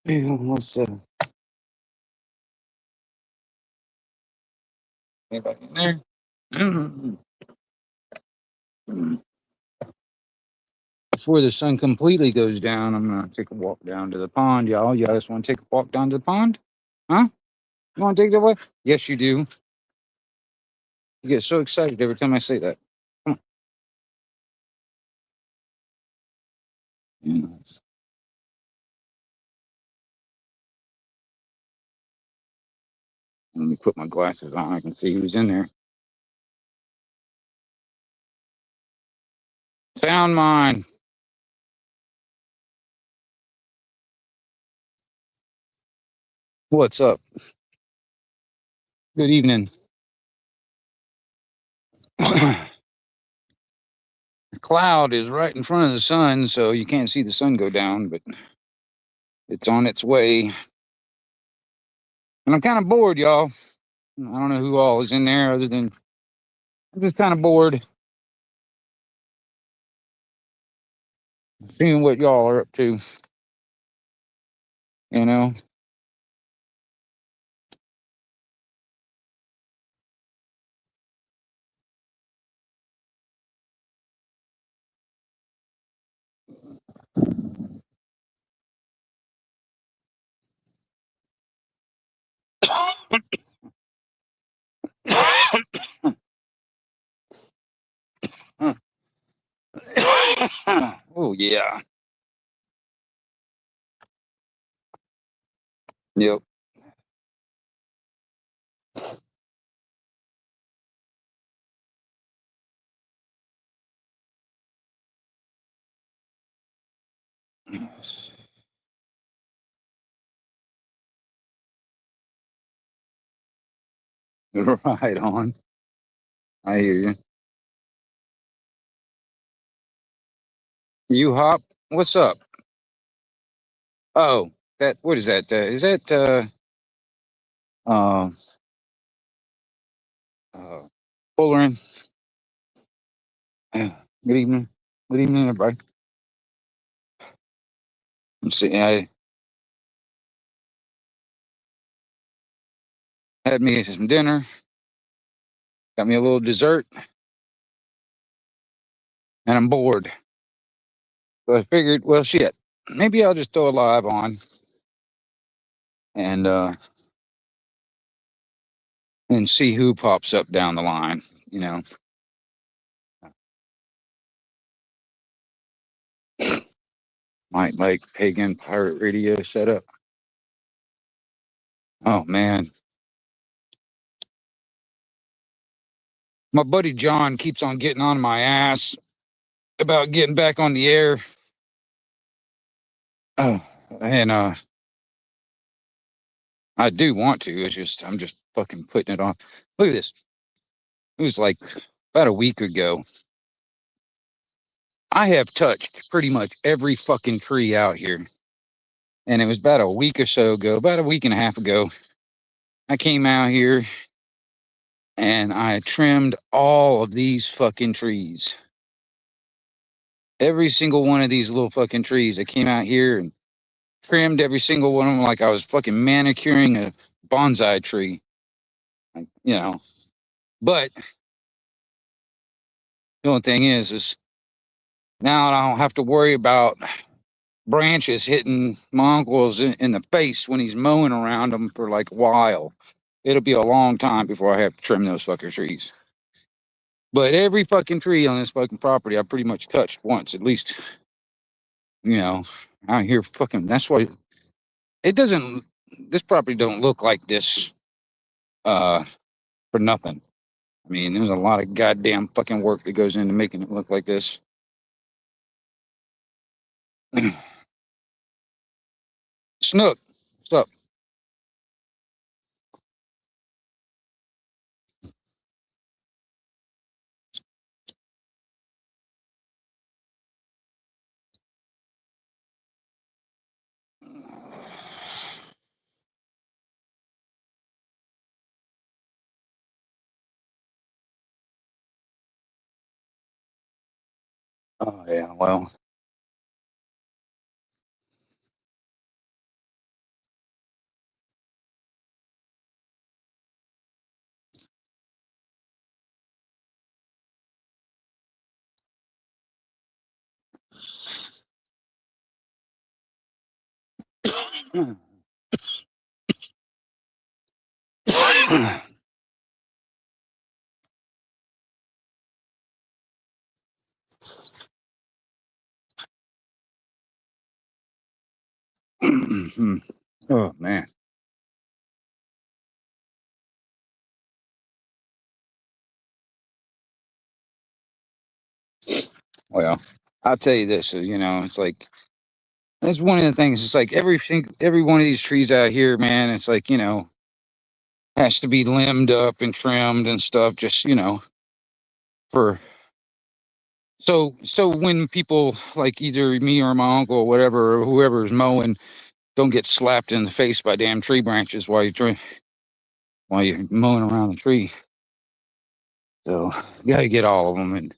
What's anybody in there? Before the sun completely goes down, I'm gonna take a walk down to the pond, y'all. You guys want to take a walk down to the pond? Huh? You want to take that walk? Yes, you do. You get so excited every time I say that. Come on. Let me put my glasses on. I can see who's in there. Sound mine. What's up? Good evening. The cloud is right in front of the sun, so you can't see the sun go down, but it's on its way. And I'm kind of bored, y'all. I don't know who all is in there other than I'm just kind of bored seeing what y'all are up to, you know? Oh, yeah. Yep. Right on. I hear you. You hop? What's up? Oh, that, what is that? Is that, uh, uh, Fullerin? Good evening. Good evening, everybody. I'm seeing, I had me some dinner, got me a little dessert, and I'm bored. So I figured, well, shit, maybe I'll just throw a live on and, and see who pops up down the line, you know. Might like pagan pirate radio setup. Oh man, my buddy John keeps on getting on my ass about getting back on the air. Oh, and I do want to. It's just I'm just fucking putting it on. Look at this. It was like about a week ago. I have touched pretty much every fucking tree out here, and it was about a week or so ago, about a week and a half ago. I came out here and I trimmed all of these fucking trees. Every single one of these little fucking trees. I came out here and trimmed every single one of them like I was fucking manicuring a bonsai tree. Like, you know. But the only thing is now I don't have to worry about branches hitting my uncle's in the face when he's mowing around them for like a while. It'll be a long time before I have to trim those fucking trees. But every fucking tree on this fucking property I pretty much touched once, at least, you know, out here fucking that's why it doesn't this property don't look like this uh for nothing. I mean, there's a lot of goddamn fucking work that goes into making it look like this. Snook, what's up? Oh yeah, well, Oh man. Well, I'll tell you this, it's like that's one of the things. It's like every one of these trees out here, man, it's like, has to be limbed up and trimmed and stuff, just, for so when people like either me or my uncle or whatever, or whoever is mowing, don't get slapped in the face by damn tree branches while you're mowing around the tree. So you got to get all of them. And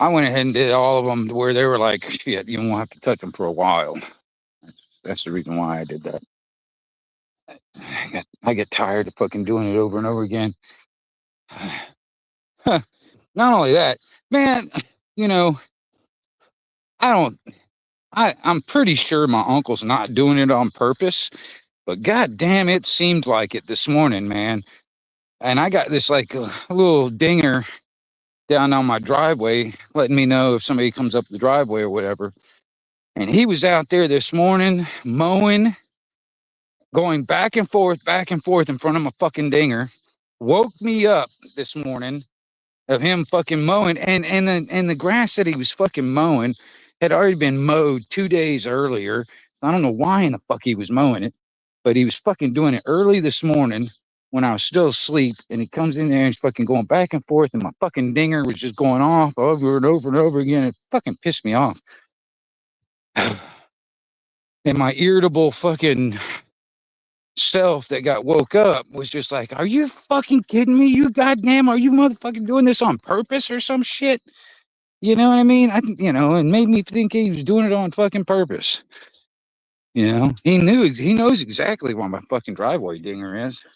I went ahead and did all of them to where they were like, shit, you won't have to touch them for a while. That's the reason why I did that. I get tired of fucking doing it over and over again. Not only that, man, you know, I don't, I'm pretty sure my uncle's not doing it on purpose, but god damn, it seemed like it this morning, man. And I got this like a little dinger down on my driveway, letting me know if somebody comes up the driveway or whatever. And he was out there this morning mowing, going back and forth in front of my fucking dinger. Woke me up this morning of him fucking mowing, and the grass that he was fucking mowing had already been mowed 2 days earlier. I don't know why in the fuck he was mowing it, but he was fucking doing it early this morning when I was still asleep. And he comes in there and he's fucking going back and forth, and my fucking dinger was just going off over and over and over again. It fucking pissed me off. And my irritable fucking self that got woke up was just like, are you fucking kidding me? You goddamn, are you motherfucking doing this on purpose or some shit? You know what I mean? And made me think he was doing it on fucking purpose. He knows exactly where my fucking driveway dinger is.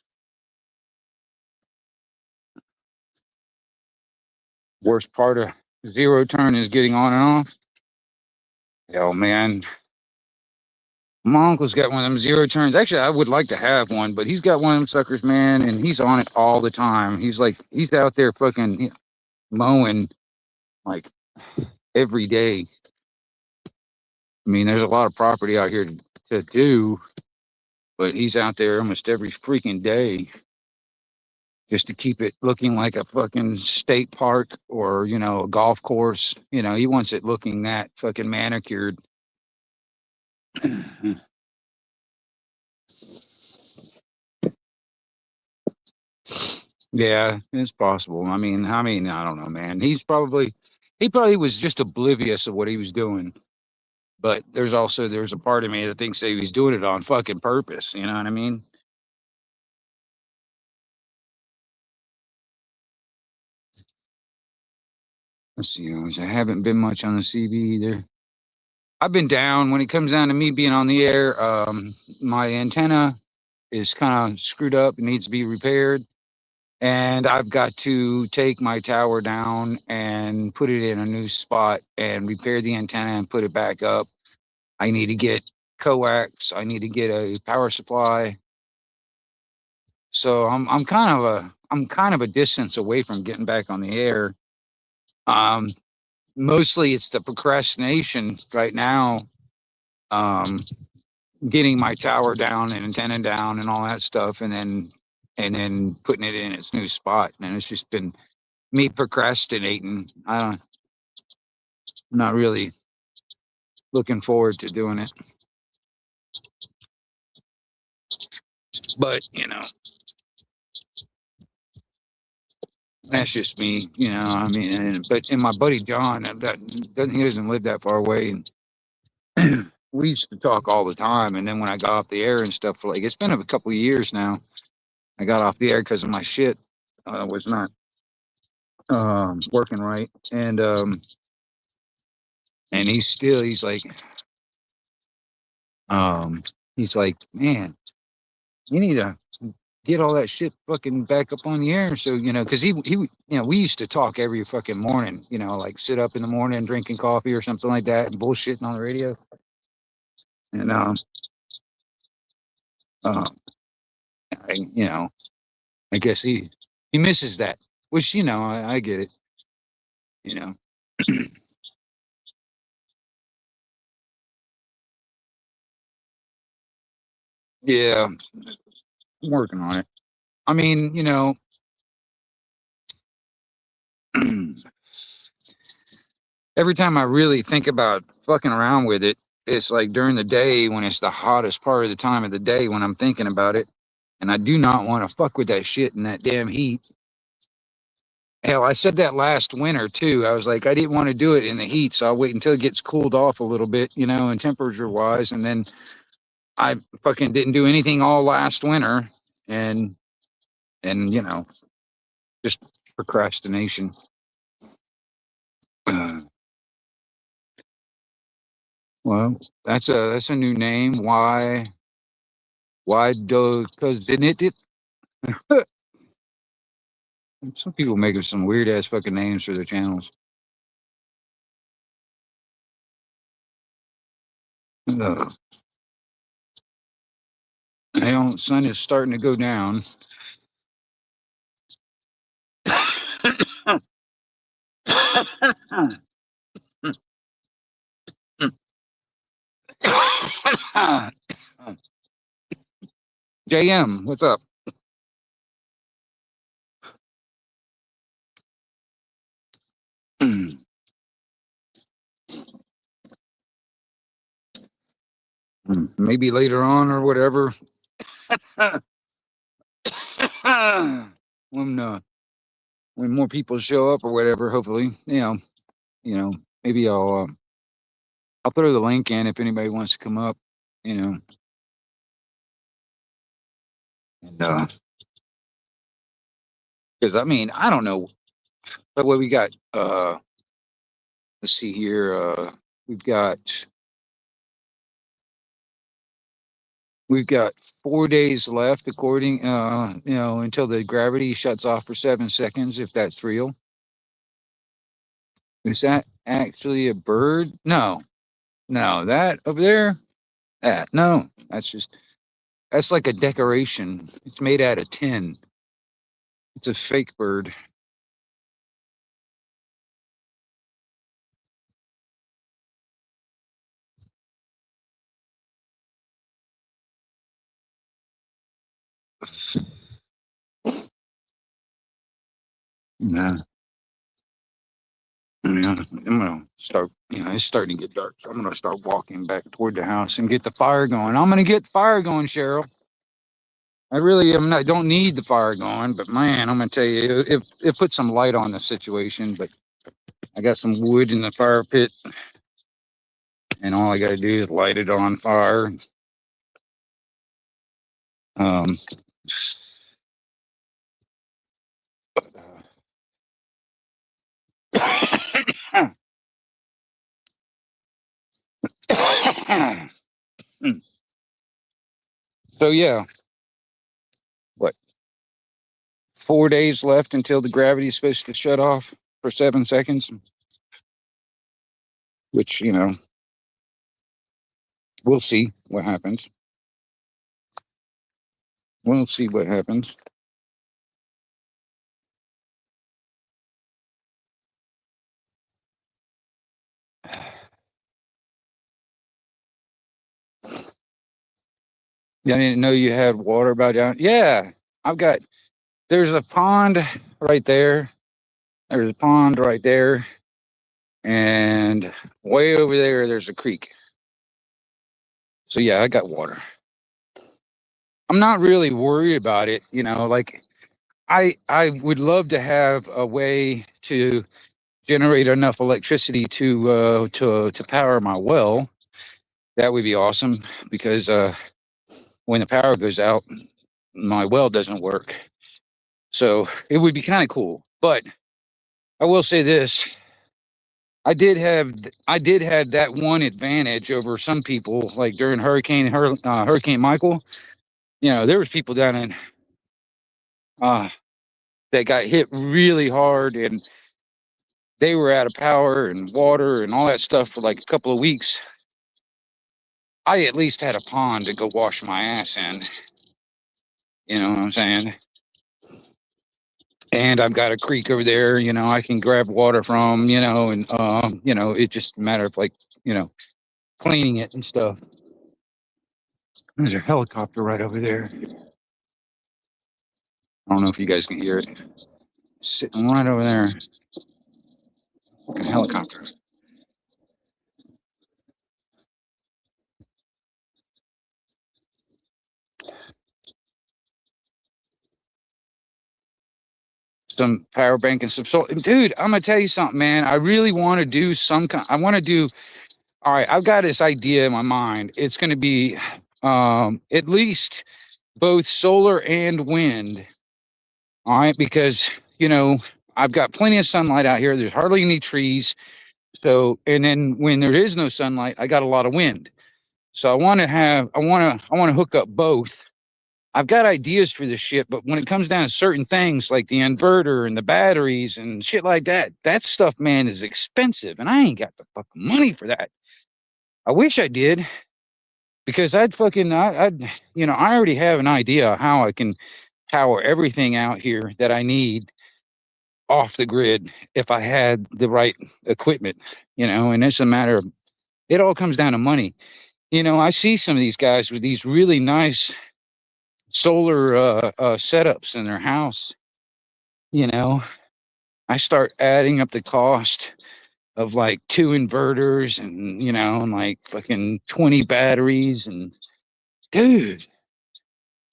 Worst part of zero turn is getting on and off. Oh man, my uncle's got one of them zero turns. Actually, I would like to have one, but he's got one of them suckers, man, and he's on it all the time. He's out there fucking mowing like every day. I mean, there's a lot of property out here to do, but he's out there almost every freaking day just to keep it looking like a fucking state park or, a golf course. He wants it looking that fucking manicured. Yeah, it's possible. I mean, I don't know, man. He probably was just oblivious of what he was doing. But there's a part of me that thinks that he's doing it on fucking purpose. You know what I mean? Let's see. I haven't been much on the CB either. I've been down when it comes down to me being on the air. My antenna is kind of screwed up. It needs to be repaired. And I've got to take my tower down and put it in a new spot and repair the antenna and put it back up. I need to get coax. I need to get a power supply. So I'm kind of a distance away from getting back on the air. Mostly it's the procrastination right now. Getting my tower down and antenna down and all that stuff, and then putting it in its new spot. And it's just been me procrastinating. I'm not really looking forward to doing it. But that's just me. I mean, but my buddy John, he doesn't live that far away, and we used to talk all the time. And then when I got off the air and stuff, like it's been a couple of years now. I got off the air because of my shit was not working right, and he's like, man, you need to get all that shit fucking back up on the air. So, because we used to talk every fucking morning, like sit up in the morning drinking coffee or something like that and bullshitting on the radio. And uh, you know, I guess he misses that, which I get it. You know, yeah, I'm working on it. I mean, every time I really think about fucking around with it, it's like during the day when it's the hottest part of the time of the day when I'm thinking about it. And I do not want to fuck with that shit in that damn heat. Hell, I said that last winter too. I was like, I didn't want to do it in the heat, so I'll wait until it gets cooled off a little bit, and temperature wise. And then I fucking didn't do anything all last winter. And, just procrastination. Well, that's a new name. Why do? Because it. Some people make up some weird ass fucking names for their channels. Uh, hell, sun is starting to go down. JM, what's up? Maybe later on or whatever. when when more people show up or whatever, hopefully, you know, maybe I'll throw the link in if anybody wants to come up, you know, and because I mean I don't know, but what we got, let's see here, we've got we've got 4 days left, according, until the gravity shuts off for 7 seconds, if that's real. Is that actually a bird? No, no, that over there, that no, that's like a decoration. It's made out of tin. It's a fake bird. Nah, I'm gonna start. It's starting to get dark, so I'm gonna start walking back toward the house and get the fire going. I'm gonna get the fire going, Cheryl. I really am not. Don't need the fire going, but man, I'm gonna tell you, it put some light on the situation. But I got some wood in the fire pit, and all I gotta do is light it on fire. Um, so yeah, what? 4 days left until the gravity is supposed to shut off for 7 seconds, which we'll see what happens. We'll see what happens. Yeah, I didn't know you had water about down. Yeah, I've got. There's a pond right there. There's a pond right there, and way over there, there's a creek. So yeah, I got water. I'm not really worried about it. Like I would love to have a way to generate enough electricity to power my well. That would be awesome because when the power goes out, my well doesn't work. So it would be kind of cool. But I will say this: I did have that one advantage over some people, like during Hurricane Michael. There was people down in uh, that got hit really hard, and they were out of power and water and all that stuff for like a couple of weeks. I at least had a pond to go wash my ass in. You know what I'm saying? And I've got a creek over there, I can grab water from, and it's just a matter of like, you know, cleaning it and stuff. There's a helicopter right over there. I don't know if you guys can hear it. It's sitting right over there. Fucking helicopter. Some power bank and some solar. Dude, I'm gonna tell you something, man. I really want to do some kind. I want to do. All right, I've got this idea in my mind. It's going to be at least both solar and wind. All right, because I've got plenty of sunlight out here. There's hardly any trees. So, and then when there is no sunlight, I got a lot of wind. So I want to hook up both. I've got ideas for this shit, but when it comes down to certain things like the inverter and the batteries and shit like that, that stuff, man, is expensive, and I ain't got the fucking money for that. I wish I did, because I already have an idea how I can power everything out here that I need off the grid if I had the right equipment, and it's a matter of, it all comes down to money. I see some of these guys with these really nice solar setups in their house. you know I start adding up the cost of like two inverters and like fucking 20 batteries, and dude,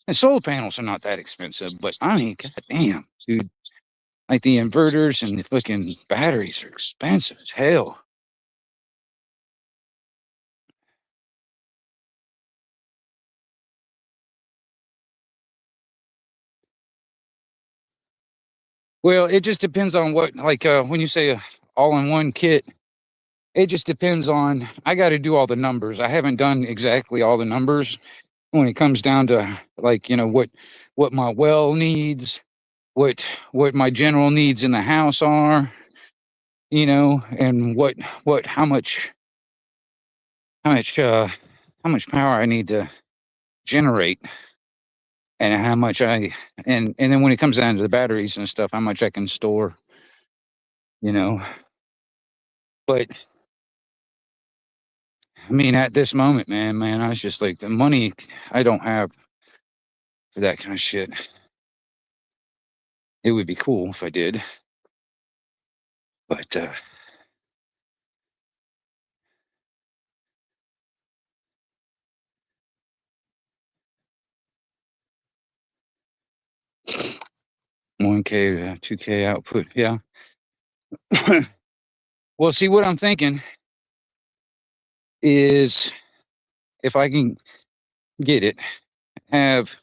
and solar panels are not that expensive, but I mean, goddamn, dude, like the inverters and the fucking batteries are expensive as hell. Well, it just depends on what, like, when you say a all-in-one kit, it just depends on, I got to do all the numbers. I haven't done exactly all the numbers when it comes down to, like, what my well needs, what my general needs in the house are, and what how much how much power I need to generate, and how much and then when it comes down to the batteries and stuff, how much I can store, you know. But I mean, at this moment, man, I was just like, the money I don't have for that kind of shit. It would be cool if I did, but 1K, 2K output, yeah. Well, see, what I'm thinking is, if I can get it, have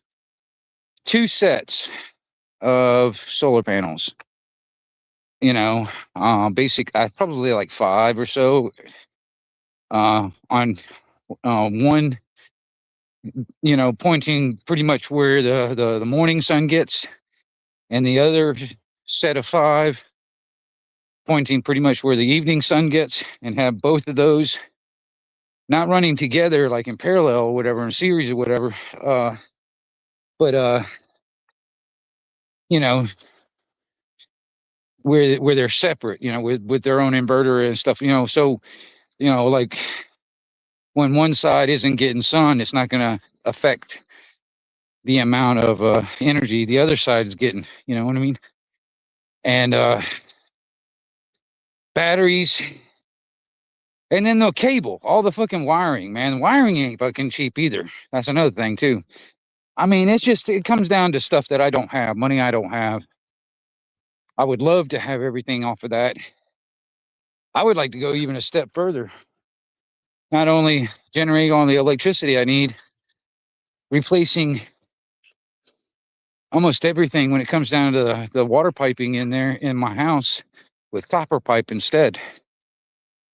two sets of solar panels. Basic. I probably like five or so. On one, pointing pretty much where the morning sun gets, and the other set of five pointing pretty much where the evening sun gets, and have both of those not running together like in parallel or whatever, in series or whatever. But you know, where they're separate, with their own inverter and stuff, so, like, when one side isn't getting sun, it's not going to affect the amount of energy the other side is getting. You know what I mean? And batteries, and then the cable, all the fucking wiring, man. Wiring ain't fucking cheap either. That's another thing too. I mean, it comes down to stuff that I don't have, money I don't have. I would love to have everything off of that. I would like to go even a step further. Not only generating all the electricity I need, replacing almost everything when it comes down to the water piping in there in my house with copper pipe instead.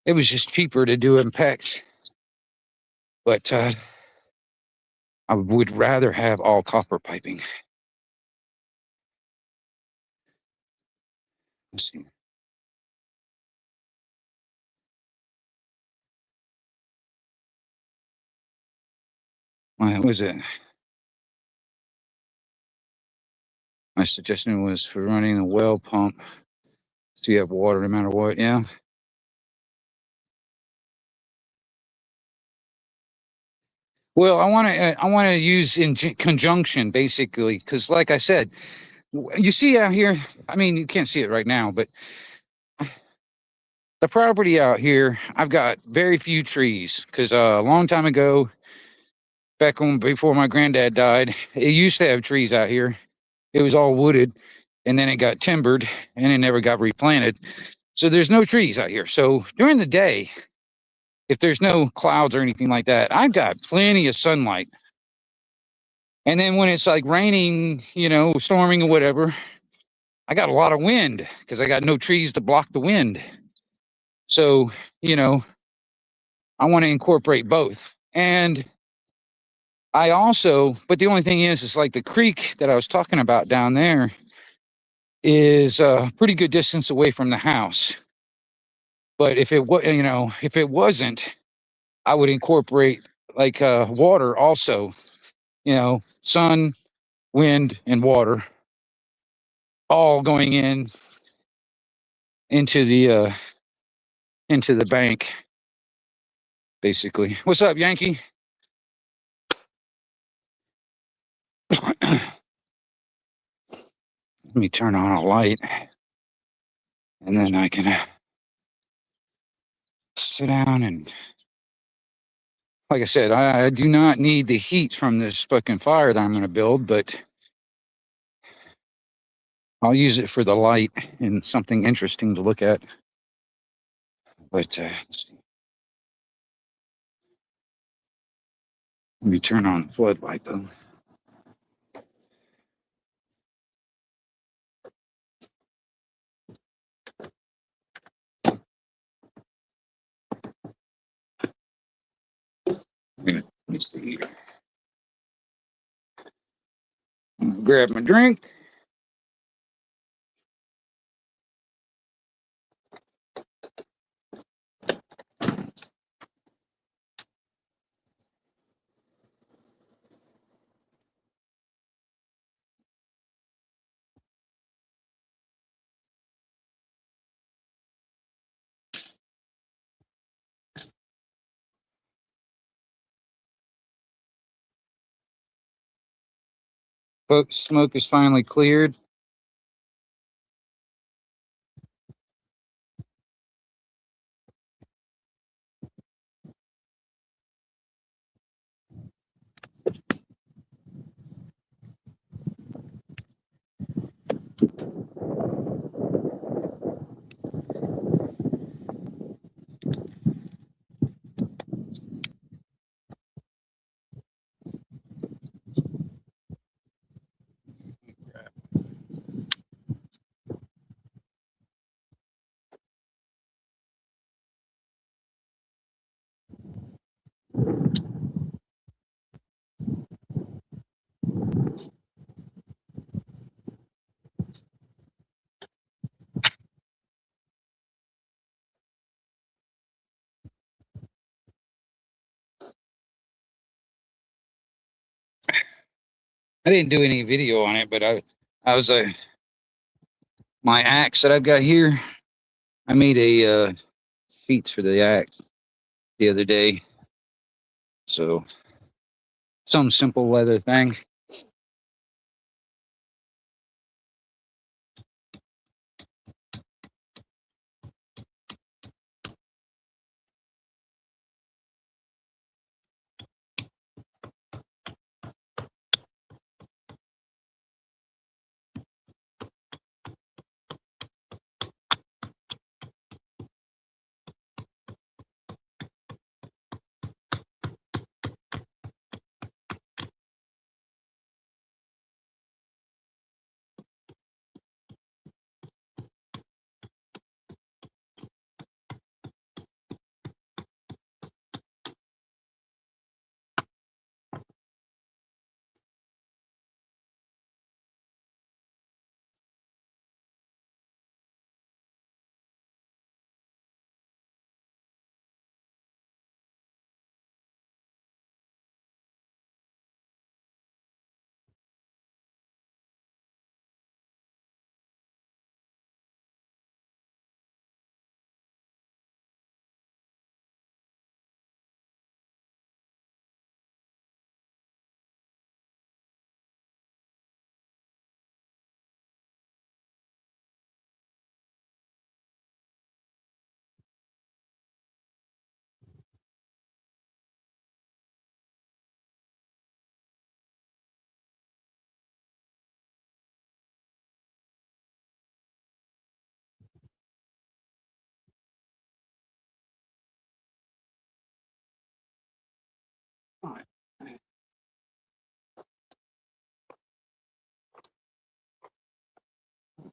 It was just cheaper to do it in PEX, but I would rather have all copper piping. Let's see. My was it? My suggestion was for running a well pump, so you have water no matter what. Yeah. Well, I want to use in conjunction basically, because like I said, you see out here. I mean, you can't see it right now, but the property out here, I've got very few trees because a long time ago, back when before my granddad died, it used to have trees out here. It was all wooded, and then it got timbered, and it never got replanted. So there's no trees out here. So during the day, if there's no clouds or anything like that, I've got plenty of sunlight. And then when it's like raining, storming or whatever, I got a lot of wind because I got no trees to block the wind. So, you know, I want to incorporate both. And I also, but the only thing is like the creek that I was talking about down there is a pretty good distance away from the house. But if it was, if it wasn't, I would incorporate like water also, sun, wind, and water all going into the bank, basically. What's up, Yankee? Let me turn on a light, and then I can sit down and, like I said, I do not need the heat from this fucking fire that I'm going to build, but I'll use it for the light and something interesting to look at. But let me turn on the floodlight though. Let me see here. Grab my drink. Folks, smoke is finally cleared. I didn't do any video on it, but I was my axe that I've got here. I made a sheets for the axe the other day. So some simple leather thing.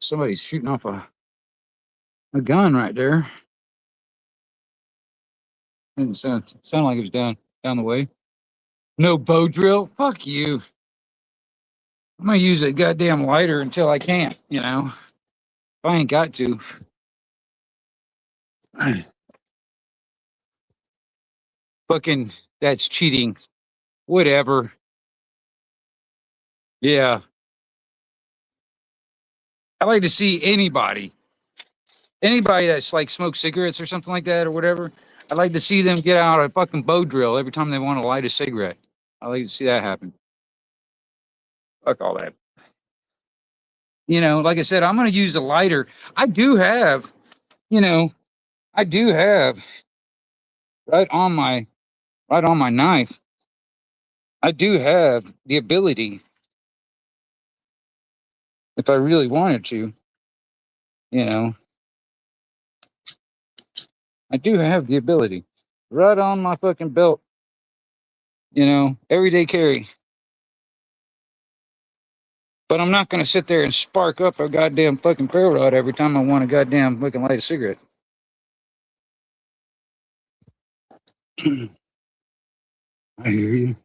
Somebody's shooting off a gun right there. Didn't sound like it was down the way. No bow drill. Fuck you. I'm gonna use a goddamn lighter until I can't. If I ain't got to. Fucking, that's cheating. Whatever. Yeah. I like to see anybody that's like smokes cigarettes or something like that or whatever. I'd like to see them get out a fucking bow drill every time they want to light a cigarette. I like to see that happen. Fuck all that. Like I said, I'm going to use a lighter. I do have, you know, I do have right on my knife. I do have the ability, if I really wanted to, you know, I do have the ability right on my fucking belt, everyday carry. But I'm not going to sit there and spark up a goddamn fucking ferro rod every time I want a goddamn fucking light a cigarette. I hear you.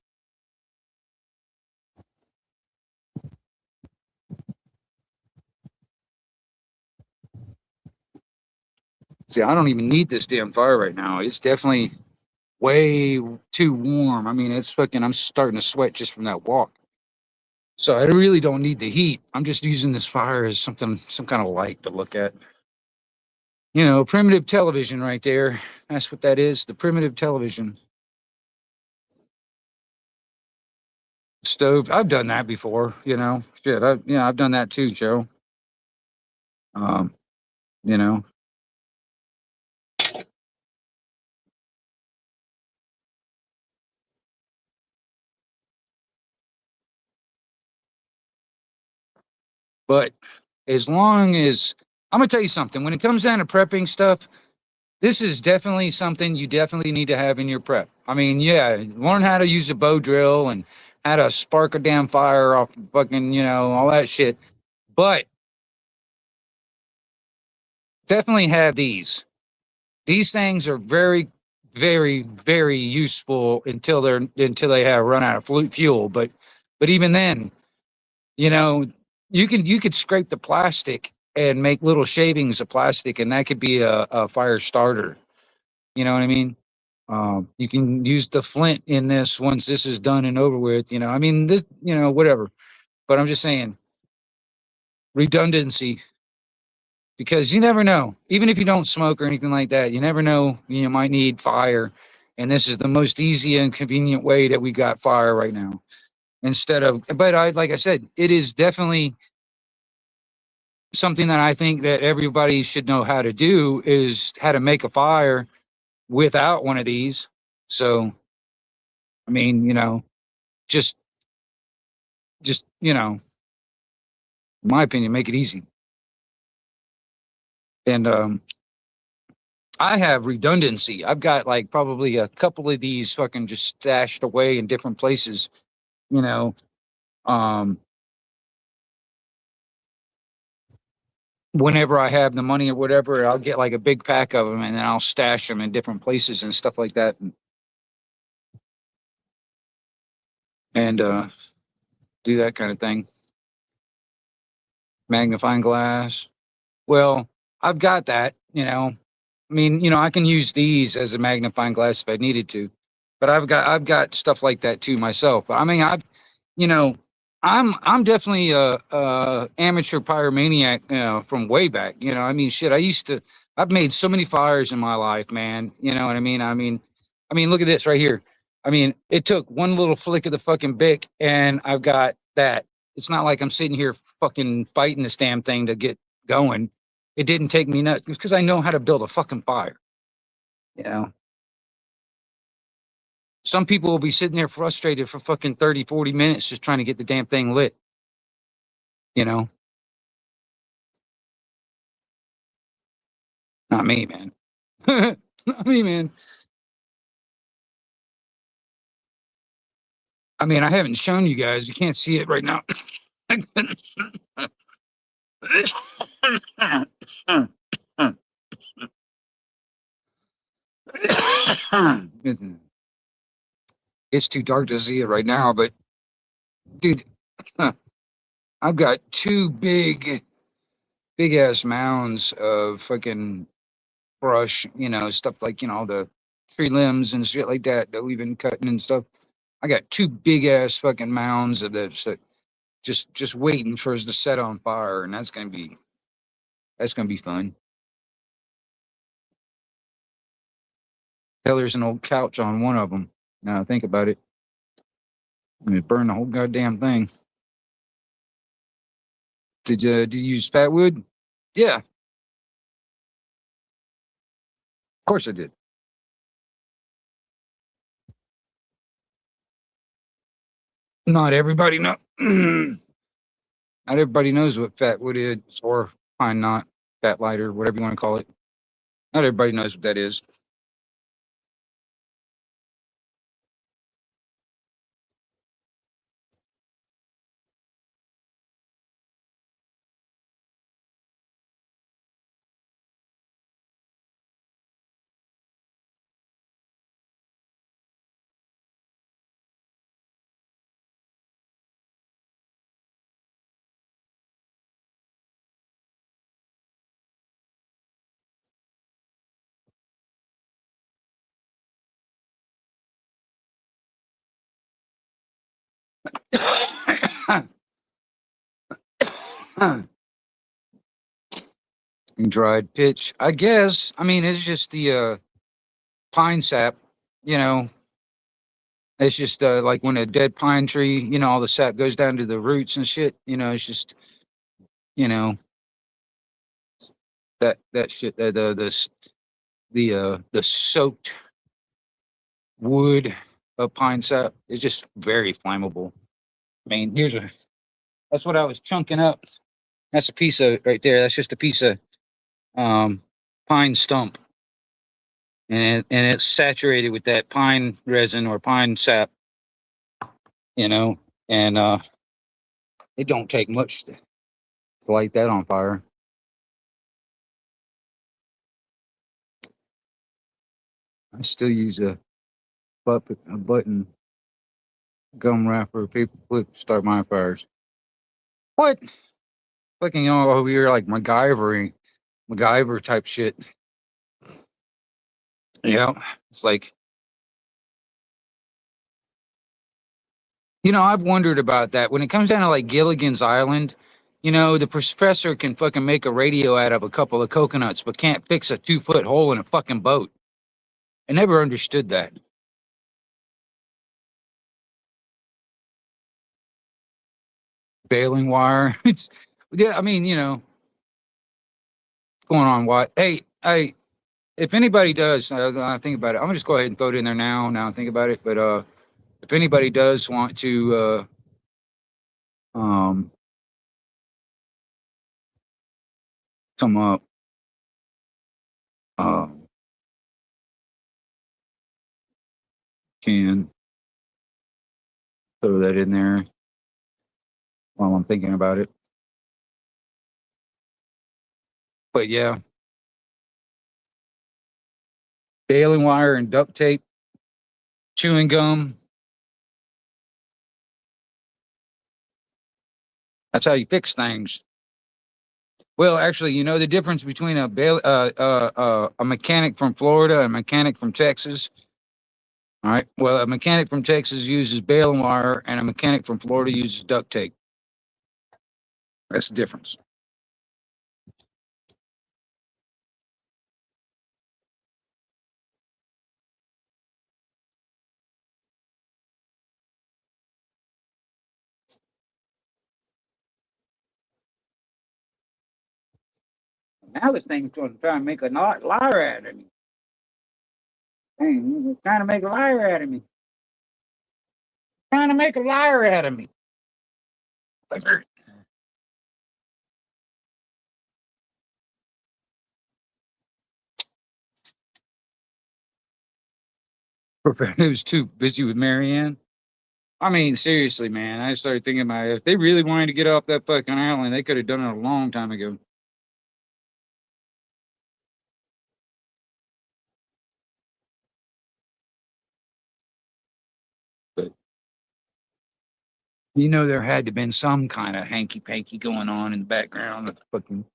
See, I don't even need this damn fire right now. It's definitely way too warm. I mean, it's fucking, I'm starting to sweat just from that walk. So I really don't need the heat. I'm just using this fire as some kind of light to look at. Primitive television right there. That's what that is. The primitive television. Stove. I've done that before, Shit, I've done that too, Joe. Um, you know. But as long as I'm gonna tell you something, when it comes down to prepping stuff, this is definitely something you definitely need to have in your prep. I mean, yeah, learn how to use a bow drill and how to spark a damn fire off fucking, all that shit. But definitely have these. These things are very, very, very useful until they have run out of fuel. But even then, you know, you could scrape the plastic and make little shavings of plastic, and that could be a fire starter. You know what I mean? You can use the flint in this once this is done and over with. I mean, this, whatever. But I'm just saying redundancy, because you never know. Even if you don't smoke or anything like that, you never know. You might need fire, and this is the most easy and convenient way that we got fire right now. Instead of, but like I said, it is definitely something that I think that everybody should know how to do, is how to make a fire without one of these. So, I mean, just, in my opinion, make it easy. And I have redundancy. I've got like probably a couple of these fucking just stashed away in different places, you know. Um, Whenever I have the money or whatever, I'll get like a big pack of them and then I'll stash them in different places and stuff like that. And do that kind of thing. Magnifying glass. Well, I've got that, I mean, I can use these as a magnifying glass if I needed to, but I've got stuff like that too myself. I mean, you know, I'm definitely a amateur pyromaniac, from way back. I mean, shit, I've made so many fires in my life, man. You know what I mean? I mean, look at this right here. I mean, it took one little flick of the fucking bic, and I've got that. It's not like I'm sitting here fucking fighting this damn thing to get going. It didn't take me nuts because I know how to build a fucking fire. You know, some people will be sitting there frustrated for fucking 30, 40 minutes just trying to get the damn thing lit. You know, not me, man. Not me, man. I mean, I haven't shown you guys. You can't see it right now. It's too dark to see it right now, but dude, I've got two big ass mounds of fucking brush, stuff like, the tree limbs and shit like that we've been cutting and stuff. I got two big ass fucking mounds of this that just waiting for us to set on fire, and that's gonna be fun. Hell, there's an old couch on one of them. Now I think about it, I mean, burn the whole goddamn thing. Did you use fat wood? Yeah, of course I did. Not everybody know. Not everybody knows what fat wood is, or pine knot, fat lighter, whatever you want to call it. Not everybody knows what that is. Dried pitch, I guess. I mean, it's just the pine sap. You know, it's just like when a dead pine tree, all the sap goes down to the roots and shit. It's just you know that shit. The soaked wood of pine sap is just very flammable. I mean, that's what I was chunking up. That's a piece of right there. That's just a piece of um, pine stump, and it's saturated with that pine resin or pine sap. You know, and it don't take much to light that on fire. I still use a button gum wrapper, paper clip to start my fires. What? Fucking over here like MacGyver type shit. Yeah, it's like I've wondered about that when it comes down to like Gilligan's Island. The professor can fucking make a radio out of a couple of coconuts, but can't fix a 2-foot hole in a fucking boat. I never understood that. Baling wire. It's yeah. I mean, going on what? Hey, if anybody does, I think about it. I'm gonna just go ahead and throw it in there now. Now I think about it, but if anybody does want to um come up, um can throw that in there while I'm thinking about it. But yeah, baling wire and duct tape, chewing gum. That's how you fix things. Well, actually, the difference between a mechanic from Florida and a mechanic from Texas. All right. Well, a mechanic from Texas uses baling wire, and a mechanic from Florida uses duct tape. That's the difference. Now this thing's going to try and make a liar out of me. Dang, he's trying to make a liar out of me. Trying to make a liar out of me. He was too busy with Marianne. I mean, seriously, man. I started thinking about it. If they really wanted to get off that fucking island, they could have done it a long time ago. But there had to been some kind of hanky panky going on in the background of the fucking.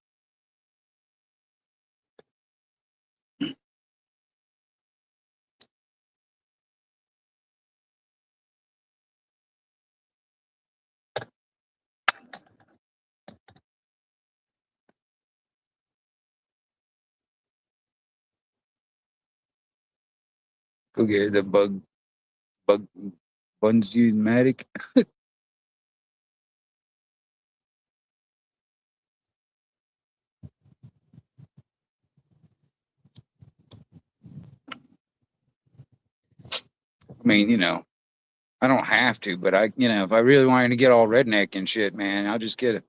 Okay, the bug, Bunzi-matic. I mean, I don't have to, but if I really wanted to get all redneck and shit, man, I'll just get a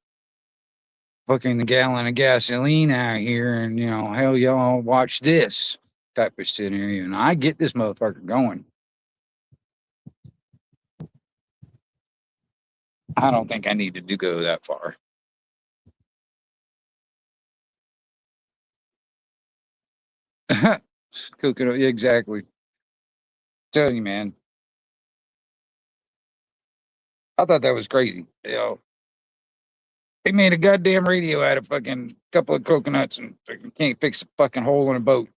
fucking gallon of gasoline out here and, hell, y'all watch this type of scenario. And I get this motherfucker going. I don't think I needed to go that far. Coconut, yeah, exactly. Tell you, man. I thought that was crazy. They made a goddamn radio out of fucking couple of coconuts and fucking can't fix a fucking hole in a boat.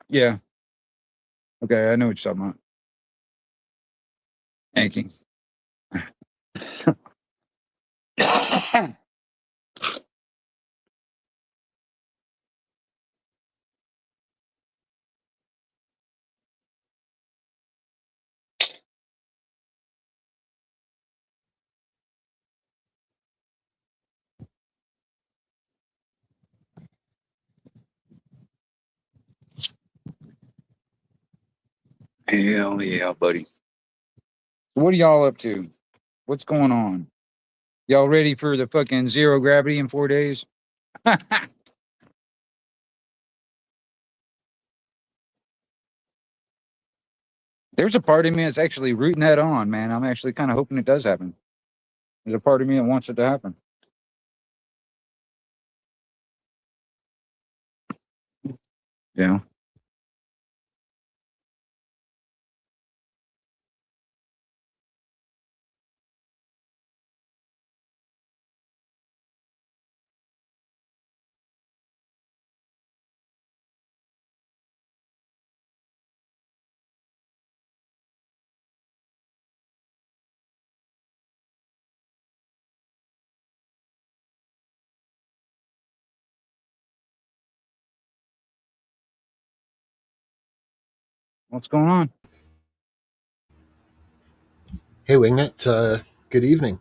Yeah. Okay, I know what you're talking about. Thank you. Hell yeah, buddy. What are y'all up to? What's going on? Y'all ready for the fucking zero gravity in 4 days? There's a part of me that's actually rooting that on, man. I'm actually kind of hoping it does happen. There's a part of me that wants it to happen. Yeah. What's going on? Hey, Wingnut. Good evening.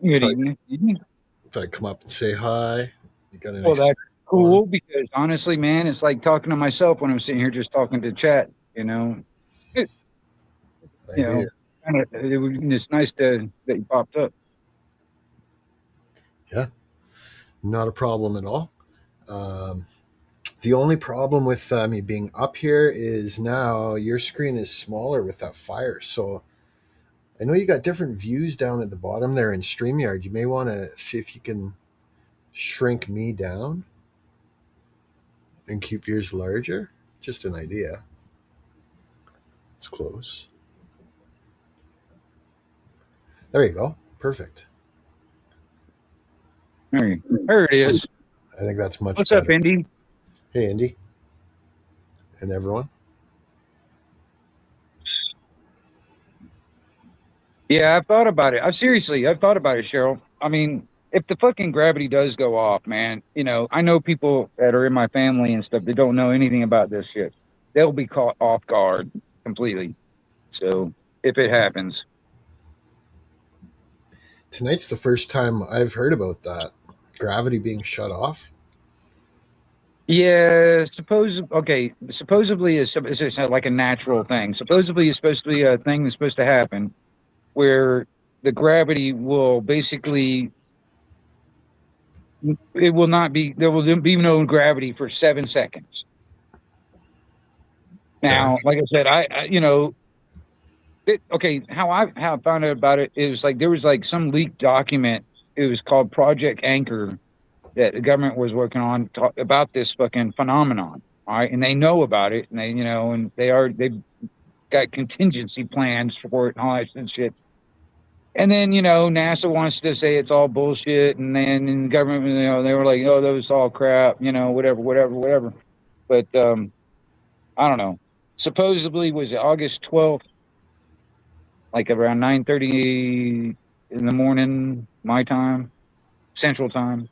Good Thought, evening. thought I'd come up and say hi. You got a Well, nice that's on? cool because honestly, man, it's like talking to myself when I'm sitting here just talking to chat. It, I you hear you. know, it's nice that you popped up. Yeah, not a problem at all. Um, the only problem with me being up here is now your screen is smaller with that fire. So I know you got different views down at the bottom there in StreamYard. You may want to see if you can shrink me down and keep yours larger. Just an idea. It's close. There you go. Perfect. There it is. I think that's much What's up, better. Indy? Hey, Andy, and everyone. Yeah, I've thought about it. I've thought about it, Cheryl. I mean, if the fucking gravity does go off, man, I know people that are in my family and stuff that don't know anything about this shit. They'll be caught off guard completely. So if it happens, Tonight's the first time I've heard about that. Gravity being shut off. Yeah, supposedly it's like a natural thing. Supposedly it's supposed to be a thing that's supposed to happen where the gravity will basically it will not be there will be no gravity for 7 seconds. Okay. Now, like I said, okay, how I found out about it is like there was like some leaked document. It was called Project Anchor that the government was working on about this fucking phenomenon. All right, and they know about it, and they've got contingency plans for it and all that shit. And then NASA wants to say it's all bullshit, and then in the government, they were like, oh, that was all crap, whatever, whatever, whatever. But I don't know. Supposedly was it August 12th, like around 9:30 in the morning, my time, Central Time.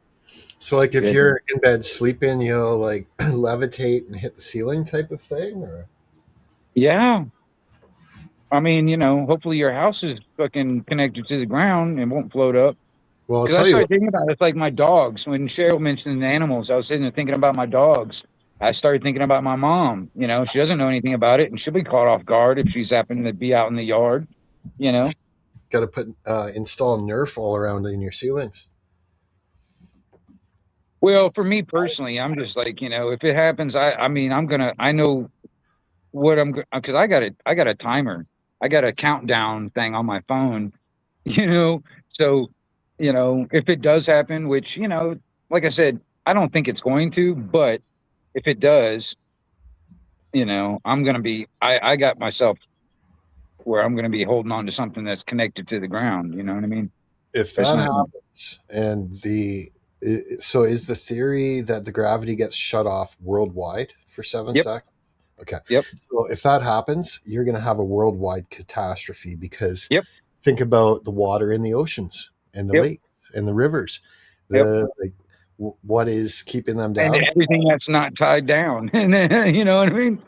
So, like, if Yeah. you're in bed sleeping, you'll like levitate and hit the ceiling type of thing, or Yeah. I mean, hopefully your house is fucking connected to the ground and won't float up. well, I'll Because I tell you started what. thinking about it, it's like my dogs. When Cheryl mentioned the animals, I was sitting there thinking about my dogs. I started thinking about my mom. She doesn't know anything about it, and she'll be caught off guard if she's happened to be out in the yard. You know. Got to put install Nerf all around in your ceilings. Well, for me personally, I'm just like, if it happens, I mean, I know what because I got a timer, I got a countdown thing on my phone, you know. So, if it does happen, which like I said, I don't think it's going to, but if it does, I'm gonna be I got myself where I'm gonna be holding on to something that's connected to the ground. You know what I mean? If It's that not gonna. happens, and so is the theory that the gravity gets shut off worldwide for seven Yep. seconds? Okay. Yep. So if that happens, you're going to have a worldwide catastrophe because Yep. think about the water in the oceans and the Yep. lakes and the rivers. Yep. The like, what is keeping them And down? everything that's not tied down, and then, you know what I mean.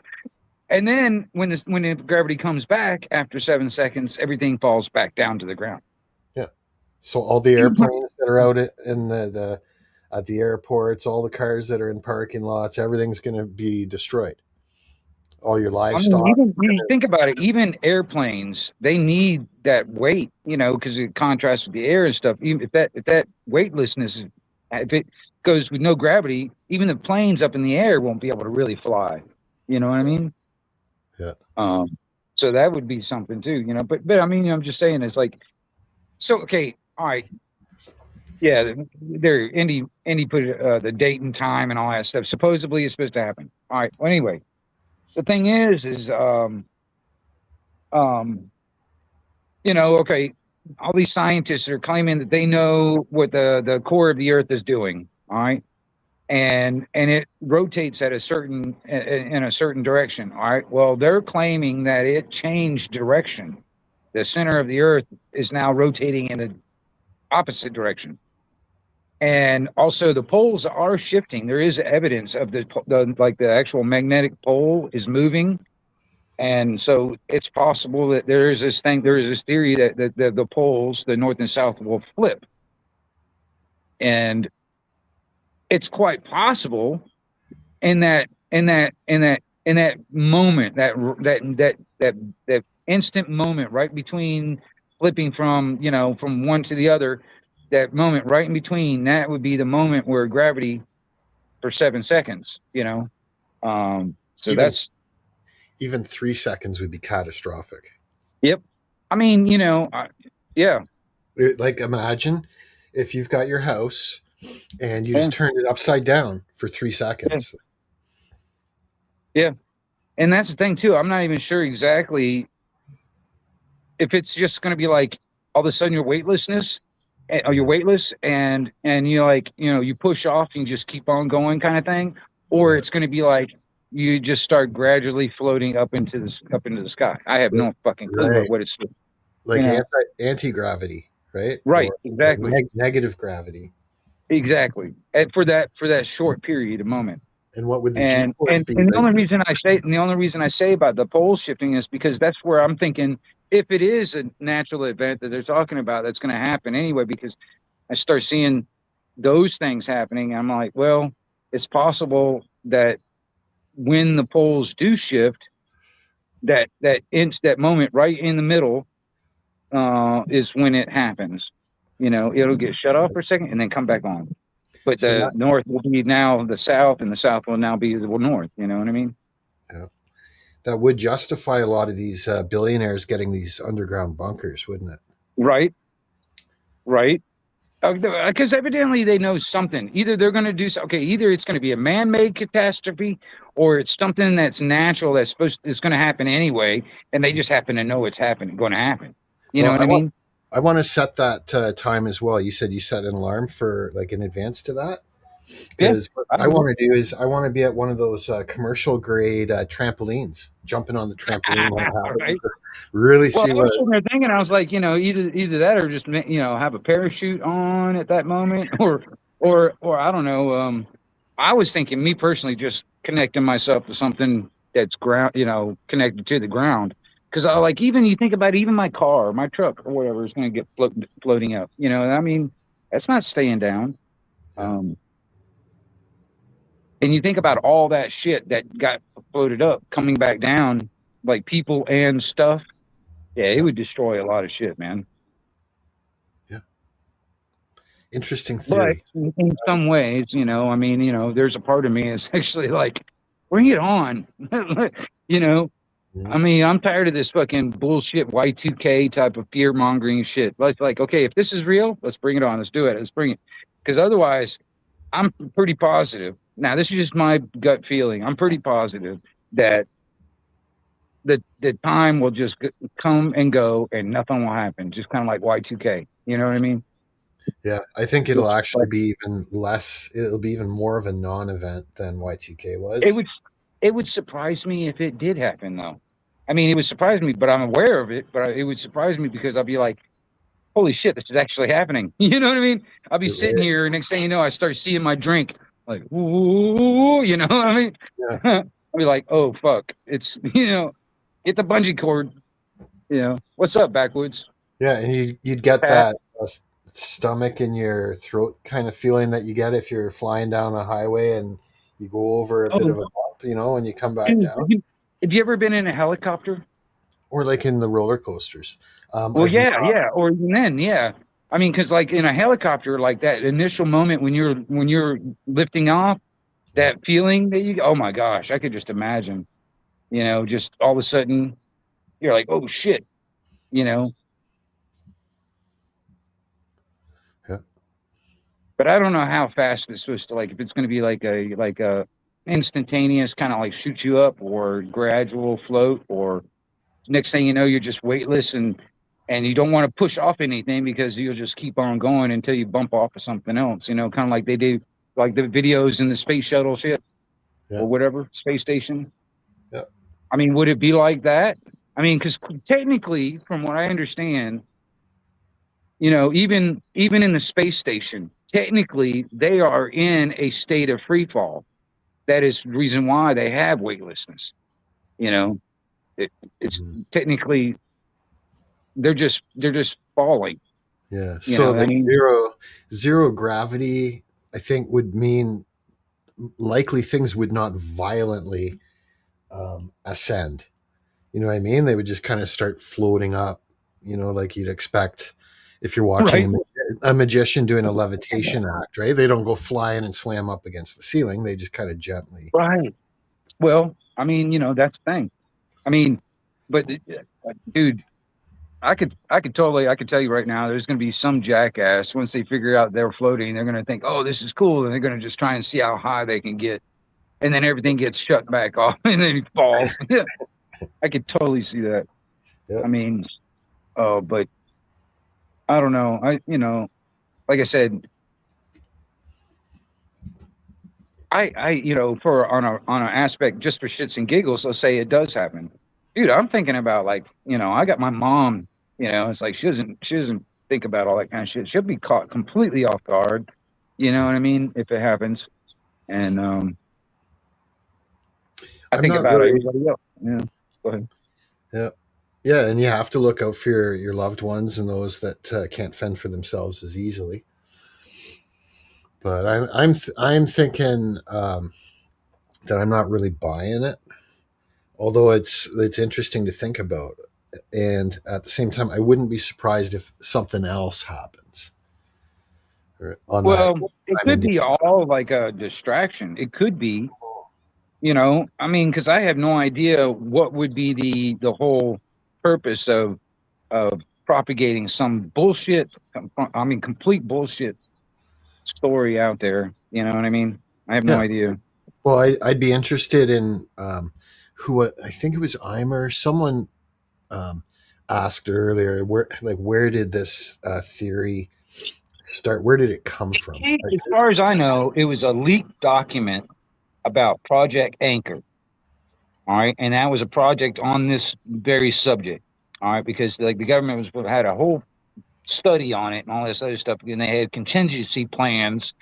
And then when the gravity comes back after 7 seconds, everything falls back down to the ground. Yeah. So all the airplanes that are out in the at the airports, all the cars that are in parking lots, everything's going to be destroyed. All your I mean, livestock. even when you think about it, even airplanes, they need that weight, because it contrasts with the air and stuff. Even if that weightlessness, if it goes with no gravity, even the planes up in the air won't be able to really fly. You know what I mean? Yeah. Um, so that would be something too, But I mean, I'm just saying, it's like, so okay, all right, yeah, there, Indy put the date and time and all that stuff. Supposedly, it's supposed to happen. All right. Well, anyway, the thing is um, okay, all these scientists are claiming that they know what the core of the Earth is doing. All right, and it rotates at a certain in a certain direction. All right. Well, they're claiming that it changed direction. The center of the Earth is now rotating in the opposite direction. And also the poles are shifting. There is evidence of the actual magnetic pole is moving. And so it's possible that there is this theory that the poles, the north and south, will flip. And it's quite possible in that moment, that instant moment right between flipping from one to the other, that moment right in between, that would be the moment where gravity for 7 seconds, so Even that's, 3 seconds would be catastrophic. yep. I mean, yeah, Like imagine if you've got your house and you yeah, just turned it upside down for three yeah, seconds. yeah. And that's the thing too. I'm not even sure exactly if it's just going to be like all of a sudden your weightlessness, or you're Yeah, weightless, and you like, you push off and you just keep on going kind of thing, or yeah. it's going to be like you just start gradually floating up into the sky. I have no fucking clue Right. what it's, you Like know. anti gravity, right? Right, Or like exactly. negative gravity. Exactly. And for that short period of moment. And what would the G And force and be? and Like, the only reason I say about the pole shifting is because that's where I'm thinking, if it is a natural event that they're talking about, that's going to happen anyway, because I start seeing those things happening. I'm like, well, it's possible that when the poles do shift, that moment right in the middle is when it happens. It'll get shut off for a second and then come back on. But So the that north will be now the south, and the south will now be the north. You know what I mean? yeah, that would justify a lot of these billionaires getting these underground bunkers, wouldn't it? Right, right. Because evidently they know something. Either they're going to do so. Okay, either it's going to be a man-made catastrophe, or it's something that's natural it's going to happen anyway, and they just happen to know it's going to happen. You know Well, what I mean? I want to set that time as well. You said you set an alarm for like in advance to that. Yeah. Because what I want to do is I want to be at one of those commercial grade trampolines, jumping on the trampoline when it happens. Right. Really Well, see I what. was sitting there thinking, I was like, either that or just have a parachute on at that moment, or I don't know. I was thinking, me personally, just connecting myself to something that's ground, connected to the ground. Because I like, even you think about it, even my car, my truck, or whatever is going to get floating up. I mean, that's not staying down. Yeah, Um, and you think about all that shit that got floated up coming back down, like people and stuff. Yeah, it yeah, would destroy a lot of shit, man. yeah. Interesting But theory. in some ways, I mean, there's a part of me that's actually like, bring it on. you know, Mhm. I mean, I'm tired of this fucking bullshit Y2K type of fear mongering shit. Like, okay, if this is real, let's bring it on. Let's do it. Let's bring it. Because otherwise, I'm pretty positive. Now, this is just my gut feeling. I'm pretty positive that the time will just come and go and nothing will happen. Just kind of like Y2K. You know what I mean? Yeah, I think it'll Just actually like be even less. It'll be even more of a non-event than Y2K it was. would it would surprise me if it did happen though. I mean, it would surprise me, but I'm aware of it. But it would surprise me because I'll be like, "Holy shit, this is actually happening!" You know what I mean? I'll be You're sitting right. here, and next thing you know, I start seeing my drink like, "Ooh," you know what I mean? Yeah, I'll be like, "Oh fuck, it's get the bungee cord." What's up, backwoods? yeah, and you'd get Pat? that stomach in your throat kind of feeling that you get if you're flying down a highway and you go over a bit Oh, of a bump, and you come back dude, down. have you ever been in a helicopter? Or like in the roller coasters. Well, I've yeah, yeah, or even then, yeah. I mean, because like in a helicopter, like that initial moment when you're lifting off, yeah, that feeling that oh my gosh, I could just imagine. Just all of a sudden you're like, oh shit, you know. yeah. But I don't know how fast it's supposed to like if it's going to be like a instantaneous kind of like shoot you up or gradual float or next thing you know you're just weightless and you don't want to push off anything because you'll just keep on going until you bump off of something else, kind of like they do like the videos in the space shuttle shit Yeah, or whatever space station. yeah. I mean, would it be like that? I mean, because technically, from what I understand, even in the space station, technically they are in a state of free fall. That is the reason why they have weightlessness. You know, it, it's Mhm. technically they're just falling. Yeah. You So know, I like mean, zero gravity, I think would mean likely things would not violently ascend. You know what I mean? They would just kind of start floating up, like you'd expect if you're watching right, a magician doing a levitation act, right? They don't go flying and slam up against the ceiling. They just kind of gently. right. Well, I mean, that's the thing. I mean, but dude, I could tell you right now, there's going to be some jackass once they figure out they're floating, they're going to think, oh, this is cool, and they're going to just try and see how high they can get, and then everything gets shut back off, and then he falls. Yeah, I could totally see that. Yeah. I mean, oh, but I don't know. Like I said, for on an aspect just for shits and giggles, let's say it does happen, dude. I'm thinking about like, I got my mom. It's like she doesn't think about all that kind of shit. She'll be caught completely off guard. You know what I mean? If it happens, and I I'm think not about really. everybody else. Yeah, go ahead. Yeah. Yeah. And you have to look out for your loved ones and those that can't fend for themselves as easily. But I'm thinking that I'm not really buying it. Although it's interesting to think about, and at the same time, I wouldn't be surprised if something else happens on that Well, it time could and date. be all like a distraction. It could be, you know, I mean, because I have no idea what would be the whole purpose of propagating some bullshit. I mean, complete bullshit story out there. You know what I mean? I have no Yeah. idea. Well, I'd be interested in who I think it was Eimer. Someone um, asked earlier where did this theory start? Where did it come from? As far as I know, it was a leaked document about Project Anchor. All right, and that was a project on this very subject. All right, because like the government was had a whole study on it and all this other stuff, and they had contingency plans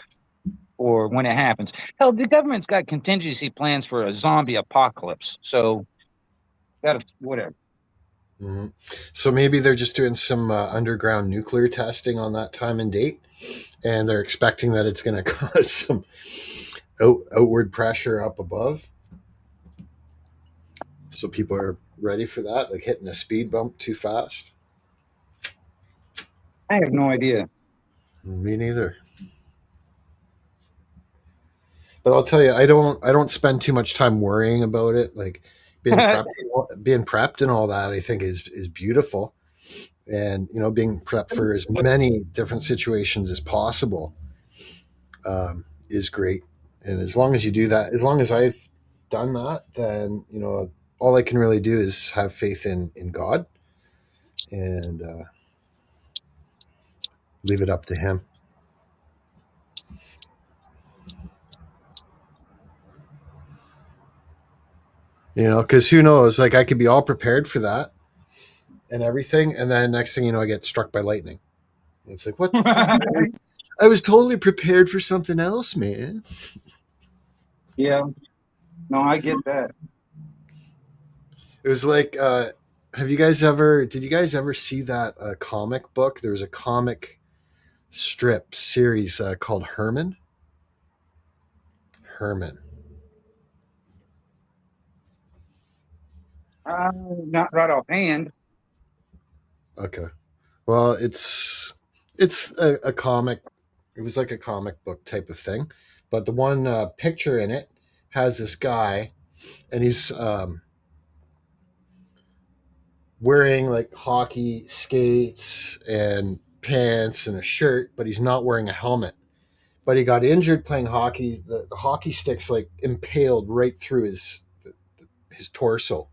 for when it happens. Hell, the government's got contingency plans for a zombie apocalypse. So that whatever. Mhm. So maybe they're just doing some underground nuclear testing on that time and date, and they're expecting that it's going to cause some outward pressure up above. So people are ready for that, like hitting a speed bump too fast. I have no idea. Me neither. But I'll tell you, I don't spend too much time worrying about it. Like being prepped, being prepped, and all that. I think is beautiful, and being prepped for as many different situations as possible is great. And as long as you do that, as long as I've done that, then all I can really do is have faith in God and leave it up to Him. Because who knows? Like I could be all prepared for that and everything, and then next thing you know, I get struck by lightning. It's like, what the fuck? I was totally prepared for something else, man. Yeah, no, I get that. It was like, did you guys ever see that comic book? There was a comic strip series called Herman. Herman. Not right offhand. Okay. Well, it's a comic. It was like a comic book type of thing, but the one picture in it has this guy, and he's wearing like hockey skates and pants and a shirt, but he's not wearing a helmet. But he got injured playing hockey. The hockey stick's like impaled right through his torso.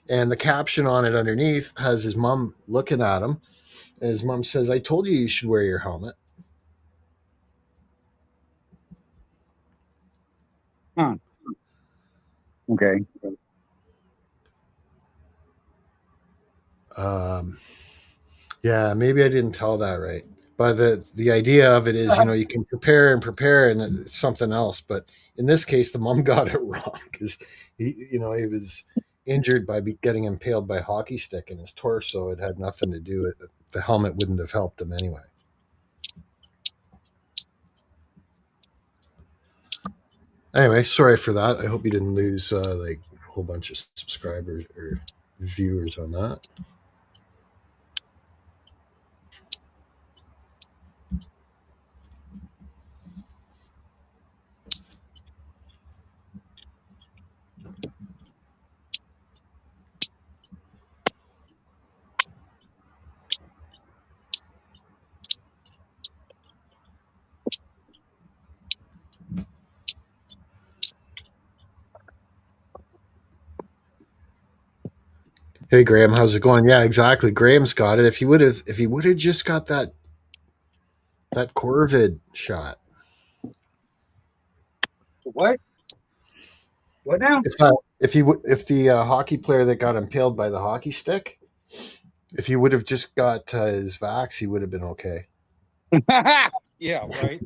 And the caption on it underneath has his mom looking at him. And his mom says, "I told you should wear your helmet." Huh. Okay. Um, yeah, maybe I didn't tell that right. But the idea of it is, you can prepare and prepare, and it's something else. But in this case, the mom got it wrong because he was injured by getting impaled by a hockey stick in his torso. It had nothing to do with it. The helmet wouldn't have helped him anyway. Anyway, sorry for that. I hope you didn't lose like a whole bunch of subscribers or viewers on that. Hey Graham, how's it going? Yeah, exactly. Graham's got it. If he would have just got that Corvid shot. What? What now? If the hockey player that got impaled by the hockey stick, if he would have just got his vax, he would have been okay. Yeah, right.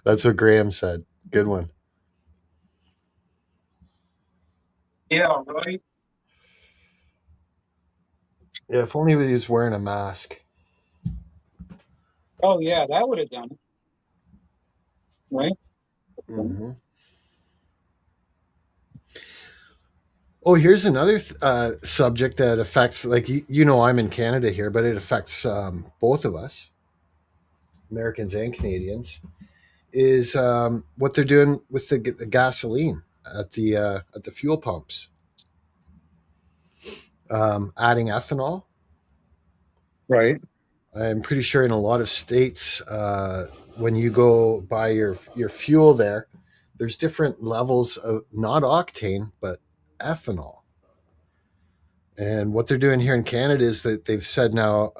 That's what Graham said. Good one. Yeah, right. Yeah, if only he was wearing a mask. Oh yeah, that would have done it, right? Hmm. Oh, here's another subject that affects, like, you know, I'm in Canada here, but it affects both of us, Americans and Canadians, is what they're doing with the gasoline at the fuel pumps, adding ethanol. Right. I'm pretty sure in a lot of states, when you go buy your fuel there, there's different levels of not octane but ethanol. And what they're doing here in Canada is that they've said now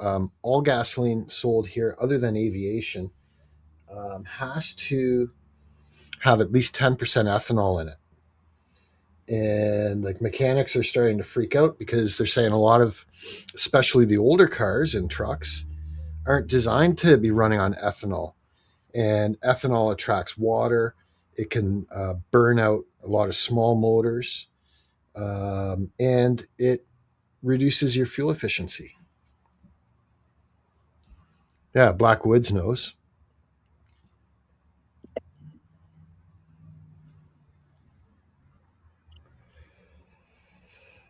all gasoline sold here, other than aviation, has to have at least 10% ethanol in it. And like mechanics are starting to freak out because they're saying a lot of, especially the older cars and trucks, aren't designed to be running on ethanol. And ethanol attracts water. It can burn out a lot of small motors, and it reduces your fuel efficiency. Yeah, Blackwoods knows.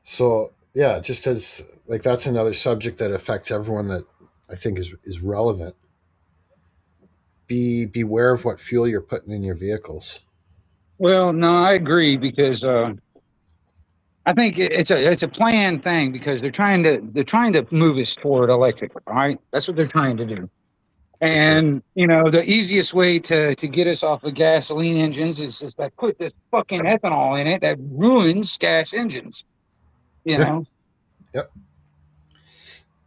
So yeah, just as like that's another subject that affects everyone that I think is relevant. Beware of what fuel you're putting in your vehicles. Well, no, I agree because I think it's a planned thing because they're trying to move us toward electric, right? That's what they're trying to do. For sure. And the easiest way to get us off of gasoline engines is just like put this fucking ethanol in it that ruins gas engines. You Yeah. know, Yep.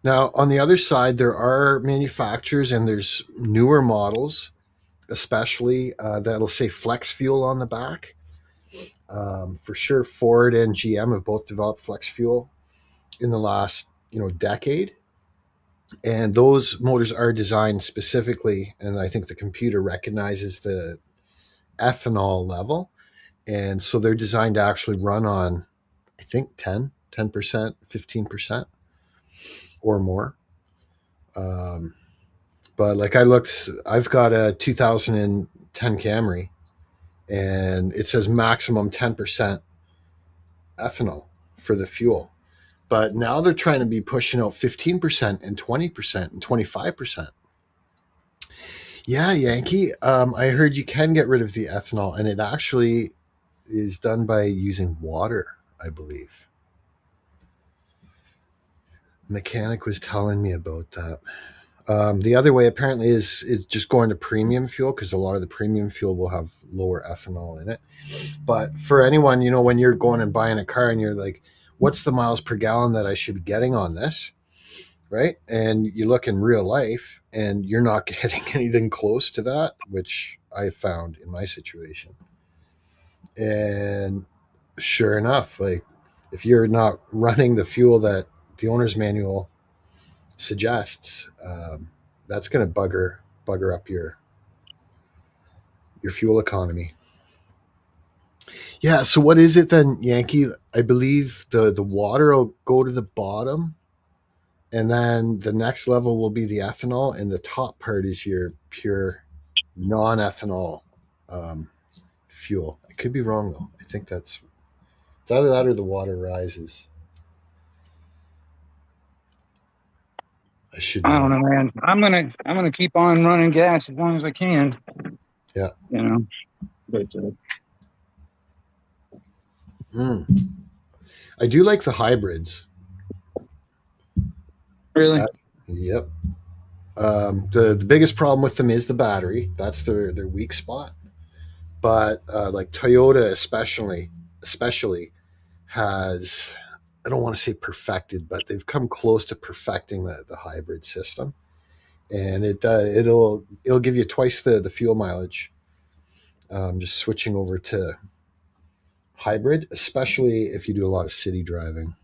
Now on the other side, there are manufacturers and there's newer models, especially that'll say flex fuel on the back. For sure, Ford and GM have both developed flex fuel in the last decade, and those motors are designed specifically, and I think the computer recognizes the ethanol level, and so they're designed to actually run on, I think, 10%, 15% or more. um, but like I've got a 2010 Camry, and it says maximum 10% ethanol for the fuel. But now they're trying to be pushing out 15% and 20% and 25%. Yeah, Yankee. I heard you can get rid of the ethanol, and it actually is done by using water, I believe. Mechanic was telling me about that. The other way apparently is just going to premium fuel, because a lot of the premium fuel will have lower ethanol in it. But for anyone, when you're going and buying a car and you're like, what's the miles per gallon that I should be getting on this? Right. And you look in real life and you're not getting anything close to that, which I found in my situation. And sure enough, like if you're not running the fuel that the owner's manual suggests, that's going to bugger up your fuel economy. Yeah. So what is it then, Yankee? I believe the water will go to the bottom, and then the next level will be the ethanol, and the top part is your pure non-ethanol um, fuel. I could be wrong though. I think it's either that or the water rises. I should I don't know. know, man. I'm gonna keep on running gas as long as I can. Yeah. You know, but Mm. I do like the hybrids. really, Uh, yep. The biggest problem with them is the battery. That's their weak spot. But like Toyota, especially has, I don't want to say perfected, but they've come close to perfecting the hybrid system, and it'll give you twice the fuel mileage. Just switching over to hybrid, especially if you do a lot of city driving.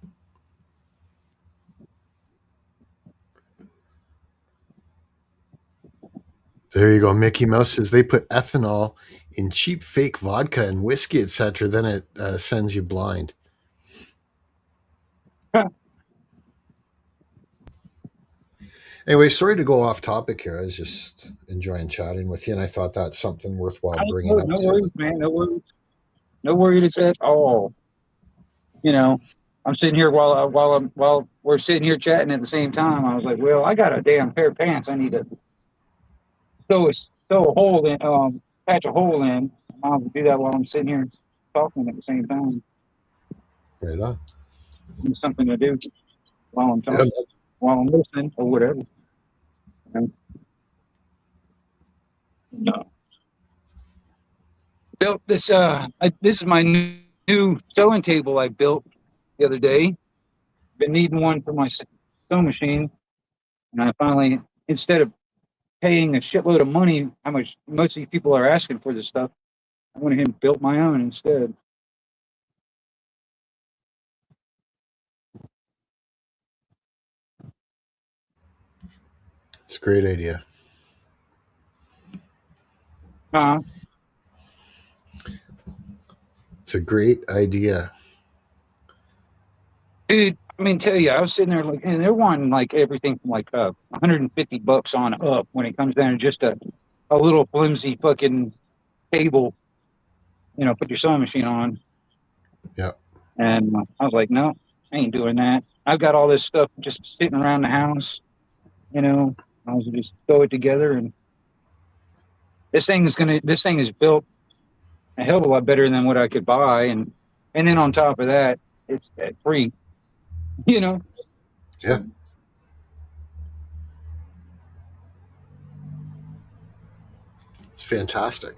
There you go. Mickey Mouse says they put ethanol in cheap fake vodka and whiskey, etc. Then it sends you blind. Anyway, sorry to go off topic here. I was just enjoying chatting with you, and I thought that's something worthwhile bringing no, up no too. worries, man. No worries. No worries at all. you know, I'm sitting here while we're sitting here chatting at the same time. I was like, well, I got a damn pair of pants. I need to sew a hole in, patch a hole in. I'll do that while I'm sitting here talking at the same time. Right on. It's something to do while I'm Yeah. talking, while I'm listening, or whatever. No. Built this. This is my new sewing table I built the other day. Been needing one for my sewing machine, and I finally, instead of paying a shitload of money, how much most of these people are asking for this stuff, I went ahead and built my own instead. It's a great idea. Uh, It's a great idea. Dude, I mean, tell you, I was sitting there like, and they're wanting like everything from like $150 on up when it comes down to just a little flimsy fucking table, put your sewing machine on. Yeah. And I was like, no, I ain't doing that. I've got all this stuff just sitting around the house, I was just throw it together, and this thing is built a hell of a lot better than what I could buy, and then on top of that, it's free, you know. Yeah. So, It's fantastic.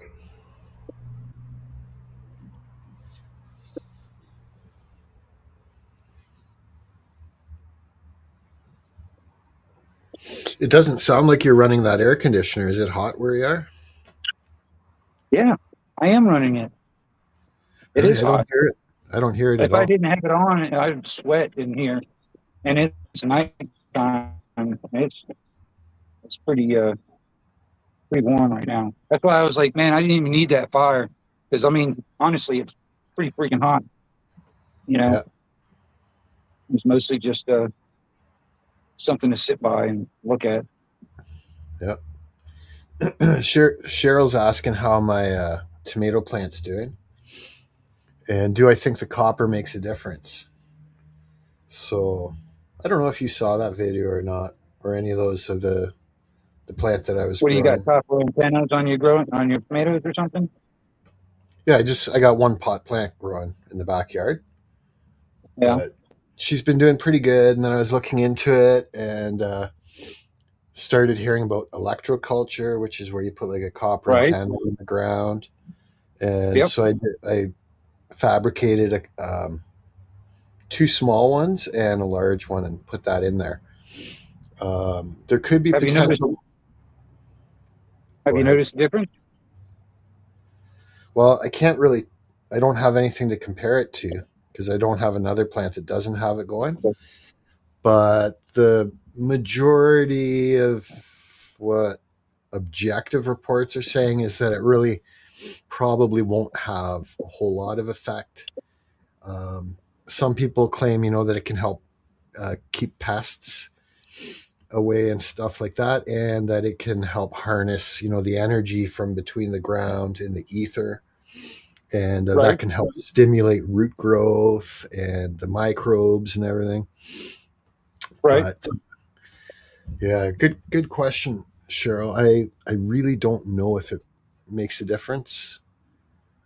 It doesn't sound like you're running that air conditioner. Is it hot where you are? yeah, I am running it. It Really? is I don't hot. hear it. I don't hear it at If I all. didn't have it on, I'd sweat in here. And it's night time. It's pretty warm right now. That's why I was like, man, I didn't even need that fire, because I mean, honestly, it's pretty freaking hot. You know, Yeah. it's mostly just something to sit by and look at. Yeah. Cheryl's asking how my tomato plant's doing, and do I think the copper makes a difference? So I don't know if you saw that video or not, or any of those of the plant that I was What do you got? growing. Copper antennas on your growing on your tomatoes or something? Yeah, I got one pot plant growing in the backyard, Yeah, but she's been doing pretty good. And then I was looking into it and started hearing about electroculture, which is where you put like a copper right. antenna in the ground. And Yep. so I fabricated two small ones and a large one and put that in there. There could be Have you noticed? potential. Have Go you ahead. noticed the difference? Well, I don't have anything to compare it to because I don't have another plant that doesn't have it going. But the majority of what objective reports are saying is that it really probably won't have a whole lot of effect. Some people claim, that it can help keep pests away and stuff like that, and that it can help harness, the energy from between the ground and the ether, and that Right. can help stimulate root growth and the microbes and everything. Right. But yeah, good question, Cheryl. I really don't know if it makes a difference.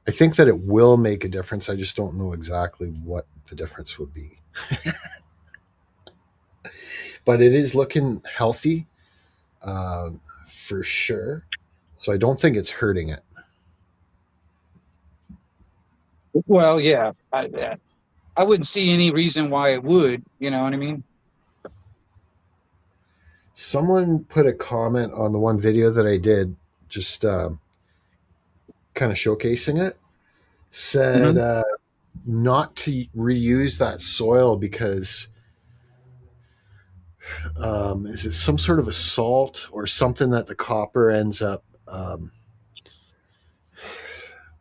I think that it will make a difference. I just don't know exactly what the difference will be. But it is looking healthy, for sure. So I don't think it's hurting it. Well, yeah. I wouldn't see any reason why it would. You know what I mean? Someone put a comment on the one video that I did, just kind of showcasing it. Said Hmm. not to reuse that soil because is it some sort of a salt or something that the copper ends up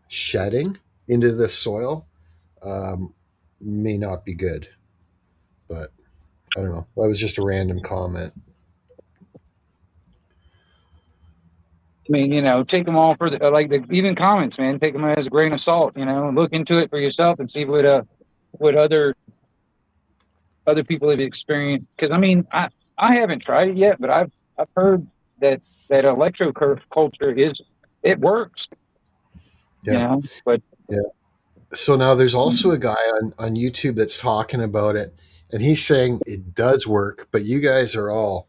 shedding into the soil, um, may not be good. But I don't know. That was just a random comment. I mean, take them all for the even comments, man. Take them as a grain of salt. Look into it for yourself and see what what other people have experienced. Because I mean, I haven't tried it yet, but I've heard that electro culture is it works, you Yeah. know. But Yeah. So now there's also a guy on YouTube that's talking about it, and he's saying it does work, but you guys are all,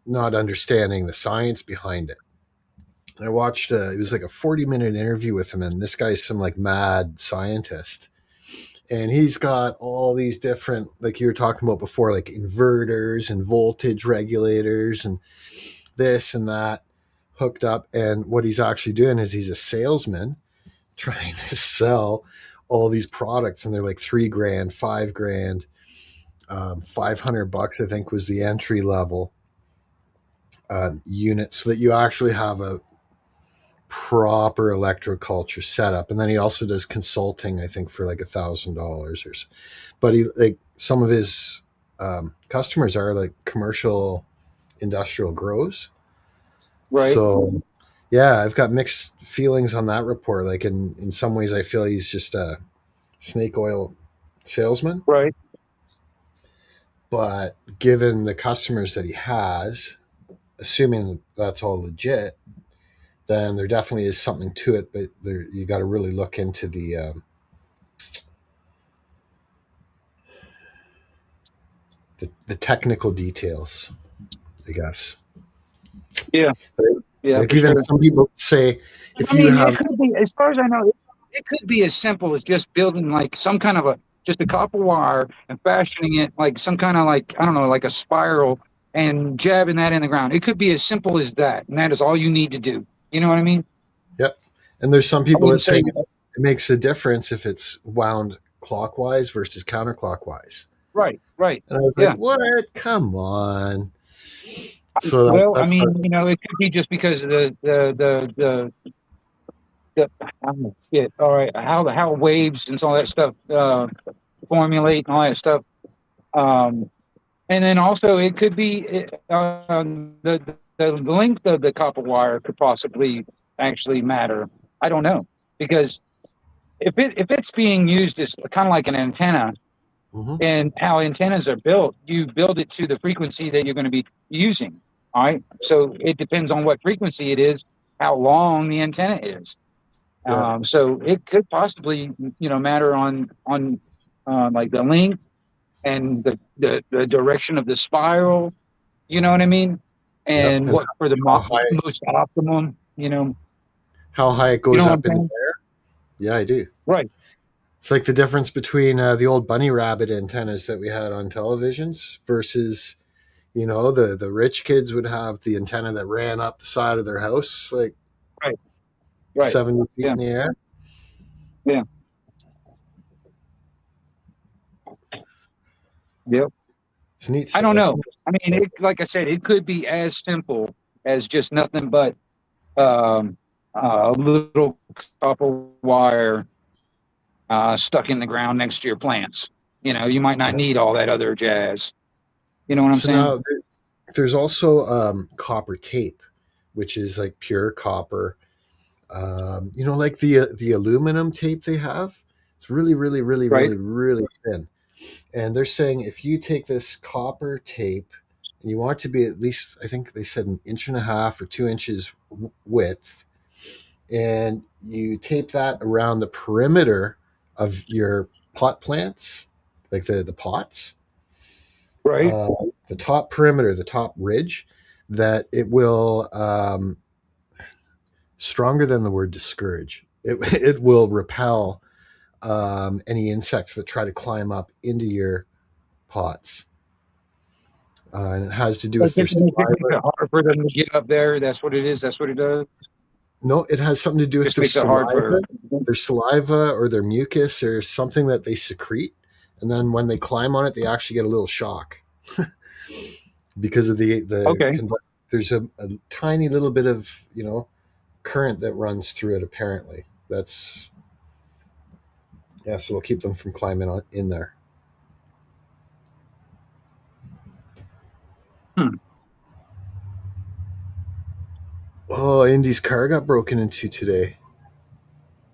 not understanding the science behind it. I watched it was like a 40-minute interview with him, and this guy's some like mad scientist. And he's got all these different, like you were talking about before, like inverters and voltage regulators and this and that hooked up. And what he's actually doing is he's a salesman trying to sell all these products, and they're like $3,000, $5,000, $500, I think was the entry level unit, so that you actually have a proper electroculture setup. And then he also does consulting, I think, for like $1,000 or so. But he, like, some of his customers are like commercial industrial grows. right, So yeah, I've got mixed feelings on that report. Like in some ways I feel he's just a snake oil salesman, right. but given the customers that he has, assuming that's all legit, then there definitely is something to it. But there, you got to really look into the technical details, I guess. Yeah, But, yeah, like for even sure. some people say, if I you mean, have, it could be, as far as I know, it could be as simple as just building like some kind of just a copper wire and fashioning it like some kind of like, I don't know, like a spiral and jabbing that in the ground. It could be as simple as that. And that is all you need to do. You know what I mean? yep. And there's some I people that wouldn't say say, it makes a difference if it's wound clockwise versus counterclockwise. right, right. And I was like, Yeah. what? Come on. So Well, I that's what, mean, it could be just because of shit. All right. How waves and all that stuff, formulate and all that stuff. Um, And then also it could be the length of the copper wire could possibly actually matter. I don't know because if it's being used as kind of like an antenna mhm. and how antennas are built, you build it to the frequency that you're going to be using. All right, so it depends on what frequency it is, how long the antenna is. Yeah. So it could possibly matter on like the length and the direction of the spiral. You know what I mean? Yep. And And what for the how high, most optimum, how high it you goes know what I'm up in the saying? air. Yeah, I do. Right. It's like the difference between the old bunny rabbit antennas that we had on televisions versus, the rich kids would have the antenna that ran up the side of their house, like Right. Right. 70 feet Yeah. in the air. Yeah. Yep. It's neat. I So don't that's know. I mean, so like I said, it could be as simple as just nothing but a little copper wire stuck in the ground next to your plants. You might not yeah. need all that other jazz. You know what I'm So saying? now there's also copper tape, which is like pure copper. Like the aluminum tape they have. It's really, really, really, Right. really, really thin. And they're saying if you take this copper tape and you want it to be at least, I think they said an inch and a half or 2 inches width, and you tape that around the perimeter of your pot plants, like the pots, Right. uh, the top perimeter, the top ridge, that it will, stronger than the word discourage, it will repel any insects that try to climb up into your pots. And it has to do Like with their it makes saliva. it hard for them to get up there. That's what it is. That's what it does. No, it has something to do with Just their makes it hard for. saliva or their mucus or something that they secrete. And then when they climb on it, they actually get a little shock because of Okay. there's a tiny little bit of, current that runs through it. Apparently that's, yeah. So we'll keep them from climbing on in there. Hmm. Oh, Indy's car got broken into today.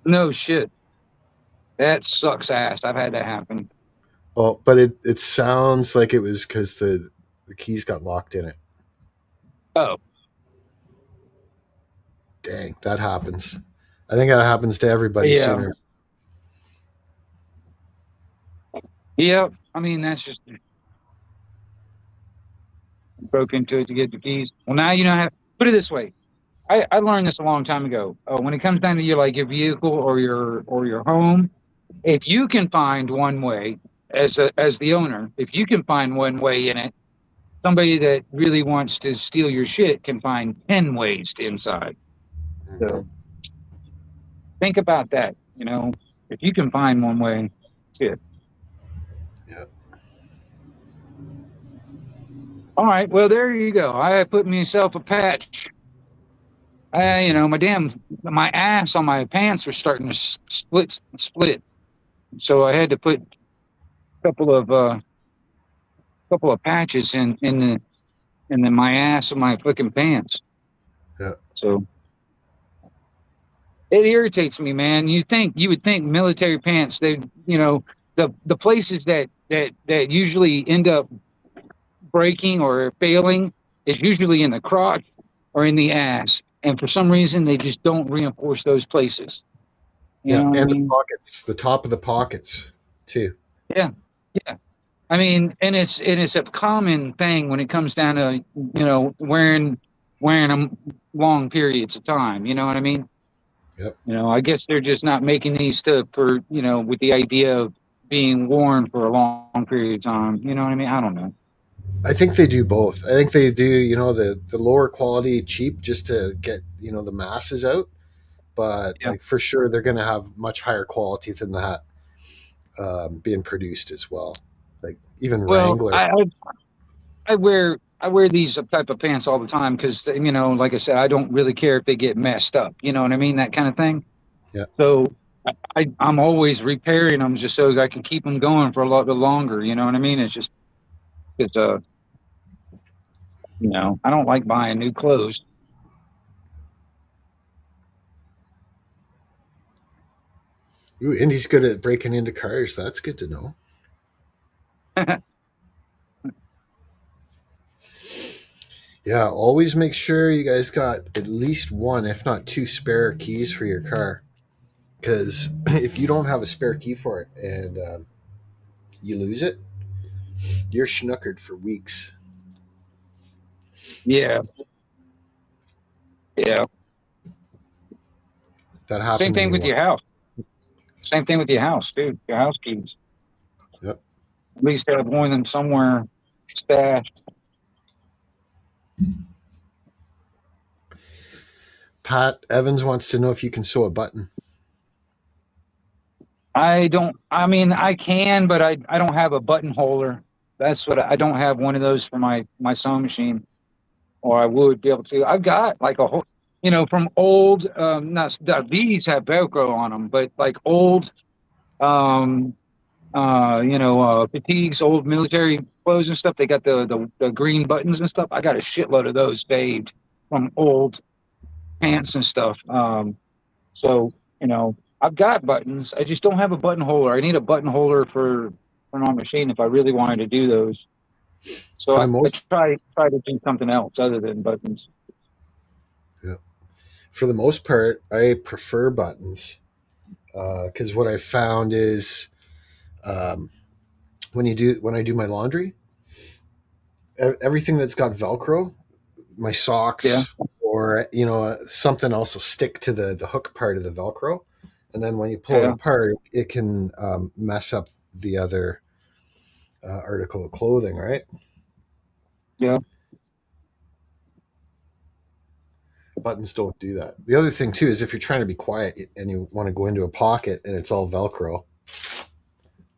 No shit. That sucks ass. I've had that happen. Oh, but it sounds like it was because the keys got locked in it. Oh, Dang, that happens. I think that happens to everybody yeah. sooner. Yep. I mean, that's just broke into it to get the keys. Well, now you know how. Put it this way. I learned this a long time ago. When it comes down to your like your vehicle or your home, if you can find one way as the owner, if you can find one way in it, somebody that really wants to steal your shit can find 10 ways to inside. Hmm. So think about that. You know, if you can find one way, shit. Yeah. All right. Well, there you go. I put myself a patch. You Listen, know, my ass on my pants were starting to split. So I had to put couple of patches in my ass of my fucking pants. yeah. So it irritates me, man. You would think military pants, they, you know, the places that usually end up breaking or failing is usually in the crotch or in the ass, and for some reason they just don't reinforce those places. You Yeah, know what I and the mean? pockets, the top of the pockets too. Yeah, yeah. I mean, and it's a common thing when it comes down to wearing them long periods of time. You know what I mean? Yep. You know, I guess they're just not making these stuff for with the idea of being worn for a long period of time. You know what I mean? I don't know. I think they do both. I think they do, the lower quality cheap just to get, the masses out, but Yeah. like for sure they're going to have much higher quality than that being produced as well. Like even Well, Wrangler. I wear these type of pants all the time because like I said, I don't really care if they get messed up. You know what I mean? That kind of thing. Yeah. So I'm always repairing them just so I can keep them going for a lot longer. You know what I mean? It's just it's I don't like buying new clothes. Ooh, Indy's good at breaking into cars. That's good to know. Yeah, always make sure you guys got at least one, if not two, spare keys for your car. Because if you don't have a spare key for it and you lose it, you're schnookered for weeks. Yeah, yeah. That Same happened to thing me with once. your house. Same thing with your house, dude. Your house keys. Yep. At least have one of them somewhere stashed. Pat Evans wants to know if you can sew a button. I don't. I mean, I can, but I don't have a button holder. That's what I don't have one of those for my sewing machine, or I would be able to. I've got like a whole, from old. Not these have Velcro on them, but like old, um, fatigues, old military clothes and stuff. They got the green buttons and stuff. I got a shitload of those saved from old pants and stuff. So, I've got buttons. I just don't have a button holder. I need a button holder for my machine if I really wanted to do those. So For I, the I most, try to do something else other than buttons. yeah, for the most part, I prefer buttons because what I found is um, when I do my laundry, everything that's got Velcro, my Yeah, socks or something else will stick to the hook part of the Velcro, and then when you pull it yeah, apart, it can mess up the other article of clothing, right? yeah. Buttons don't do that. The other thing too is if you're trying to be quiet and you want to go into a pocket and it's all Velcro,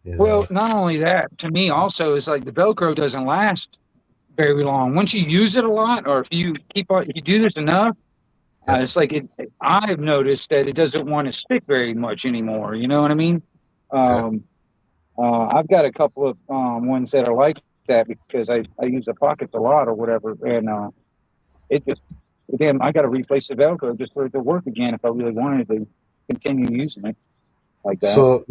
you Well, know. not only that, to me also is like the Velcro doesn't last very long. Once you use it a lot, or if you do this enough, Yep. it's like I've noticed that it doesn't want to stick very much anymore. You know what I mean? Okay. Um, I've got a couple of ones that are like that because I use the pockets a lot or whatever, and it just damn I got to replace the Velcro just for it to work again if I really wanted to continue using it like that. So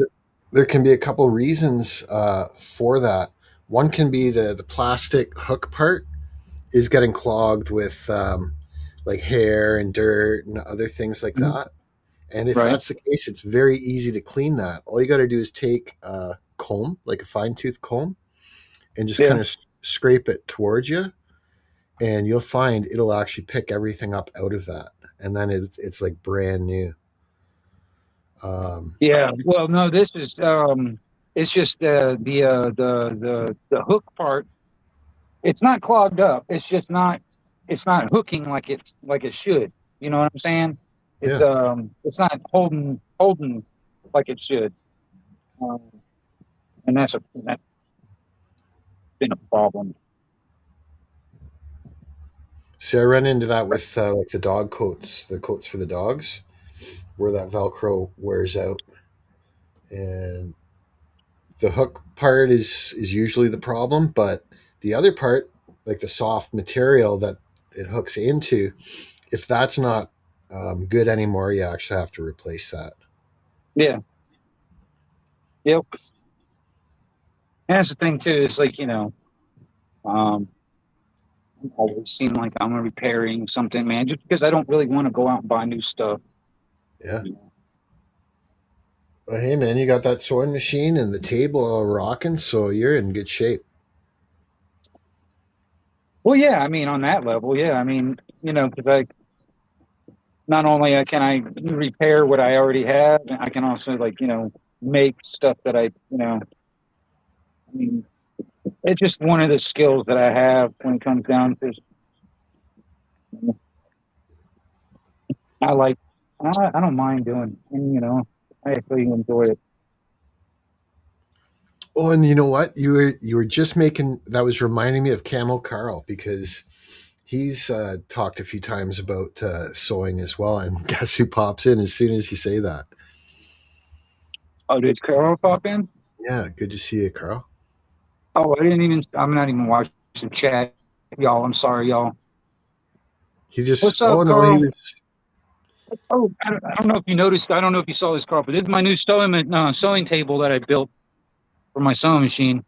There can be a couple reasons for that. One can be the plastic hook part is getting clogged with like hair and dirt and other things like Mhm. that. And if Right. that's the case, it's very easy to clean that. All you got to do is take a comb, like a fine tooth comb, and just Yeah. kind of scrape it towards you, and you'll find it'll actually pick everything up out of that, and then it's like brand new. Um, Yeah. Well, no, this is it's just the hook part. It's not clogged up. It's not hooking like it should. You know what I'm saying? yeah. It's not holding like it should. Um, and that's been a problem. See, I run into that with like the dog coats, the coats for the dogs, where that Velcro wears out, and the hook part is usually the problem, but the other part, like the soft material that it hooks into, if that's not good anymore, you actually have to replace that. Yeah. Yep. And that's the thing too, is like, um I always seem like I'm repairing something, man, just because I don't really want to go out and buy new stuff. Yeah. Well, hey man, you got that sewing machine and the table all rocking, so you're in good shape. Well, yeah, I mean, on that level, yeah, I mean, because I not only can I repair what I already have, I can also like, make stuff that I mean, it's just one of the skills that I have when it comes down to. I like, I don't mind doing, and I actually enjoy it. Oh, and you know what? You were just making that was reminding me of Camel Carl because he's talked a few times about sewing as well. And guess who pops in as soon as you say that? Oh, did Carol pop in? Yeah, good to see you, Carl. Oh, I'm not even watching chat, y'all. I'm sorry, y'all. He just What's oh up, no, he Carl? was Oh, I don't know if you noticed. I don't know if you saw this, Carl, but this is my new sewing table that I built for my sewing machine.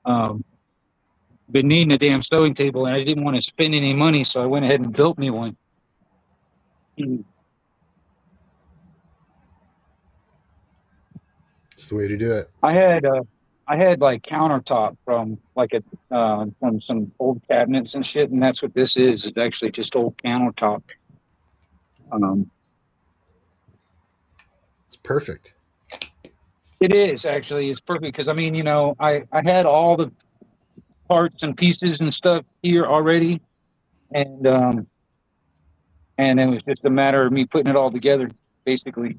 Um, been needing a damn sewing table, and I didn't want to spend any money, so I went ahead and built me one. Mm. it's the way to do it. I had I had like countertop from some old cabinets and shit, and that's what this is. It's actually just old countertop. Um, It's perfect. it is actually it's perfect because I mean I had all the parts and pieces and stuff here already, and and it was just a matter of me putting it all together, basically.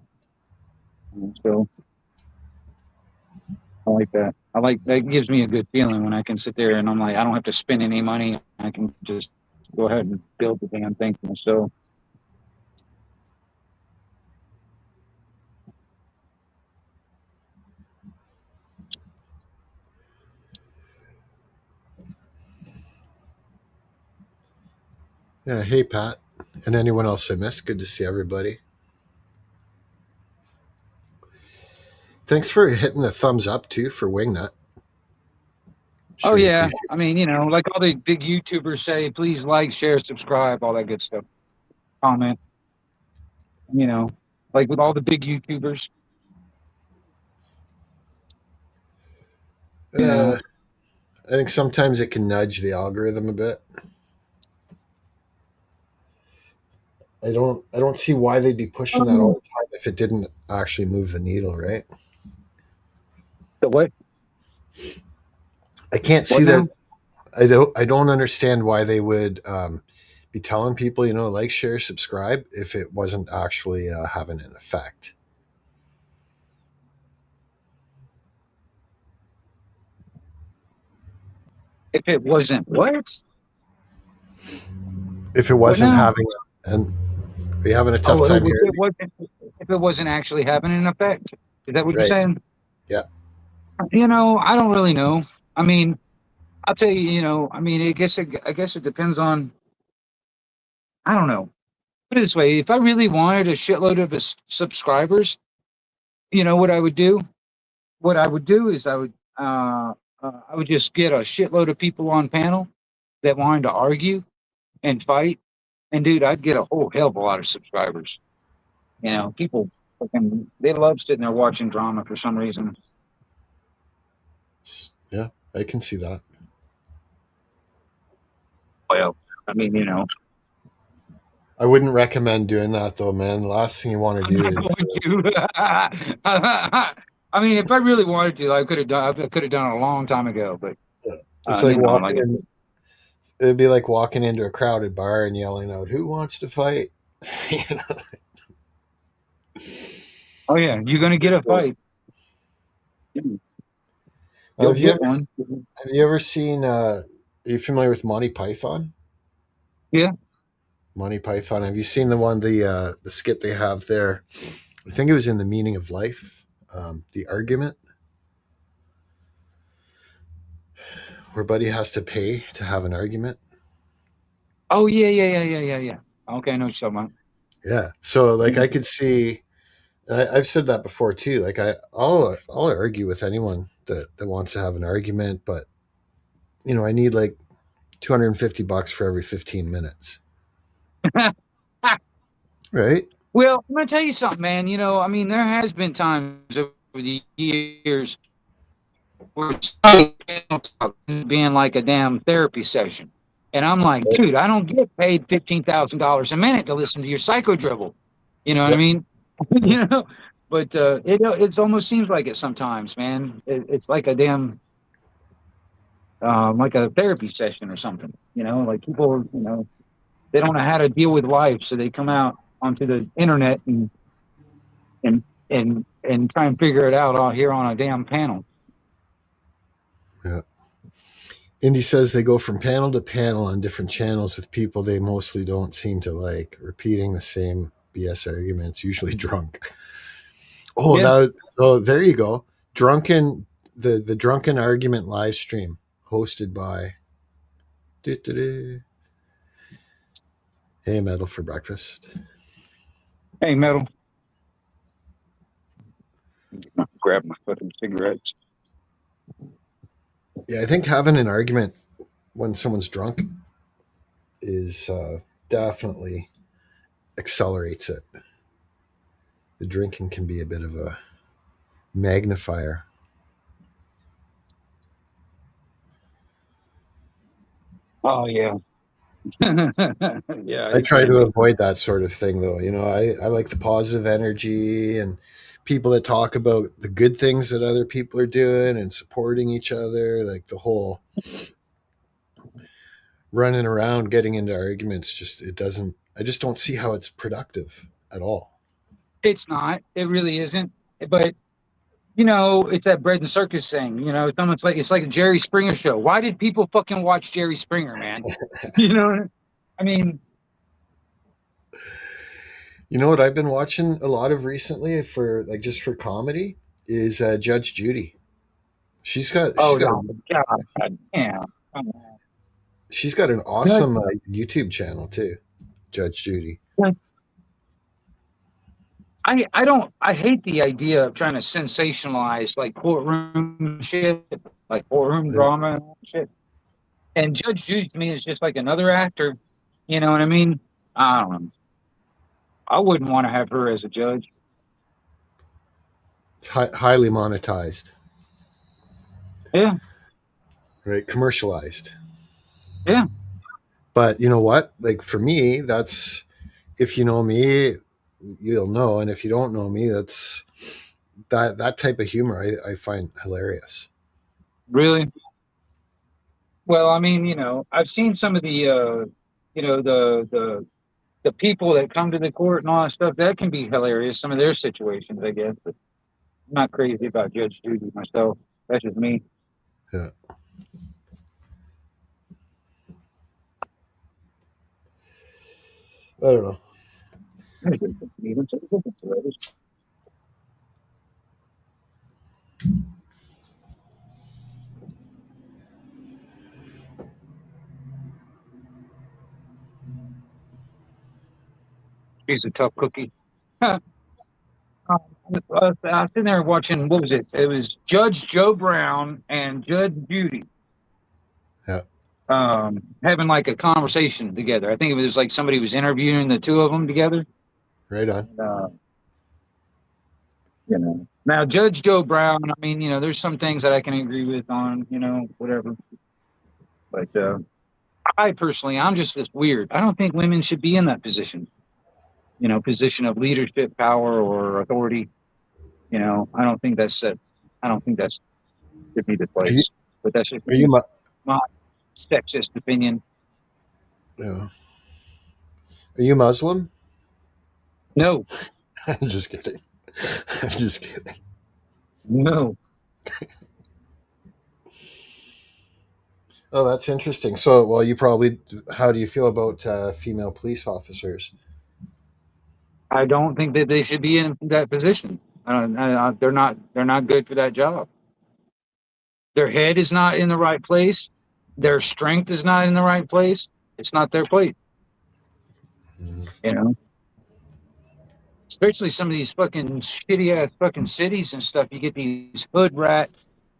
So I like that. I like that gives me a good feeling when I can sit there and I'm like, I don't have to spend any money. I can just go ahead and build the damn thing for myself. Yeah. Hey, Pat, and anyone else I missed. Good to see everybody. Thanks for hitting the thumbs up too for Wingnut. Oh Sure, you yeah, appreciate. I mean, like all the big YouTubers say, please like, share, subscribe, all that good stuff. Comment, you know, like with all the big YouTubers, It. I think sometimes it can nudge the algorithm a bit. I don't see why they'd be pushing that all um, the time if it didn't actually move the needle, right? the I can't see what that. now? I don't understand why they would be telling people, like, share, subscribe if it wasn't actually having an effect. If it wasn't If it what wasn't now? having, and are you having a tough Oh, time if hearing it me? wasn't actually having an effect, is that what you're Right. saying? Yeah. I don't really know. I mean, I'll tell you, I mean, I guess it depends on. I don't know. Put it this way: if I really wanted a shitload of subscribers, you know what I would do? what I would do is I would just get a shitload of people on panel that wanted to argue and fight, and dude, I'd get a whole hell of a lot of subscribers. You know, people fucking they love sitting there watching drama for some reason. Yeah, I can see that. Well, I mean, you know, I wouldn't recommend doing that though, man. The last thing you want to I'm do not is going to. I mean, if I really wanted to, I could have done. I could have done it a long time ago. But it's like you know, walking like in. It'd be like walking into a crowded bar and yelling out, "Who wants to fight?" You know? oh yeah, you're gonna get a fight. You'll Have you get ever one. seen? Are you familiar with Monty Python? Yeah. Monty Python. Have you seen the skit they have there? I think it was in The Meaning of Life. The argument where Buddy has to pay to have an argument. Oh yeah. Okay, I know what you're talking about. Yeah. So like Mhm. I could see. And I've said that before too. Like I'll argue with anyone that wants to have an argument, but I need like $250 for every 15 minutes, right? Well, I'm gonna tell you something, man. You know, I mean, there has been times over the years where some panel talk being like a damn therapy session, and I'm like, dude, I don't get paid $15,000 a minute to listen to your psycho dribble. You know what I Yep. mean? You know, but it almost seems like it sometimes, man. It's like a damn like a therapy session or something. You know, like people, you know, they don't know how to deal with life, so they come out onto the internet and and try and figure it out all here on a damn panel. Yeah. Indy says they go from panel to panel on different channels with people they mostly don't seem to like, repeating the same BS arguments, usually drunk. Oh, Yeah. so there you go. Drunken the drunken argument live stream hosted by doo-doo-doo. Hey Metal for breakfast. Hey, metal. Grab my fucking cigarettes. Yeah, I think having an argument when someone's drunk is definitely accelerates it. The drinking can be a bit of a magnifier. Oh yeah. Yeah, I it try can to be. avoid that sort of thing, though. I like the positive energy and people that talk about the good things that other people are doing and supporting each other. Like the whole running around getting into arguments, it doesn't, I just don't see how it's productive at all. It's not. It really isn't. But you know, it's that bread and circus thing. You know, it's like a Jerry Springer show. Why did people fucking watch Jerry Springer, man? You know, I mean, You know what I've been watching a lot of recently for like just for comedy is Judge Judy. She's got she's oh got no, a, God, yeah. she's got an Judge, awesome YouTube channel too, Judge Judy. I don't I hate the idea of trying to sensationalize like courtroom shit, like courtroom drama and shit. And Judge Judy to me is just like another actor. You know what I mean? I don't know. I wouldn't want to have her as a judge. It's highly monetized, Yeah, right? Commercialized. yeah, But you know what? Like for me, that's if you know me, you'll know, and if you don't know me, that's that type of humor I find hilarious. really. Well, I mean, you know, I've seen some of the, you know, the people that come to the court and all that stuff. That can be hilarious. Some of their situations, I guess. But I'm not crazy about Judge Judy myself. That's just me. Yeah, I don't know. He's a tough cookie. I was sitting there watching, what was it? It was Judge Joe Brown and Judge Judy Yeah, having like a conversation together. I think it was like somebody was interviewing the two of them together. right on. Uh, now Judge Joe Brown, I mean, there's some things that I can agree with on, whatever. But I personally, I'm just this weird. I don't think women should be in that position, position of leadership, power, or authority. I don't think that's it. I don't think that's should be the Are you place. But that's just are you my sexist opinion. yeah. Are you Muslim? No, I'm just kidding. I'm just kidding. no. Oh, that's interesting. So, well, you probably. How do you feel about female police officers? I don't think that they should be in that position. They're not. They're not good for that job. Their head is not in the right place. Their strength is not in the right place. It's not their place. Mhm. You know, especially some of these fucking shitty ass fucking cities and stuff. You get these hood rat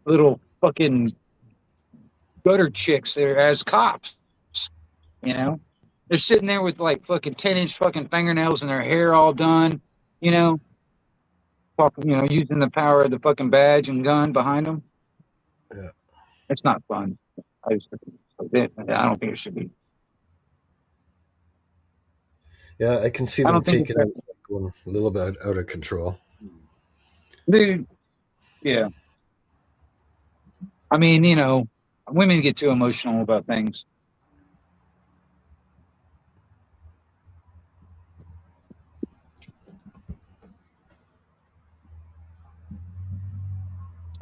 little fucking gutter chicks there as cops. You know, they're sitting there with like fucking 10-inch fucking fingernails and their hair all done. You know, using the power of the fucking badge and gun behind them. Yeah, It's not fun. I don't think it should be. yeah, I can see I them don't think it's taking that. it going a little bit out of control. Dude, yeah. I mean, women get too emotional about things.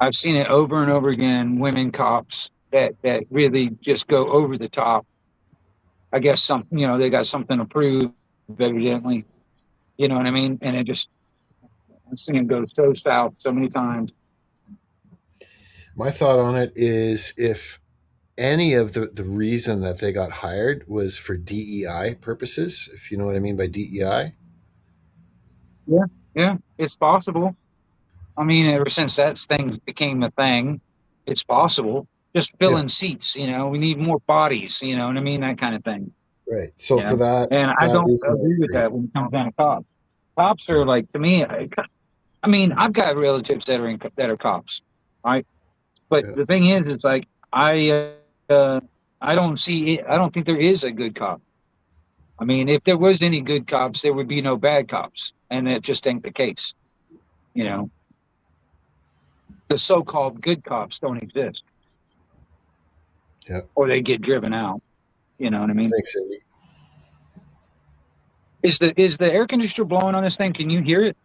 I've seen it over and over again. Women cops that really just go over the top. I guess they got something to prove, evidently. You know what I mean? And I've seen it go so south so many times. My thought on it is if any of the reason that they got hired was for DEI purposes, if you know what I mean by DEI. Yeah, yeah, it's possible. I mean, ever since that thing became a thing, it's possible. Just Yeah, filling seats, we need more bodies, you know what I mean? That kind of thing. right. So Yeah. for that And I that don't reason, I agree with agree. that when it comes down to cops. Cops are Yeah, like, to me, I mean, I've got relatives that are cops, right? But yeah. the thing is, it's like, I don't see it. I don't think there is a good cop. I mean, if there was any good cops, there would be no bad cops. And that just ain't the case. You know, the so called good cops don't exist Yeah. or they get driven out. You know what I mean? Thanks, Cindy. Is the air conditioner blowing on this thing? Can you hear it?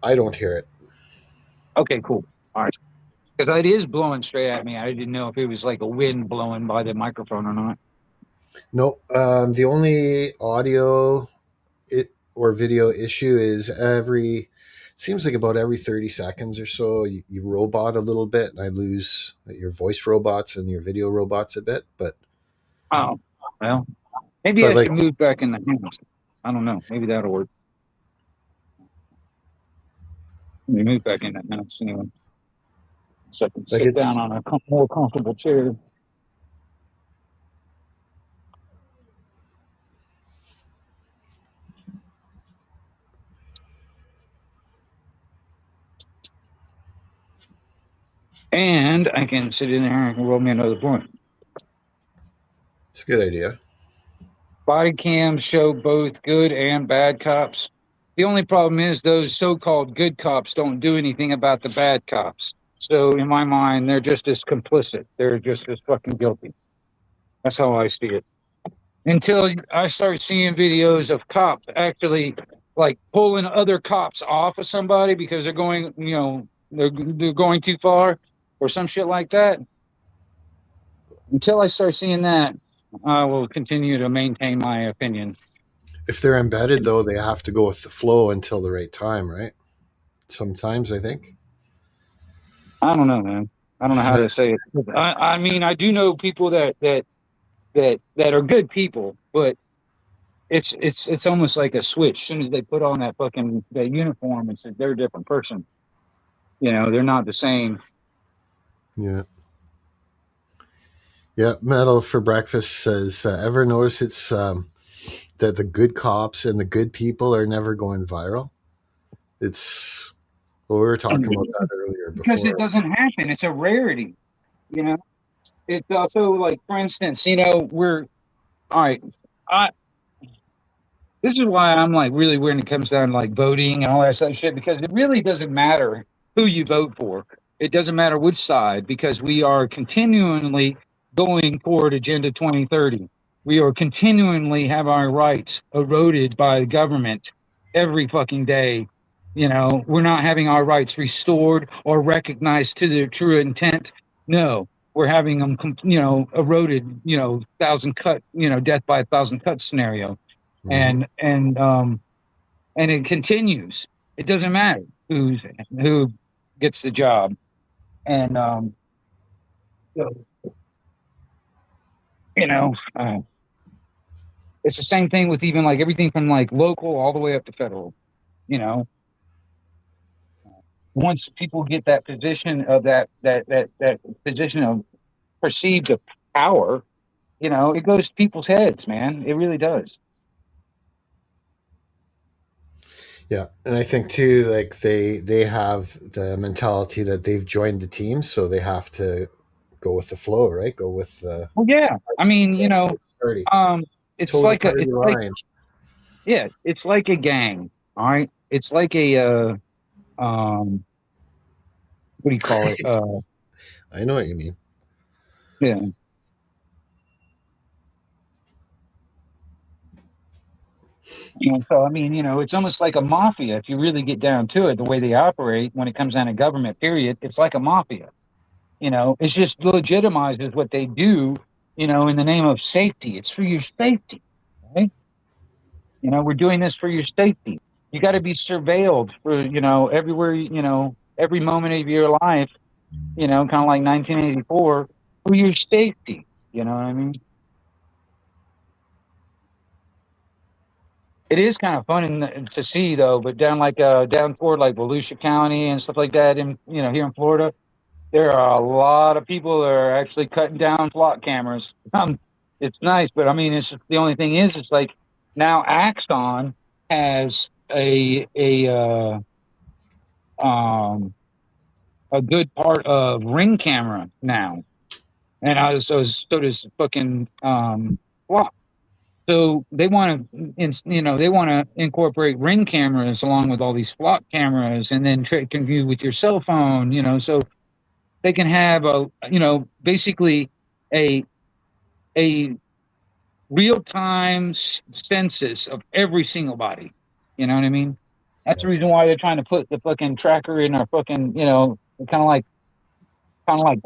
I don't hear it. Okay, cool. All right. Because it is blowing straight at me. I didn't know if it was like a wind blowing by the microphone or not. No, the only audio or video issue is seems like about every 30 seconds or so you robot a little bit and I lose your voice robots and your video robots a bit, Oh, well, maybe but I like should move back in the house. I don't know. Maybe that'll work. Let me move back in the house anyway, so I can like sit it's down on a more comfortable chair. And I can sit in there and roll me another blunt. it's a good idea. Body cams show both good and bad cops. The only problem is those so-called good cops don't do anything about the bad cops. So in my mind, they're just as complicit. They're just as fucking guilty. That's how I see it. Until I start seeing videos of cops actually like pulling other cops off of somebody because they're going, they're going too far or some shit like that. Until I start seeing that, I will continue to maintain my opinion. If they're embedded though, they have to go with the flow until the right time, right? Sometimes I think. I don't know, man. I don't know how to say it. I mean, I do know people that are good people, but it's almost like a switch. As soon as they put on that uniform, it's they're a different person. You know, they're not the same. Yeah. Yeah. Metal for breakfast says, ever notice it's that the good cops and the good people are never going viral? It's, well, we were talking about that earlier Because it before. doesn't happen. It's a rarity. You know, it's also like, for instance, we're all right. I This is why I'm like really when it comes down to like voting and all that sort of shit, because it really doesn't matter who you vote for. It doesn't matter which side, because we are continually going toward Agenda 2030. We are continually have our rights eroded by the government every fucking day. You know, we're not having our rights restored or recognized to their true intent. No, we're having them, eroded. Thousand cut, death by a thousand cut scenario, Mm-hmm. and it continues. It doesn't matter who gets the job, and so, you know, it's the same thing with even like everything from like local all the way up to federal. You know, once people get that position of that position of perceived of power, it goes to people's heads, man. It really does. Yeah, and I think too, like they have the mentality that they've joined the team, so they have to go with the flow, right? Go with the Well, yeah. I mean, party, um, it's toe the like party like line. yeah, it's like a gang. All right, it's like a um, what do you call it? I know what you mean. Yeah. So I mean, it's almost like a mafia if you really get down to it. The way they operate when it comes down to government, period, it's like a mafia. It's just legitimizes what they do. In the name of safety. It's for your safety, right? We're doing this for your safety. You got to be surveilled for everywhere. Every moment of your life. Kind of like 1984 for your safety. You know what I mean? It is kind of fun to see though, but down toward like Volusia County and stuff like that, in here in Florida, there are a lot of people that are actually cutting down flock cameras. It's nice, but I mean, it's just, the only thing is, it's like now Axon has um a good part of Ring camera now, and so does fucking Flock. So they want to, they want to incorporate Ring cameras along with all these Flock cameras, and then can view with your cell phone. So they can have basically a a real time census of every single body. You know what I mean? That's the Yeah. reason why they're trying to put the fucking tracker in our fucking, kind of like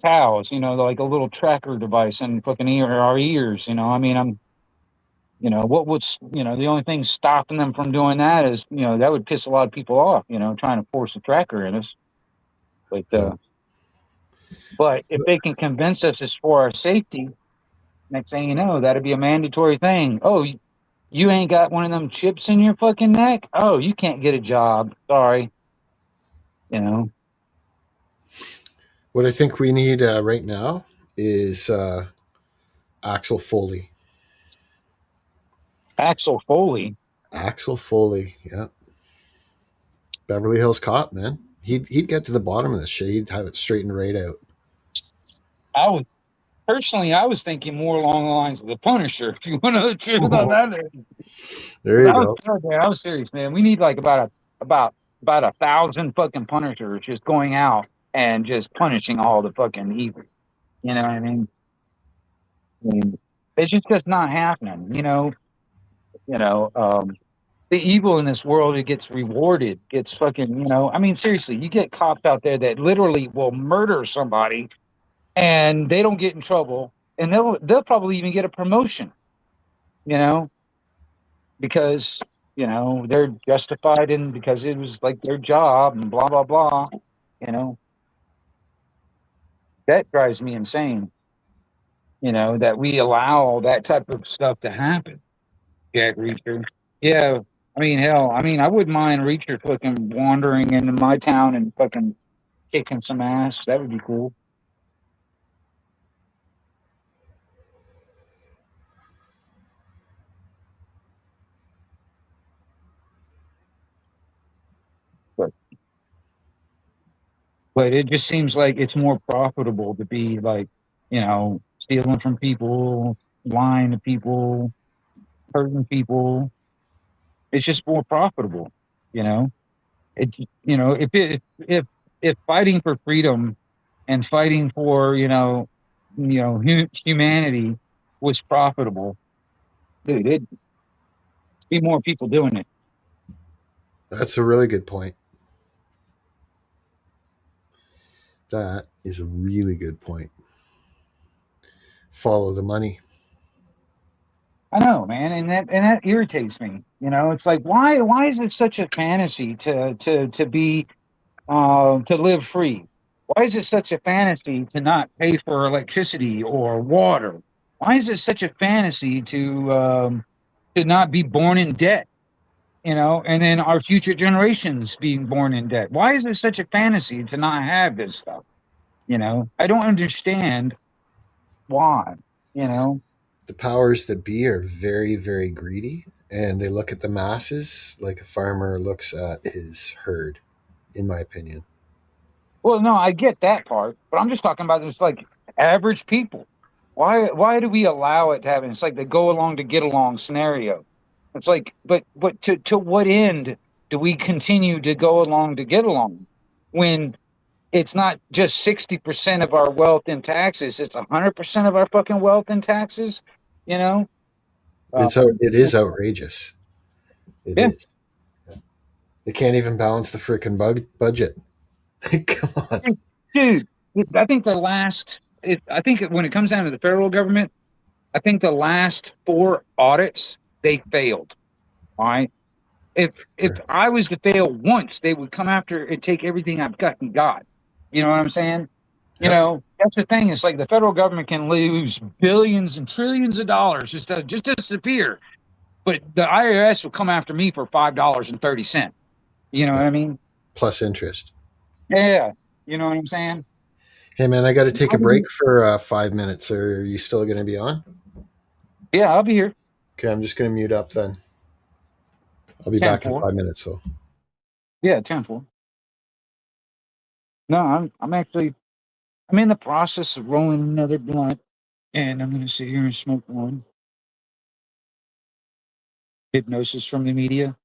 cows, like a little tracker device in fucking our ears. I mean, what was, the only thing stopping them from doing that is, that would piss a lot of people off, trying to force a tracker in us. But, Yeah. but if they can convince us it's for our safety, next thing you know, that'd be a mandatory thing. Oh, you ain't got one of them chips in your fucking neck? Oh, you can't get a job. Sorry. You know, What I think we need right now is Axel Foley. Axel Foley. Axel Foley, yeah, Beverly Hills Cop, man. He'd get to the bottom of this shit. He'd have it straightened right out. I was personally, I was thinking more along the lines of the Punisher. If you want to know the truth on that, There 'cause you go. I was serious, man. We need like about 1,000 fucking Punishers just going out and just punishing all the fucking evil. You know what I mean? I mean, it's just not happening. You know. The evil in this world, it gets rewarded, gets fucking. I mean, seriously, you get cops out there that literally will murder somebody and they don't get in trouble, and they'll probably even get a promotion. You know, because they're justified in because it was like their job and blah blah blah. You know, that drives me insane. That we allow that type of stuff to happen. Jack Reacher. Yeah, I mean, hell, I mean, I wouldn't mind Reacher fucking wandering into my town and fucking kicking some ass. That would be cool. But but it just seems like it's more profitable to be like, stealing from people, lying to people, hurting people. It's just more profitable, you know. If fighting for freedom and fighting for humanity was profitable, dude, it'd be more people doing it. That's a really good point. That is a really good point. Follow the money. I know, man, and that irritates me. It's like why is it such a fantasy to be to live free? Why is it such a fantasy to not pay for electricity or water? Why is it such a fantasy to not be born in debt? And then our future generations being born in debt. Why is there such a fantasy to not have this stuff? I don't understand why. You know, The powers that be are very, very greedy, and they look at the masses like a farmer looks at his herd, in my opinion. well, no, I get that part, but I'm just talking about this like average people. Why do we allow it to happen? It's like the go along to get along scenario. It's like, but to what end do we continue to go along to get along when it's not just 60% of our wealth in taxes, it's 100% of our fucking wealth in taxes, you know? It is outrageous. It Yeah, is. They can't even balance the freaking budget. Come on. dude, I think I think when it comes down to the federal government, I think the last four audits, they failed. All right. If Sure. I was to fail once, they would come after and take everything I've got and got. You know what I'm saying? Yep. That's the thing. It's like the federal government can lose billions and trillions of dollars just to disappear. But the IRS will come after me for $5.30. You know what Yep. I mean? Plus interest. Yeah. You know what I'm saying? Hey, man, I got to take a break for 5 minutes. Are you still going to be on? Yeah, I'll be here. Okay, I'm just going to mute up then. I'll be 10 back in 4. 5 minutes, though. Yeah, 10 4. No, I'm in the process of rolling another blunt, and I'm gonna sit here and smoke one. Hypnosis from the media.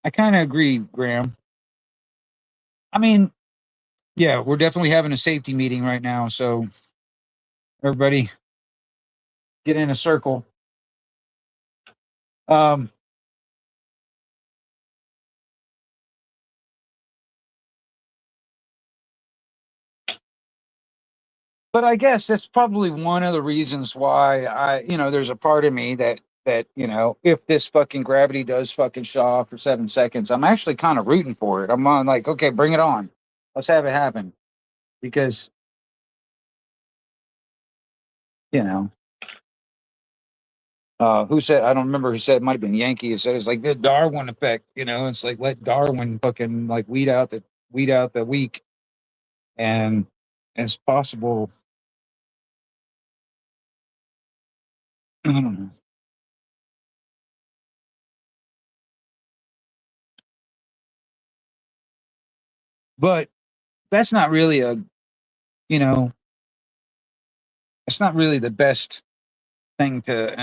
I kind of agree, Graham. I mean, yeah, we're definitely having a safety meeting right now, so everybody get in a circle. Um, but I guess that's probably one of the reasons why there's a part of me that if this fucking gravity does fucking shut off for 7 seconds, I'm actually kind of rooting for it. I'm on like, okay, bring it on. Let's have it happen because, you know, who said, I don't remember who said, it might have been Yankee, who said it's like the Darwin effect, it's like let Darwin fucking like weed out the weak. And it's possible. I don't know. But that's not really you know, it's not really the best thing to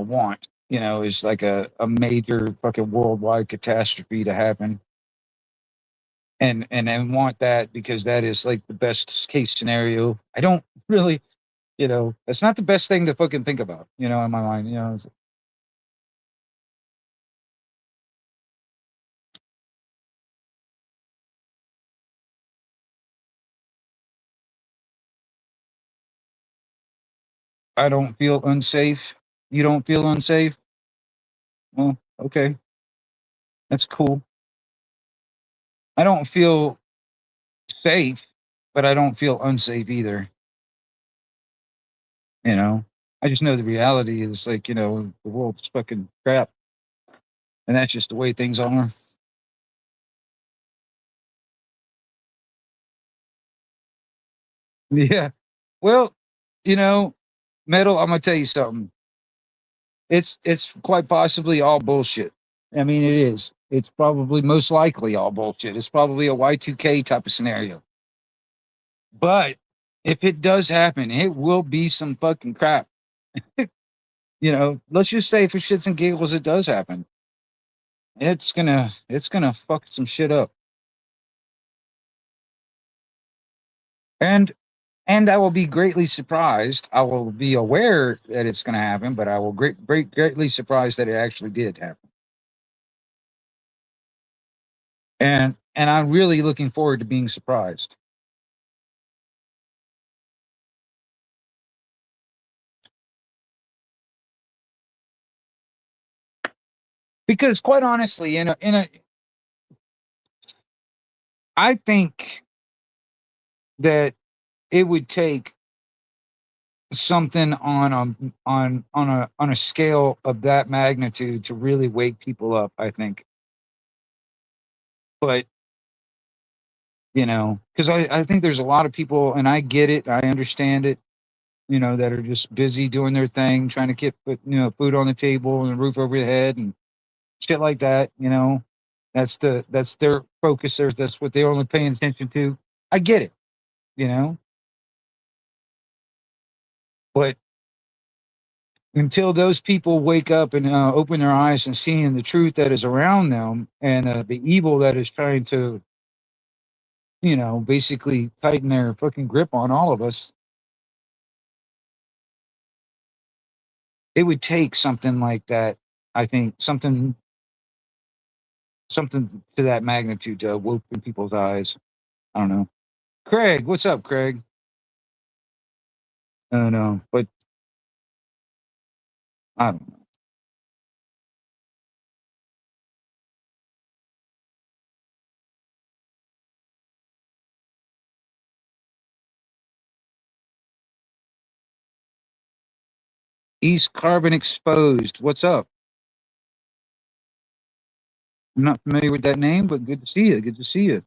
want. Is like a major fucking worldwide catastrophe to happen, and want that because that is like the best case scenario. I don't really, that's not the best thing to fucking think about. In my mind, I don't feel unsafe. You don't feel unsafe. Well, okay, that's cool. I don't feel safe, but I don't feel unsafe either. You know, I just know the reality is like, the world's fucking crap. And that's just the way things are. Yeah. Well, you know, Metal, I'm gonna tell you something. It's quite possibly all bullshit. I mean, it is. It's probably most likely all bullshit. It's probably a Y2K type of scenario. But if it does happen, it will be some fucking crap. Let's just say for shits and giggles it does happen. It's gonna fuck some shit up. And and I will be greatly surprised. I will be aware that it's gonna happen, but I will greatly surprised that it actually did happen. And I'm really looking forward to being surprised. Because quite honestly, I think that it would take something on a scale of that magnitude to really wake people up, I think. But because I think there's a lot of people, and I get it, I understand it, that are just busy doing their thing, trying to get food on the table and a roof over their head and shit like that. That's their focus. That's what they're only paying attention to. I get it, you know, but until those people wake up and open their eyes and seeing the truth that is around them and the evil that is trying to, basically tighten their fucking grip on all of us, it would take something like that. I think something to that magnitude to open people's eyes. I don't know. Craig, what's up, Craig? I don't know, but I don't know. East Carbon Exposed. What's up? I'm not familiar with that name, but good to see you. Good to see you.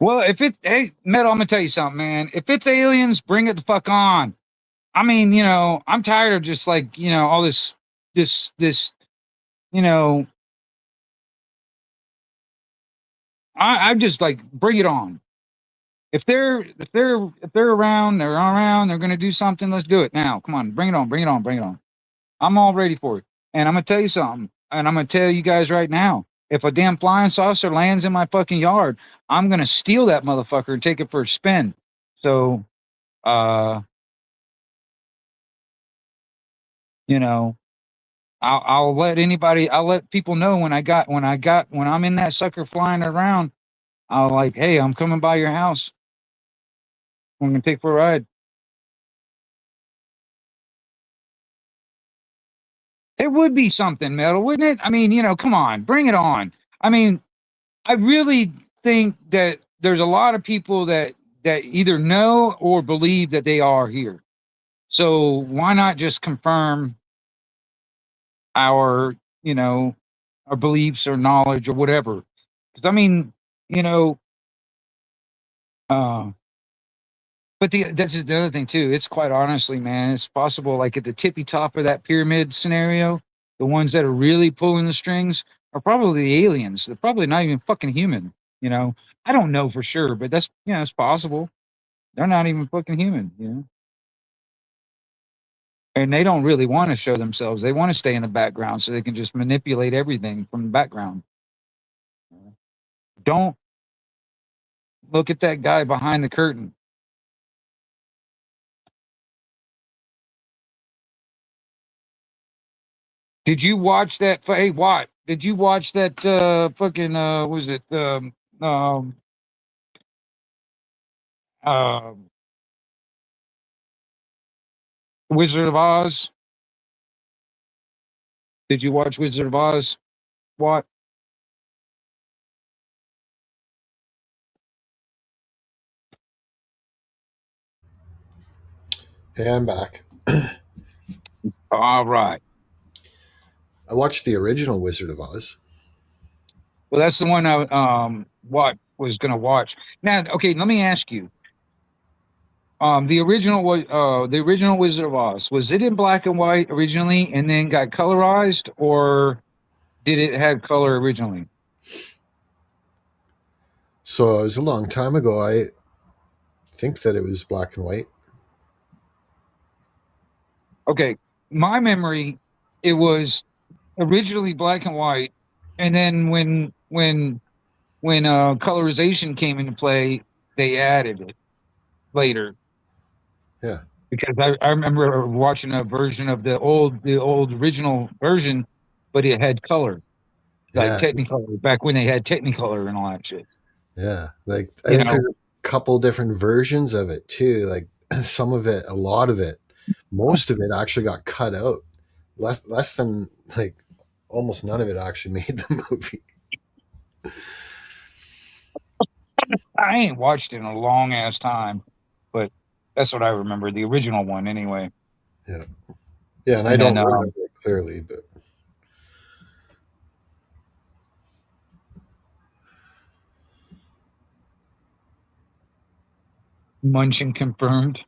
Well, hey, Metal, I'm gonna tell you something, man. If it's aliens, bring it the fuck on. I mean, I'm tired of just like, all this, you know, I just like bring it on. If they're around, they're around, they're gonna do something, let's do it now. Come on, bring it on, bring it on, bring it on. I'm all ready for it. And I'm gonna tell you something, and I'm gonna tell you guys right now. If a damn flying saucer lands in my fucking yard, I'm gonna steal that motherfucker and take it for a spin. So, uh, you know, I'll let people know when I'm in that sucker flying around. I'll like, hey, I'm coming by your house. I'm gonna take for a ride. It would be something, Metal, wouldn't it? I mean, come on, bring it on. I mean, I really think that there's a lot of people that either know or believe that they are here. So why not just confirm our, our beliefs or knowledge or whatever? Because I mean, you know, uh, but that's the other thing too. It's quite honestly, man, it's possible. Like at the tippy top of that pyramid scenario, the ones that are really pulling the strings are probably the aliens. They're probably not even fucking human. I don't know for sure, but that's it's possible. They're not even fucking human. And they don't really want to show themselves. They want to stay in the background so they can just manipulate everything from the background. Don't look at that guy behind the curtain. Did you watch that? Hey, what? Did you watch that fucking was it um uh Wizard of Oz? Did you watch Wizard of Oz? What? Hey, I'm back. All right. I watched the original Wizard of Oz. Well, that's the one I what was gonna watch. Now, okay, let me ask you. The original Wizard of Oz, was it in black and white originally and then got colorized, or did it have color originally? So it was a long time ago. I think that it was black and white. Okay, my memory, it was originally black and white, and then when colorization came into play, they added it later. Yeah, Because I remember watching a version of the old original version, but it had color, like yeah, Technicolor, back when they had Technicolor and all that shit. yeah. Like I You think know, there's a couple different versions of it too. Like some of it, a lot of it, most of it actually got cut out. Less than like almost none of it actually made the movie. I ain't watched it in a long ass time, but that's what I remember, the original one anyway. Yeah, yeah, and I And then don't remember it clearly, but Munchkin confirmed.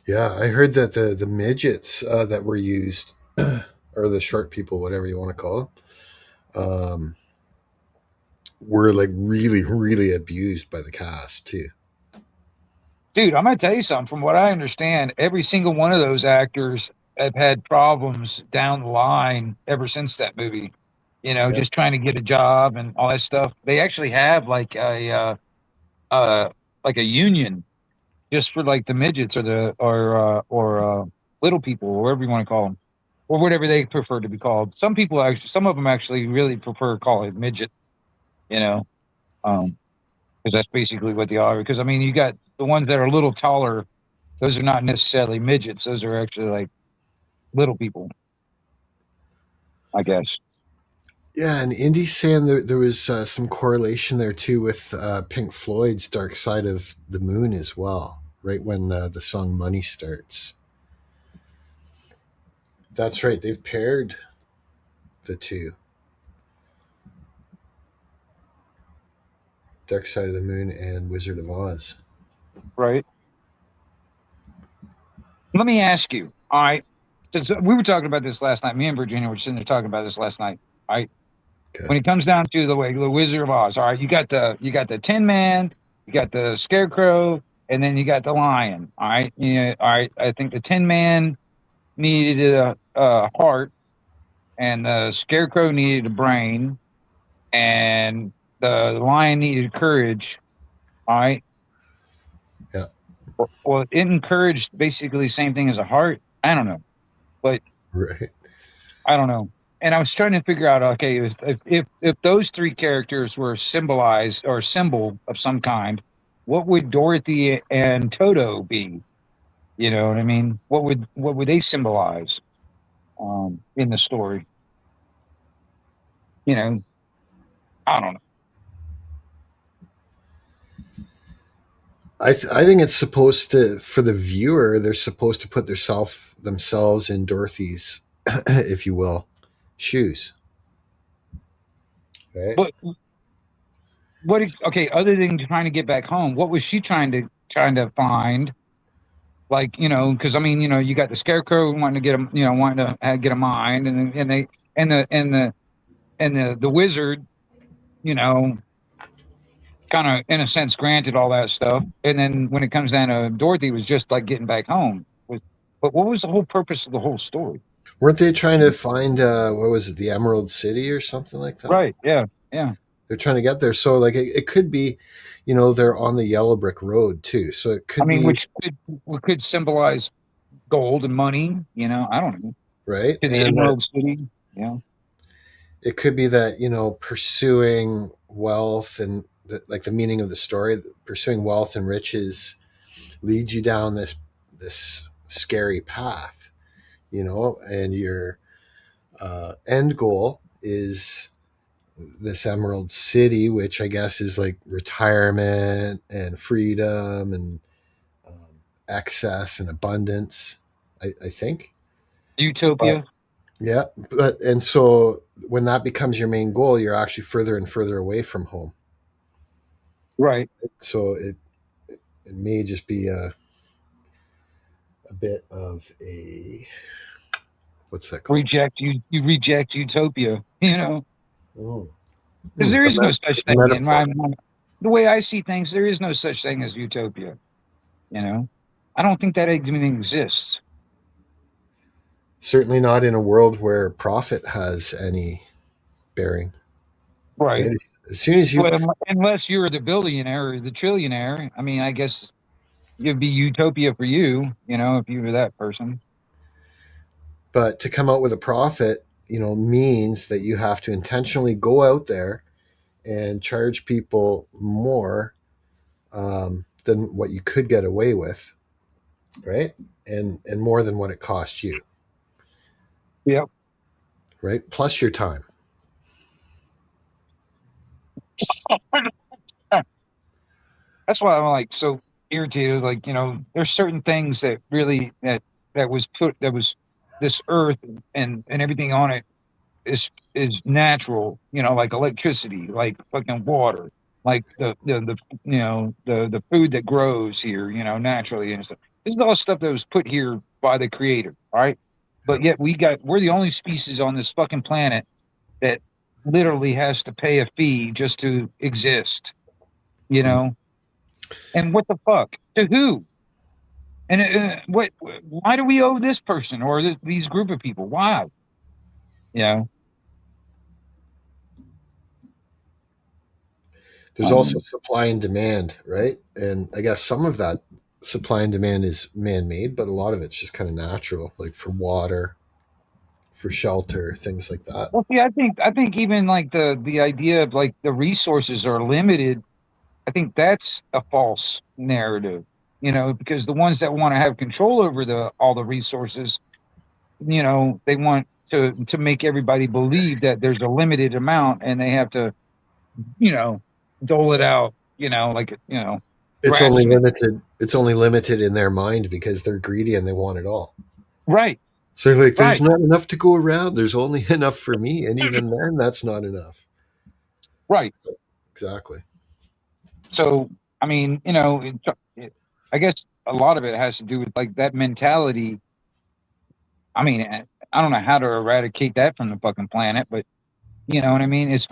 yeah, I heard that the midgets that were used, or the short people, whatever you want to call them, were like really, really abused by the cast too. Dude, I'm gonna tell you something. From what I understand, every single one of those actors have had problems down the line ever since that movie. You know, Yeah, just trying to get a job and all that stuff. They actually have uh like a union just for like the midgets or little people, or whatever you want to call them, or whatever they prefer to be called. Some of them actually really prefer to call it midget. You know, um, because that's basically what they are. Because I mean, you got the ones that are a little taller, those are not necessarily midgets. Those are actually like little people, I guess. yeah, and Indy's saying there was some correlation there too with Pink Floyd's "Dark Side of the Moon" as well. Right when the song "Money" starts. That's right. They've paired the two, "Dark Side of the Moon" and "Wizard of Oz." Right. Let me ask you. All right. 'Cause we were talking about this last night. Me and Virginia were sitting there talking about this last night. All right. Okay. When it comes down to the Wizard of Oz, all right, you got the Tin Man, you got the Scarecrow, and then you got the Lion. All right. Yeah. All right. I think the Tin Man needed a heart, and the Scarecrow needed a brain, and the Lion needed courage. All right. Yeah. Well, it encouraged basically the same thing as a heart. I don't know, but Right. I don't know. And I was trying to figure out, okay, if those three characters were symbolized or symbol of some kind, what would Dorothy and Toto be? You know what I mean? What would they symbolize in the story? You know, I don't know. I think it's supposed to, for the viewer, they're supposed to put themselves in Dorothy's, if you will, shoes. Right. But okay, other than trying to get back home, what was she trying to find? Like, because I mean, you got the Scarecrow wanting to get him, wanting to get a mind, and the wizard, you know, kind of in a sense granted all that stuff. And then when it comes down to Dorothy, was just like getting back home. But what was the whole purpose of the whole story? Weren't they trying to find what was it, the Emerald City or something like that? Right. Yeah. Yeah. They're trying to get there. So like it could be, they're on the yellow brick road too. So it I could mean, be which could symbolize gold and money. I don't know, right. to the And that Emerald City. Yeah. it could be that, pursuing wealth and like the meaning of the story, pursuing wealth and riches leads you down this scary path. and your end goal is this Emerald City, which I guess is like retirement and freedom and excess and abundance, I think. But Utopia. yeah, and so when that becomes your main goal, you're actually further and further away from home. Right. So it may just be a bit of a, what's that called? You reject utopia, you know, Oh, because there a, is no such a thing in metaphor. my the way I see things. There is no such thing as utopia. You know, I don't think that even exists. Certainly not in a world where profit has any bearing. Right. Right? As soon as you've, Well, unless you're the billionaire or the trillionaire, I mean, I guess it'd be utopia for you, you know, if you were that person. but to come out with a profit, means that you have to intentionally go out there and charge people more than what you could get away with, right? And more than what it costs you, Yep. right? Plus your time. That's why I'm like so irritated. Like, you know, there's certain things that really that was this earth and everything on it is natural, you know, like electricity, like fucking water, like the the food that grows here, you know, naturally and stuff. This is all stuff that was put here by the creator, all right? Yeah. But yet we're the only species on this fucking planet that literally has to pay a fee just to exist, you know? And what the fuck? To who? And what? Why do we owe this person or these group of people? Why? You know? There's also Um, supply and demand, right? And I guess some of that supply and demand is man made, but a lot of it's just kind of natural, like for water, for shelter, things like that. well, see, I think even like the idea of like the resources are limited. I think that's a false narrative. You know, because the ones that want to have control over the all the resources, you know, they want to make everybody believe that there's a limited amount and they have to, you know, dole it out. You know, like ration it. It's only limited in their mind because they're greedy and they want it all. Right, So like there's right, not enough to go around. There's only enough for me. And even then that's not enough. right. Exactly. So, I mean, you know, I guess a lot of it has to do with like that mentality. I mean, I don't know how to eradicate that from the fucking planet, but you know what I mean. It's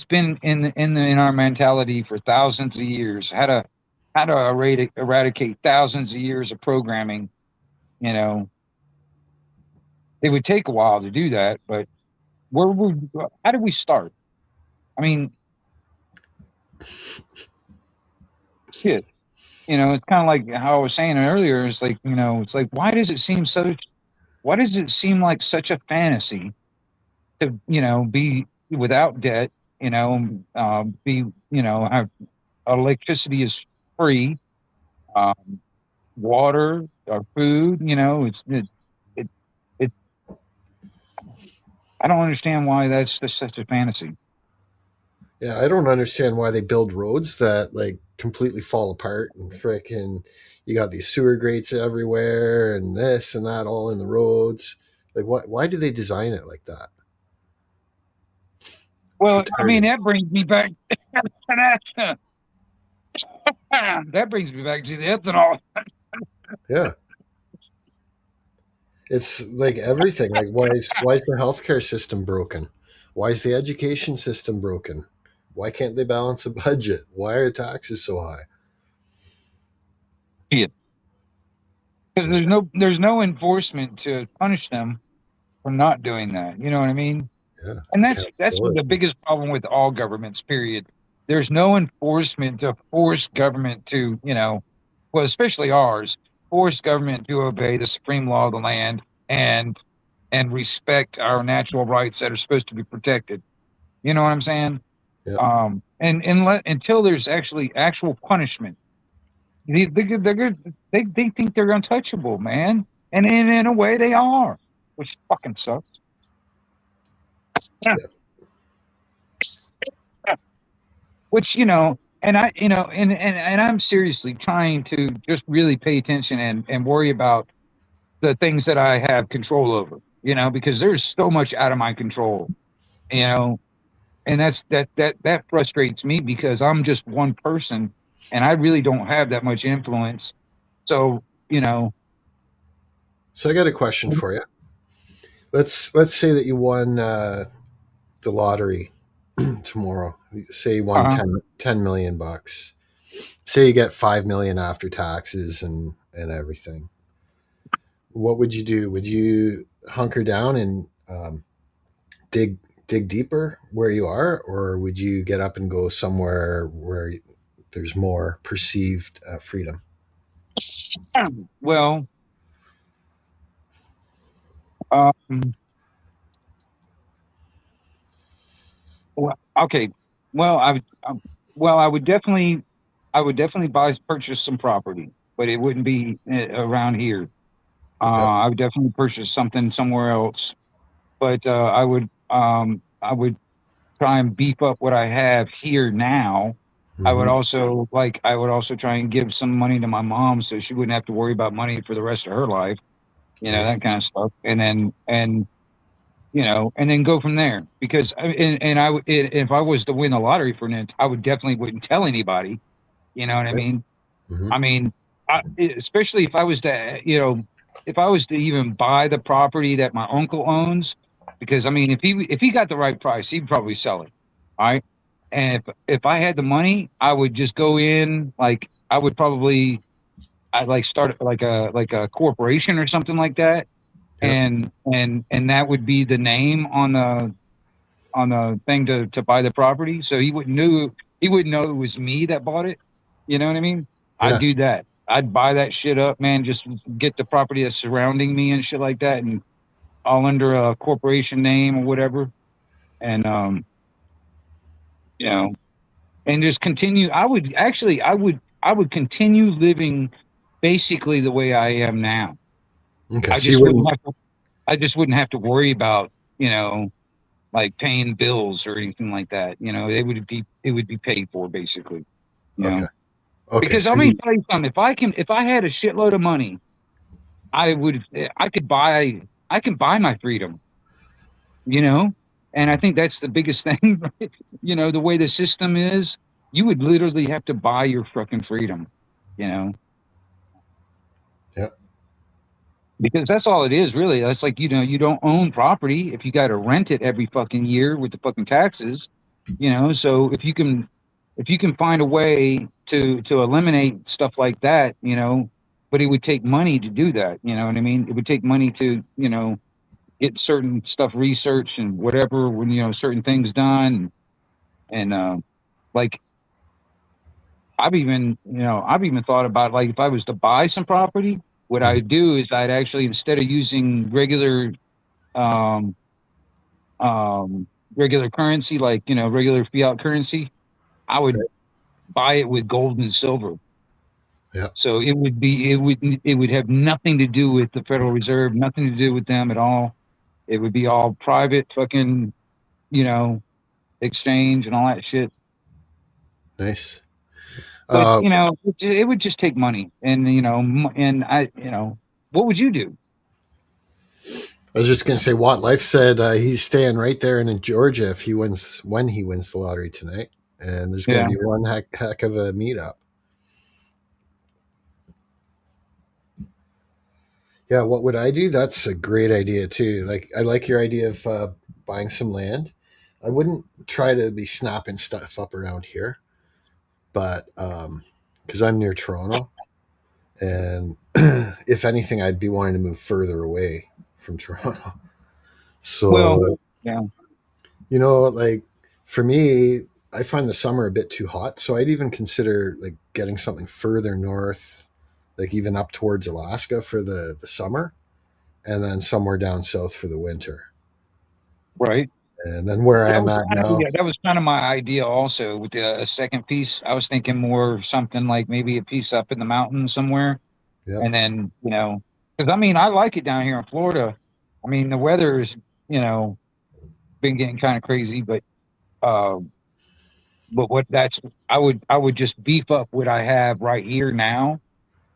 been in our mentality for thousands of years. How to eradicate thousands of years of programming. You know, it would take a while to do that, but where would how do we start? I mean, shit. You know, it's kind of like how I was saying earlier. It's like you know, it's like why does it seem like such a fantasy to you know be without debt? You know, be you know have electricity is free, um, water or food. You know, it, it. I don't understand why that's just such a fantasy. Yeah, I don't understand why they build roads that like completely fall apart and frickin' you got these sewer grates everywhere and this and that all in the roads. Like why do they design it like that? It's Well, I mean retarded. that brings me back. That brings me back to the ethanol. Yeah. It's like everything. Like why is the healthcare system broken? Why is the education system broken? Why can't they balance a budget? Why are taxes so high? Because there's no enforcement to punish them for not doing that. You know what I mean? Yeah, And that's the accountability. biggest problem with all governments. Period. There's no enforcement to force government to you know, well, especially ours, force government to obey the supreme law of the land and respect our natural rights that are supposed to be protected. You know what I'm saying? Yeah. Until there's actually actual punishment, they're good. They think they're untouchable, man, and in a way they are. which fucking sucks. Yeah. Yeah. Yeah. Which, and and I'm seriously trying to just really pay attention and worry about the things that I have control over, because there's so much out of my control, you know, and that frustrates me because I'm just one person and I really don't have that much influence. So, So I got a question for you. Let's say that you won the lottery tomorrow. Say you won uh 10 million bucks. Say you get 5 million after taxes and everything. What would you do? Would you hunker down and dig dig deeper where you are, or would you get up and go somewhere where there's more perceived freedom? well, um, okay. Well, I would definitely purchase some property, but it wouldn't be around here. Yep. I would definitely purchase something somewhere else, but I would try and beef up what I have here now. Hmm. I would also try and give some money to my mom so she wouldn't have to worry about money for the rest of her life, Nice. that kind of stuff. And then go from there. Because if I was to win the lottery for instance, I would definitely wouldn't tell anybody. You know what I Right. mean? Hmm. I mean, especially if I was to even buy the property that my uncle owns, because I mean, if he got the right price, he'd probably sell it. All right. And if I had the money, I would just go in, like I would probably I'd like start like a corporation or something like that. Yep. And that would be the name on the thing to buy the property. So he wouldn't know it was me that bought it. You know what I mean? I'd Yeah. do that. I'd buy that shit up, man. Just get the property that's surrounding me and shit like that, and all under a corporation name or whatever. And you know, and just continue. I would continue living basically the way I am now. Okay. I So you just wouldn't wouldn't. have to. I just wouldn't have to worry about like paying bills or anything like that. It would be paid for basically. You Okay. know, Okay. because So I'm gonna you, tell you something. If I had a shitload of money, I could I can buy my freedom. You know, and I think that's the biggest thing. The way the system is, you would literally have to buy your fucking freedom. You know, yeah. because that's all it is really. That's like you don't own property if you got to rent it every fucking year with the fucking taxes. So if you can find a way to eliminate stuff like that, but it would take money to do that. You know what I mean? It would take money to get certain stuff researched and whatever when certain things done and like I've even thought about like if I was to buy some property, what Mhm. I'd do is I'd actually instead of using um um regular currency like regular fiat currency, I would Right. buy it with gold and silver. Yeah. So it would have nothing to do with the Federal Reserve, nothing to do with them at all. It would be all private fucking, you know, exchange and all that shit. Nice. But Uh, it would just take money, and what would you do? I was just gonna say, Watt Life said he's staying right there in Georgia if he wins when he wins the lottery tonight, and there's gonna Yeah. be one heck of a meetup. Yeah, what would I do? That's a great idea too. Like I like your idea of buying some land. I wouldn't try to be snapping stuff up around here, but because I'm near Toronto, and if anything, I'd be wanting to move further away from Toronto. Well, So yeah. like for me, I find the summer a bit too hot. So I'd even consider like getting something further north, like even up towards Alaska for the summer, and then somewhere down south for the winter. Right. And then where I That am was at kind of now, yeah, that was kind of my idea also with the second piece. I was thinking more of something like maybe a piece up in the mountains somewhere, yep, and then because I mean I like it down here in Florida. I mean, the weather's, you know, been getting kind of crazy, uh, but what that's I would just beef up what I have right here now,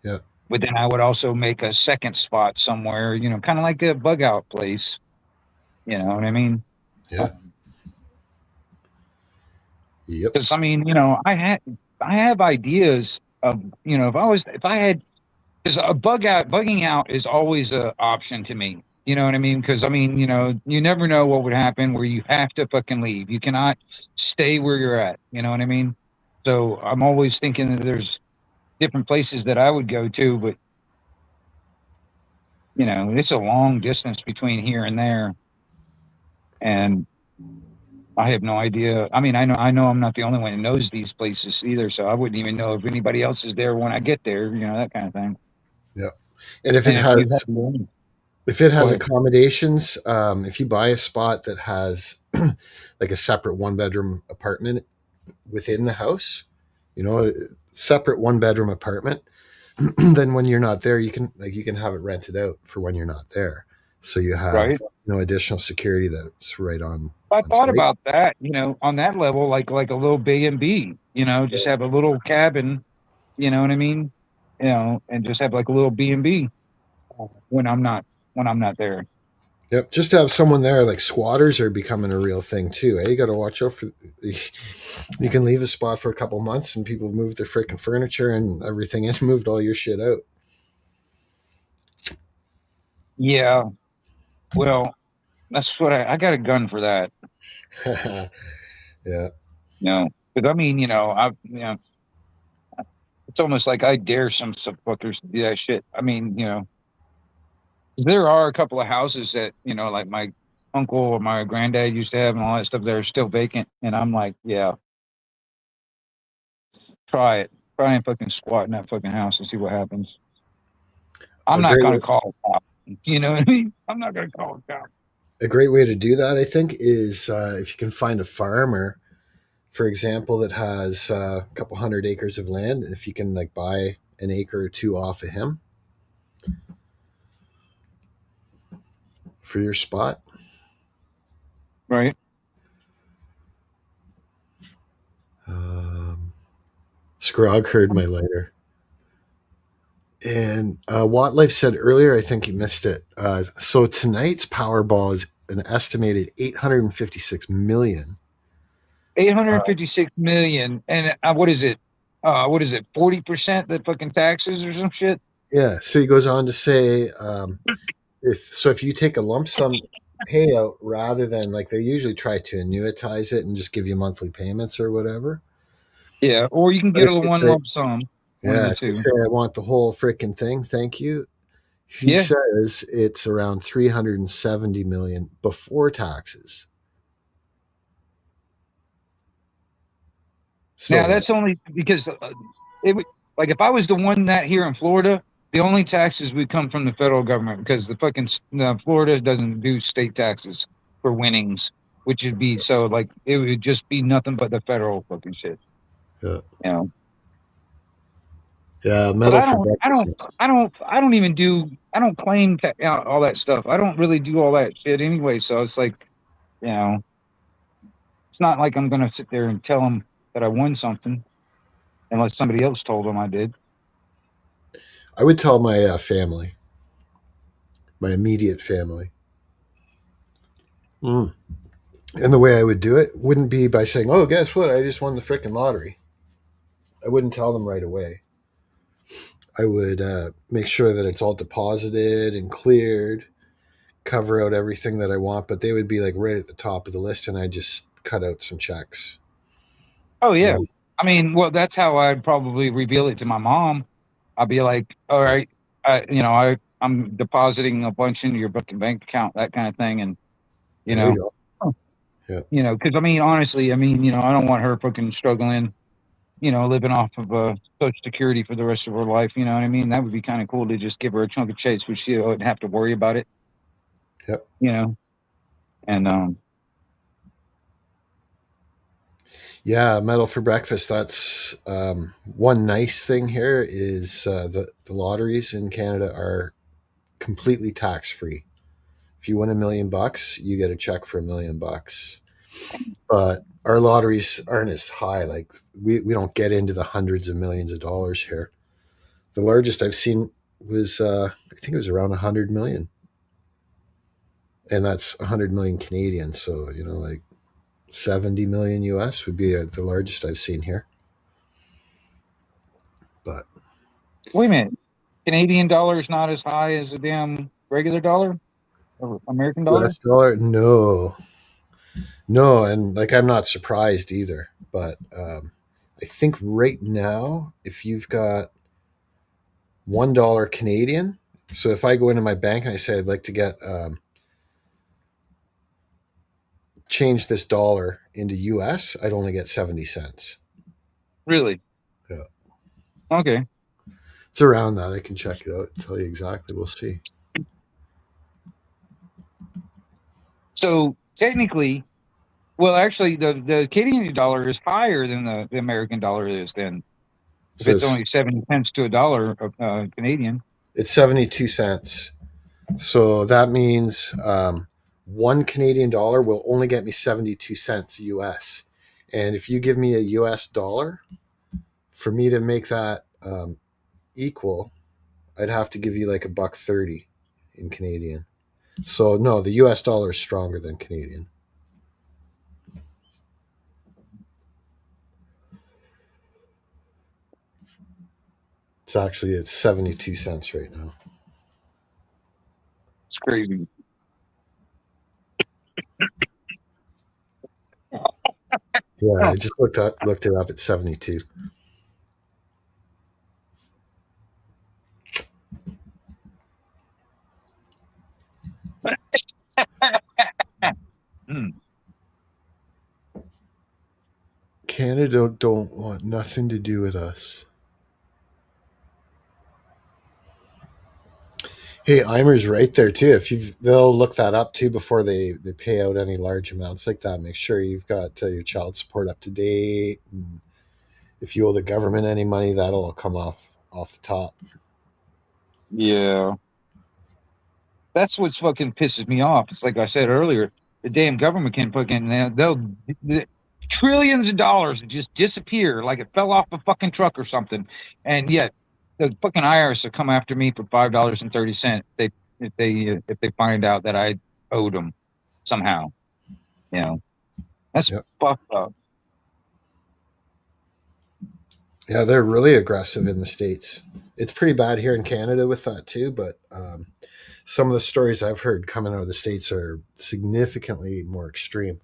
Yeah. but then I would also make a second spot somewhere, you know, kind of like the bug out place. You know what I mean? Yeah. Yep. Because I mean, you know, I have ideas of, you know, if I had, because a bugging out is always a option to me. You know what I mean? Because I mean, you know, you never know what would happen where you have to fucking leave. You cannot stay where you're at. You know what I mean? So I'm always thinking that there's different places that I would go to, but you know, it's a long distance between here and there, and I have no idea. I mean, I know I'm not the only one who knows these places either, so I wouldn't even know if anybody else is there when I get there. You know, that kind of thing. Yeah. And if it And if you has have, go ahead. accommodations, if you buy a spot that has like a separate one bedroom apartment within the house, you know, a separate one bedroom apartment, then when you're not there, you can have it rented out for when you're not there. So you have, Right? you know, additional security that's right I on thought site. about that. You know, on that level, like a little B and B. You know, just have a little cabin. You know what I mean? You know, and just have like a little B and B when I'm not there. Yep, just to have someone there, like squatters are becoming a real thing too. You got to watch out for. You can leave a spot for a couple months, and people move their freaking furniture and everything, and moved all your shit out. Yeah. Well, that's what I got a gun for that. Yeah, You know, because I mean, you know, it's almost like I dare some fuckers to do that shit. I mean, you know, there are a couple of houses that, you know, like my uncle or my granddad used to have and all that stuff that are still vacant. And I'm like, yeah, try it. Try and fucking squat in that fucking house and see what happens. I'm a not great going to call a cop. You know what I mean? I'm not going to call a cop. a great way to do that, I think, is if you can find a farmer, for example, that has a couple hundred acres of land. If you can like buy an acre or two off of him for your spot. Right. Um, Scrog heard my lighter. And Life said earlier, I think you missed it. So tonight's Powerball is an estimated 856 million. 856 million. And what is it? What is it? 40% that fucking taxes or some shit? Yeah. So he goes on to say, if you take a lump sum payout rather than like they usually try to annuitize it and just give you monthly payments or whatever. Yeah. Or you can But get if a you one say, lump sum, one of yeah, the if you two. say I want the whole freaking thing, thank you. He Yeah. says it's around 370 million before taxes. Now So that's only because it would, like if I was the one that here in Florida, the only taxes would come from the federal government because the fucking Florida doesn't do state taxes for winnings, which would be so like it would just be nothing but the federal fucking shit, yeah, you know. yeah, But metal for breakfast. I don't claim all that stuff. I don't really do all that shit anyway. So it's like, you know, it's not like I'm gonna sit there and tell them that I won something unless somebody else told them I did. I would tell my family, my immediate family. Mm. And the way I would do it wouldn't be by saying, "Oh, guess what? I just won the freaking lottery." I wouldn't tell them right away. I would make sure that it's all deposited and cleared, cover out everything that I want, but they would be like right at the top of the list, and I just cut out some checks. Oh You yeah. know? I mean, well, that's how I'd probably reveal it to my mom. I'd be like, "All right, I'm depositing a bunch into your fucking bank account, that kind of thing," and you There you know, go. Yeah, you know, because I mean, honestly, I mean, you know, I don't want her fucking struggling, you know, living off of Social Security for the rest of her life. You know what I mean? That would be kind of cool to just give her a chunk of change, which she wouldn't have to worry about it. yep. You know, and Yeah, metal for breakfast. That's one nice thing here is the lotteries in Canada are completely tax free If you win $1 million, you get a check for $1 million. But our lotteries aren't as high. Like we don't get into the hundreds of millions of dollars here. The largest I've seen was I think it was around 100 million, and that's 100 million Canadian. So like 70 million US would be the largest I've seen here. But Wait a minute. Canadian dollar is not as high as a damn regular dollar or American dollar? US dollar, no, no, and like I'm not surprised either. But I think right now, if you've got $1 Canadian, so if I go into my bank and I say I'd like to get change this dollar into US, I'd only get 70 cents. Really? Yeah. Okay. It's around that. I can check it out and tell you exactly. We'll see. So technically, well, actually, the Canadian dollar is higher than the American dollar is then. If So it's only 70 cents to a dollar Canadian. it's 72 cents. So that means one Canadian dollar will only get me 72 cents US. And if you give me a US dollar, for me to make that equal, I'd have to give you like $1.30 in Canadian. So no, the US dollar is stronger than Canadian. It's 72 cents right now. It's crazy. Yeah, I just looked it up at 72. Hmm. Canada don't want nothing to do with us. Hey, Eimer's right there too. They'll look that up too before they pay out any large amounts like that. Make sure you've got your child support up to date. And if you owe the government any money, that'll all come off the top. Yeah. That's what's fucking pisses me off. It's like I said earlier, the damn government can fucking they'll trillions of dollars just disappear like it fell off a fucking truck or something, and yet the fucking IRS will come after me for $5.30 if they find out that I owed them somehow. You know, that's Yep. fucked up. Yeah, they're really aggressive in the States. It's pretty bad here in Canada with that too, but some of the stories I've heard coming out of the States are significantly more extreme.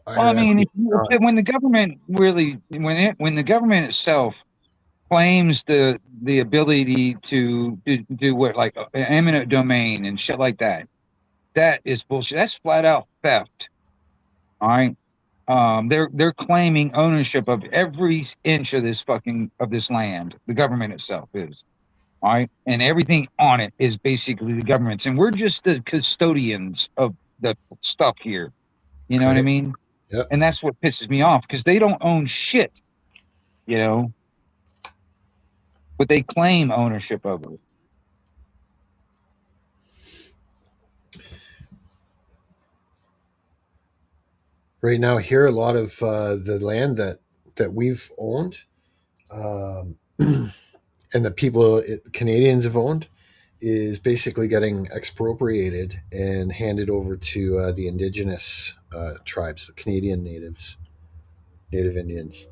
Well, I IRS mean, is not. when the government really when the government itself claims the ability to do what like eminent domain and shit like that. That is bullshit. That's flat out theft. All right. They're claiming ownership of every inch of this land. The government itself is. All right. And everything on it is basically the government's. And we're just the custodians of the stuff here. You know what I Right. mean? Yep. And that's what pisses me off because they don't own shit, you know, but they claim ownership of it. Right now, here, a lot of the land that we've owned, and the Canadians have owned, is basically getting expropriated and handed over to the indigenous tribes, the Canadian natives, Native Indians,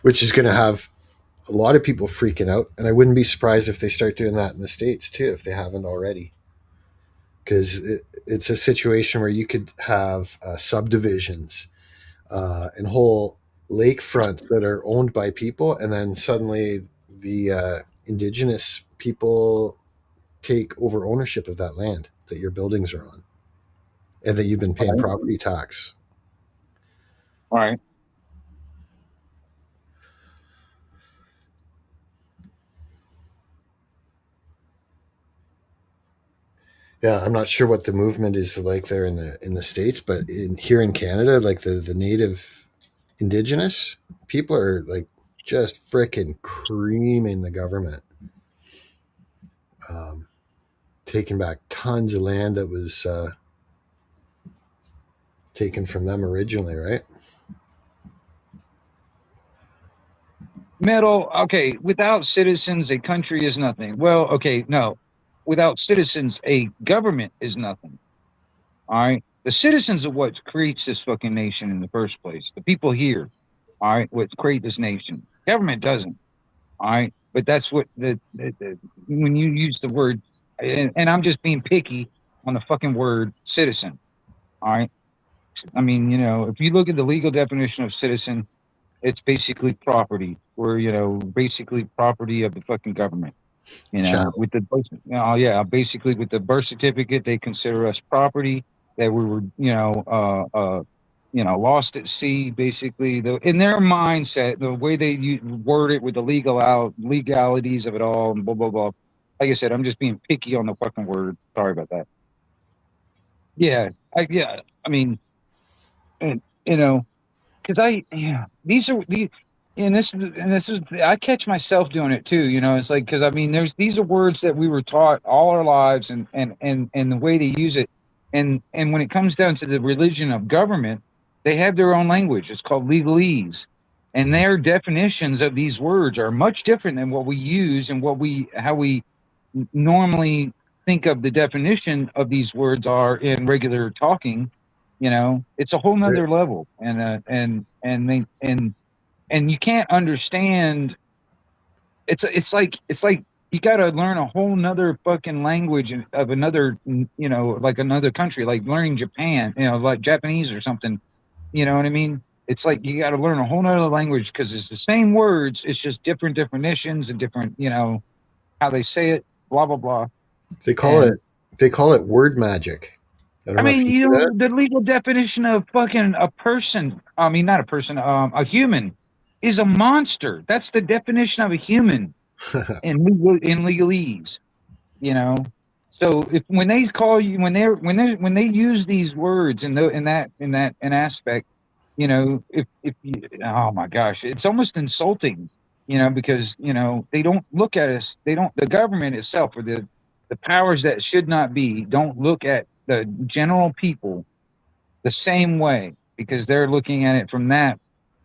which is going to have a lot of people freaking out. And I wouldn't be surprised if they start doing that in the States too, if they haven't already. Because it's a situation where you could have subdivisions and whole lakefronts that are owned by people, and then suddenly the indigenous people take over ownership of that land that your buildings are on and that you've been paying Right. property tax. All right. Yeah, I'm not sure what the movement is like there in the States, but here in Canada, like the native indigenous people are like just freaking creaming the government. taking back tons of land that was taken from them originally, right? Metal, okay, without citizens, a country is nothing. Well, okay, no. Without citizens, a government is nothing. All right. The citizens are what creates this fucking nation in the first place. The people here, all right, what create this nation. Government doesn't. All right. But that's what when you use the word, and I'm just being picky on the fucking word citizen. All right. I mean, if you look at the legal definition of citizen, it's basically property. We're, basically property of the fucking government. Chattel. With the yeah, basically with the birth certificate, they consider us property that we were, lost at sea. Basically, in their mindset, the way they word it with the legalities of it all, and blah blah blah. Like I said, I'm just being picky on the fucking word. Sorry about that. Yeah, yeah. I mean, and, because these are the and this is I catch myself doing it too. It's like because I mean these are words that we were taught all our lives, and the way they use it, and when it comes down to the religion of government, they have their own language. It's called legalese, and their definitions of these words are much different than what we use and how we normally think of the definition of these words are in regular talking. It's a whole Right. nother level, and you can't understand. It's like you got to learn a whole nother fucking language of another, like another country, like learning Japan, like Japanese or something. You know what I mean? It's like you got to learn a whole nother language because it's the same words, it's just different definitions and different, how they say it, blah blah blah. They call it And they call it word magic. I don't I know if mean, you knew the legal definition of fucking a person, I mean, not a person, a human is a monster. That's the definition of a human that. in legalese, you know. So if when they call you when they use these words in that aspect, if you, oh my gosh, it's almost insulting, because they don't look at us. They don't. The government itself or the powers that should not be don't look at the general people the same way because they're looking at it from that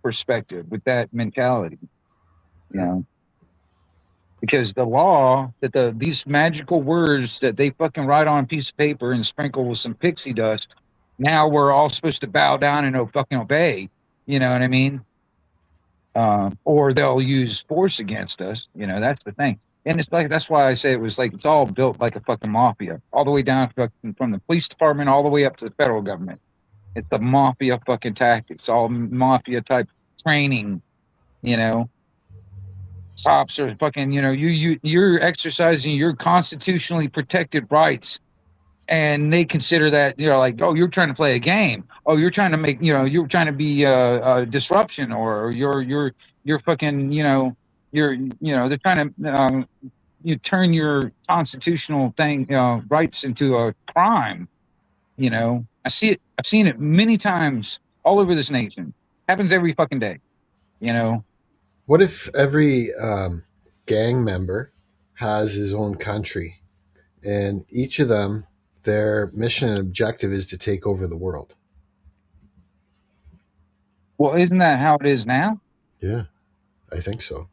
perspective with that mentality, you Yeah. know. Because the law that these magical words that they fucking write on a piece of paper and sprinkle with some pixie dust, now we're all supposed to bow down and fucking obey. You know what I mean? Or they'll use force against us. That's the thing. And it's like that's why I say it was like it's all built like a fucking mafia, all the way down from the police department all the way up to the federal government. It's the mafia fucking tactics, all mafia type training. You know, cops are fucking. You're exercising your constitutionally protected rights, and they consider that like, oh, you're trying to play a game. Oh, you're trying to make you're trying to be a disruption, or you're fucking they're trying to you turn your constitutional thing rights into a crime. I see it. I've seen it many times all over this nation. Happens every fucking day. You know. What if every gang member has his own country, and each of them, their mission and objective is to take over the world? Well, isn't that how it is now? Yeah, I think so.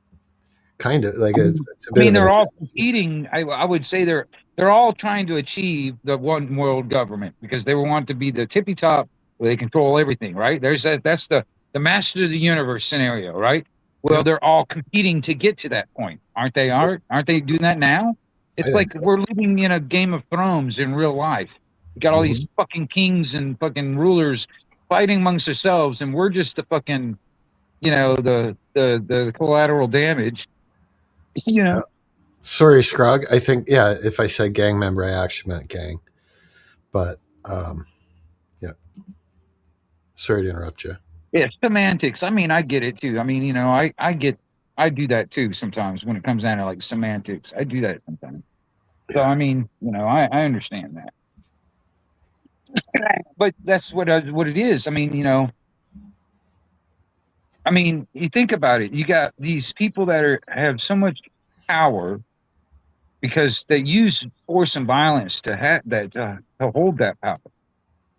Kind of like I it's a bit mean, of an. they're all competing. I would say they're all trying to achieve the one world government because they want to be the tippy top where they control everything. Right? That's the master of the universe scenario. Right? Well, Yep, they're all competing to get to that point, aren't they? Aren't they doing that now? I It's think like so. we're living in a Game of Thrones in real life. We got all these Mhm. fucking kings and fucking rulers fighting amongst ourselves, and we're just the fucking the collateral damage. You know. Sorry, Scrog. I think yeah. If I said gang member, I actually meant gang. But um, yeah. Sorry to interrupt you. Yeah, semantics. I mean, I get it too. I mean, I do that too sometimes when it comes down to like semantics. I do that sometimes. So Yeah. I mean, I understand that. But that's what it is. I mean, you think about it. You got these people that have so much power because they use force and violence to have that to hold that power.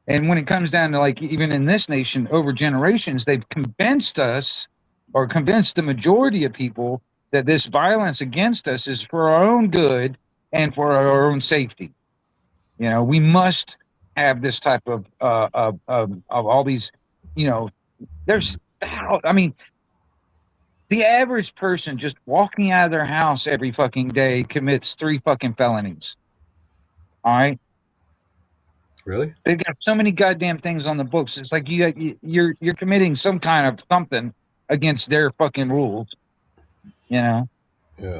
And when it comes down to like even in this nation, over generations, they've convinced us or convinced the majority of people that this violence against us is for our own good and for our own safety. You know, we must have this type of all these, you know, there's I mean, the average person just walking out of their house every fucking day commits 3 fucking felonies. All right. Really? They've got so many goddamn things on the books. It's like you're committing some kind of something against their fucking rules. You know. Yeah.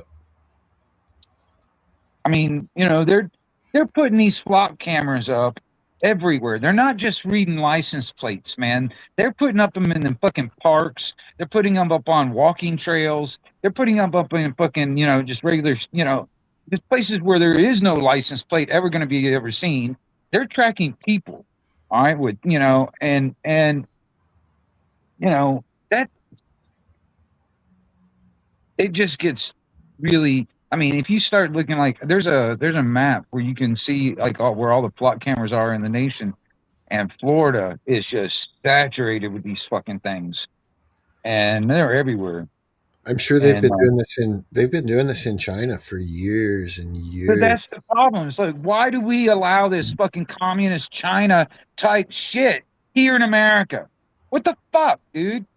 I mean, you know, they're putting these flock cameras up everywhere. They're not just reading license plates, man. They're putting up them in the fucking parks. They're putting them up on walking trails. They're putting them up in fucking, you know, just regular, you know, just places where there is no license plate ever going to be ever seen. They're tracking people, all right, with, you know, and you know, that it just gets really. I mean, if you start looking like there's a map where you can see like where all the plot cameras are in the nation, and Florida is just saturated with these fucking things, and they're everywhere. I'm sure And they've been doing this in China for years and but years. that's the problem. It's like, why do we allow this fucking communist China type shit here in America? What the fuck, dude?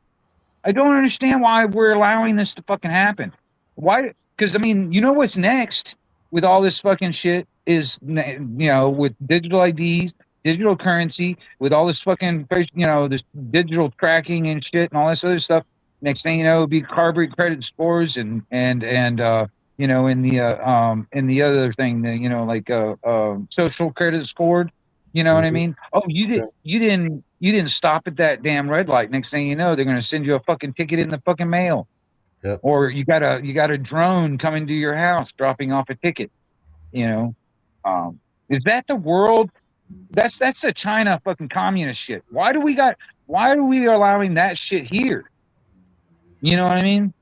I don't understand why we're allowing this to fucking happen. Why? Because I mean, you know what's next with all this fucking shit is, you know, with digital IDs, digital currency, with all this fucking, you know, this digital tracking and shit and all this other stuff. Next thing you know, it'll be carbon credit scores and you know, in the other thing, you know, like social credit scored. You know what I Mhm. mean? Oh, Yeah. you didn't stop at that damn red light. Next thing you know, they're going to send you a fucking ticket in the fucking mail, Yep. or you got a drone coming to your house dropping off a ticket. You know, is that the world? That's the China fucking communist shit. Why are we allowing that shit here? You know what I mean?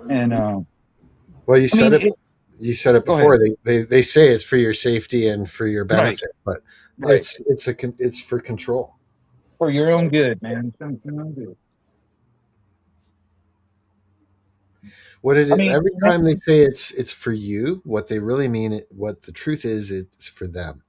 And Well, I mean, you said it go ahead. before. They say it's for your safety and for your Right, benefit, but right. it's for control. For your own good, man. For your own good. What it I is, mean, every time they say it's for you, what they really mean, what the truth is, it's for them,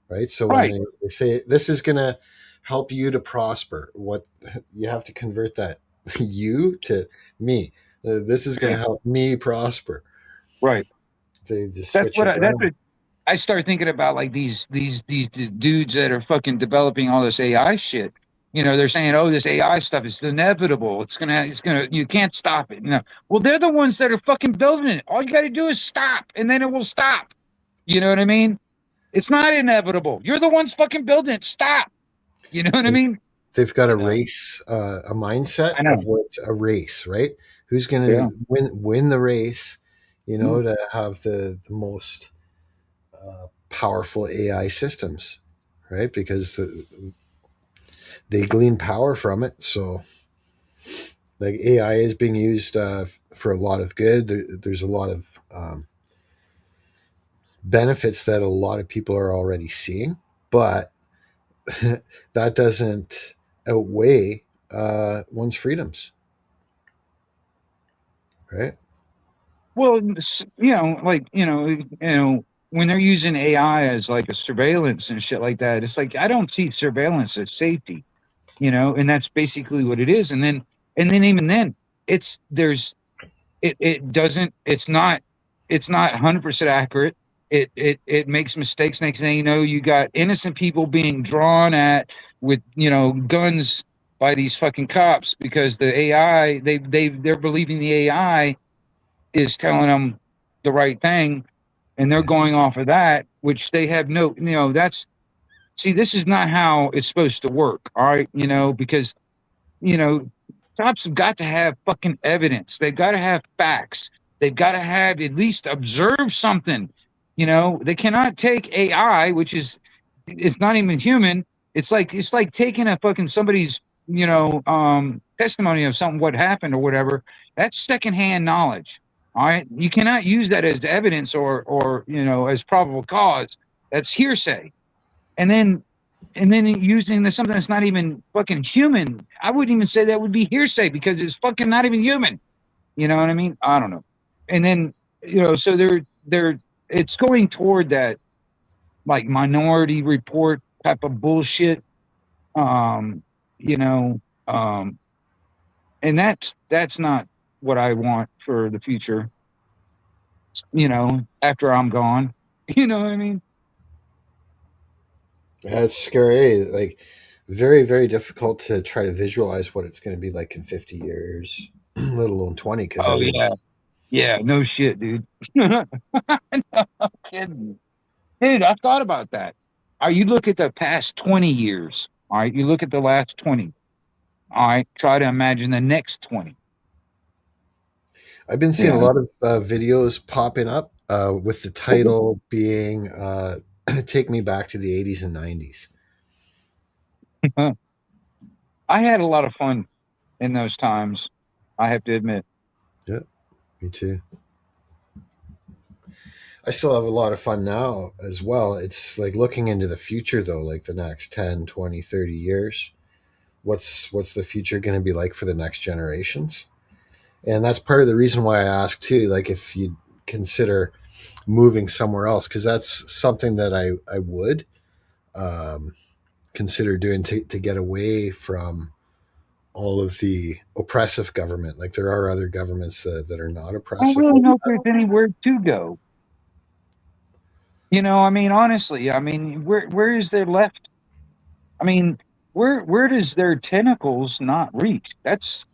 right? So when right. they say this is going to help you to prosper, what you have to convert that you to me. This is going to Right. help me prosper. Right. They just switch it That's around. what I start thinking about, like these dudes that are fucking developing all this AI shit. You know, they're saying, "Oh, this AI stuff is inevitable. It's gonna, you can't stop it." You know, well, they're the ones that are fucking building it. All you got to do is stop, and then it will stop. You know what I mean? It's not inevitable. You're the ones fucking building it. Stop. You know what I mean? They've got a You know, race, a mindset I of know. what's a race, right? Who's going Yeah. to win the race? You Mm. know, to have the most powerful AI systems, right? Because they glean power from it. So, like AI is being used for a lot of good. There's a lot of benefits that a lot of people are already seeing, but that doesn't outweigh one's freedoms, right? Well, you know, like when they're using AI as like a surveillance and shit like that, it's like I don't see surveillance as safety. You know, and that's basically what it is. And then even then, it's there's it doesn't it's not 100% accurate. It makes mistakes. Next thing you know, you got innocent people being drawn at with, you know, guns by these fucking cops because the AI they're believing the AI is telling them the right thing, and they're Yeah. going off of that, which they have no, you know, that's see, this is not how it's supposed to work. All right, you know, because you know, cops have got to have fucking evidence. They've got to have facts. They've got to have at least observe something. You know, they cannot take AI, which is it's not even human. It's like taking a fucking somebody's, you know, testimony of something what happened or whatever. That's secondhand knowledge. All right, you cannot use that as evidence or as probable cause. That's hearsay. And then using something that's not even fucking human. I wouldn't even say that would be hearsay because it's fucking not even human. You know what I mean? I don't know. And then so they're it's going toward that like Minority Report type of bullshit. Um, you know, um, and that's not what I want for the future. After I'm gone. You know what I mean? That's scary. Like, very, very difficult to try to visualize what it's going to be like in 50 years, let alone 20, because Oh everything. yeah, yeah, no shit, dude. No kidding. Dude, I thought about that. You look at the past 20 years. All right, you look at the last 20. All right, try to imagine the next 20. I've been seeing a Yeah. lot of videos popping up with the title being Take Me Back to the 80s and 90s. I had a lot of fun in those times. I have to admit. Yeah, me too. I still have a lot of fun now as well. It's like looking into the future, though, like the next 10, 20, 30 years. What's the future going to be like for the next generations? And that's part of the reason why I ask too, like if you consider moving somewhere else, because that's something that I would um, consider doing to get away from all of the oppressive government. Like there are other governments that are not I don't oppressive. really know if there's anywhere to go. I mean, honestly, I mean, where is there left? I mean, where does their tentacles not reach? That's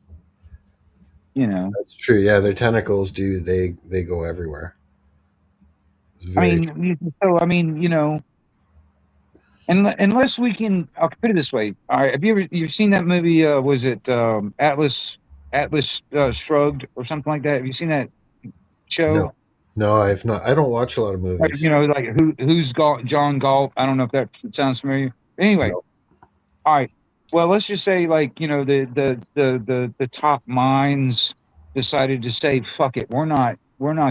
you know, That's true. Yeah, their tentacles do. They go everywhere. It's I very true. mean, so I mean, unless we can, I'll put it this way. All right, have you've seen that movie? Was it Atlas Shrugged or something like that? Have you seen that show? No, no, I've not. I don't watch a lot of movies. Like who's John Galt? I don't know if that sounds familiar. Anyway, No. all right. Well, let's just say like the top minds decided to say, "Fuck it, we're not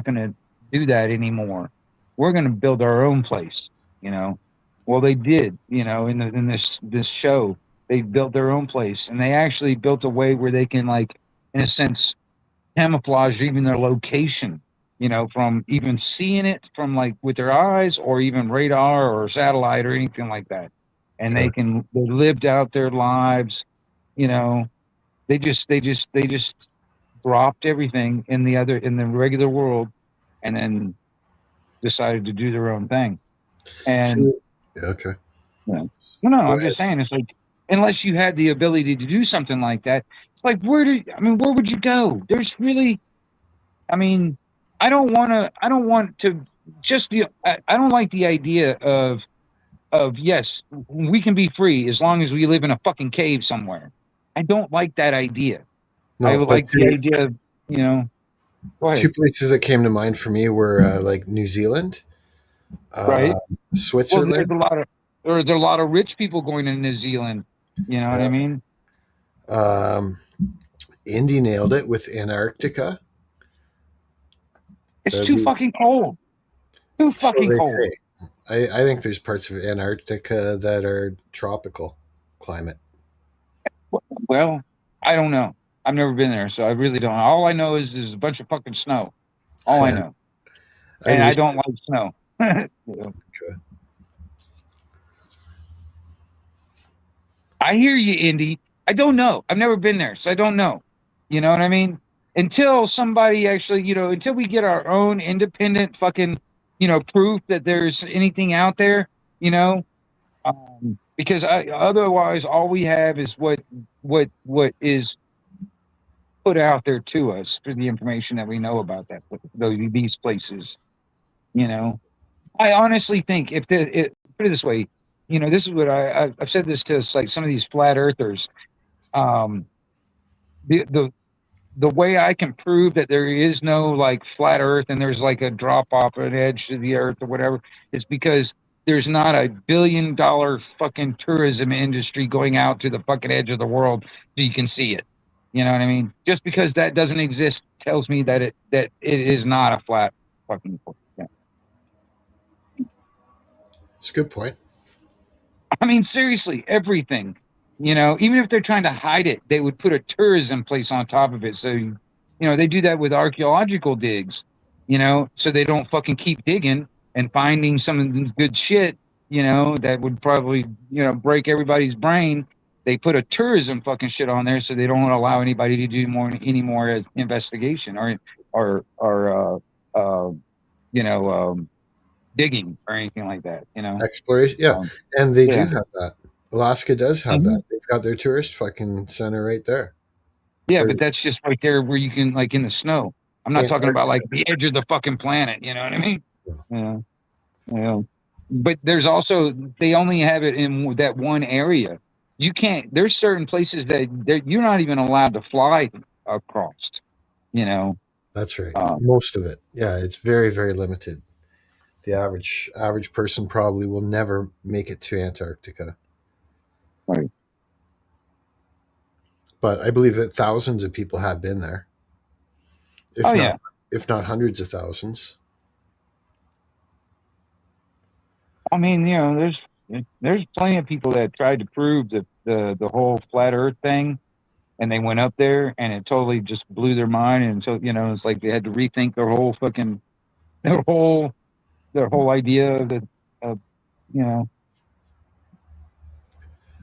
going to do that anymore. We're going to build our own place." You know. Well, they did. In this show, they built their own place, and they actually built a way where they can like, in a sense, camouflage even their location. From even seeing it from like with their eyes, or even radar or satellite or anything like that, and Okay. they lived out their lives. You know, they just dropped everything in the regular world, and then decided to do their own thing. And See, okay. yeah. No, Go I'm ahead. just saying, it's like, unless you had the ability to do something like that, it's like, where would you go? There's really, I mean, I don't want to I don't like the idea of, yes, we can be free as long as we live in a fucking cave somewhere. I don't like that idea. I No, would but like the idea of, you know, go two ahead. places that came to mind for me were like New Zealand, uh, Right. Well, Switzerland. there's a lot of rich people going to New Zealand. You know what I Yeah. mean? Um, Indy nailed it with Antarctica. It's That'd too be fucking cold. Too so fucking they cold. say. I think there's parts of Antarctica that are tropical climate. Well, I don't know. I've never been there, so I really don't know. All I know is there's a bunch of fucking snow. All I know. I And I recently don't like snow. Yeah. I hear you, Indy. I don't know. I've never been there, so I don't know. You know what I mean? Until somebody actually, until we get our own independent fucking, proof that there's anything out there, you know, because otherwise all we have is what is put out there to us for the information that we know about these places. You know, I honestly think if put it this way, this is what I've said this to like some of these flat earthers. Um, the the the way I can prove that there is no like flat Earth and there's like a drop off an edge to the Earth or whatever is because there's not $1 billion fucking tourism industry going out to the fucking edge of the world so you can see it. You know what I mean? Just because that doesn't exist tells me that it is not a flat fucking. Yeah. It's a good point. I mean, seriously, everything. You know, even if they're trying to hide it, they would put a tourism place on top of it. So, they do that with archaeological digs. So they don't fucking keep digging and finding some good shit. That would probably break everybody's brain. They put a tourism fucking shit on there so they don't allow anybody to do any more as investigation or you know digging or anything like that. Exploration, yeah, Um, and they do yeah. have that. Alaska does have that. Mhm. They've got their tourist fucking center right there. Yeah, Or but that's just right there where you can like in the snow. I'm not talking about like Antarctica. the edge of the fucking planet. You know what I mean? Yeah, yeah. But there's also they only have it in that one area. You can't. There's certain places that you're not even allowed to fly across. You know. That's right. Um, Most of it. Yeah, it's very, very limited. The average person probably will never make it to Antarctica. right. But I believe that thousands of people have been there, Oh if not yeah. if not hundreds of thousands. I mean, there's plenty of people that tried to prove the whole flat Earth thing, and they went up there, and it totally just blew their mind, and so it's like they had to rethink their whole their whole idea of you know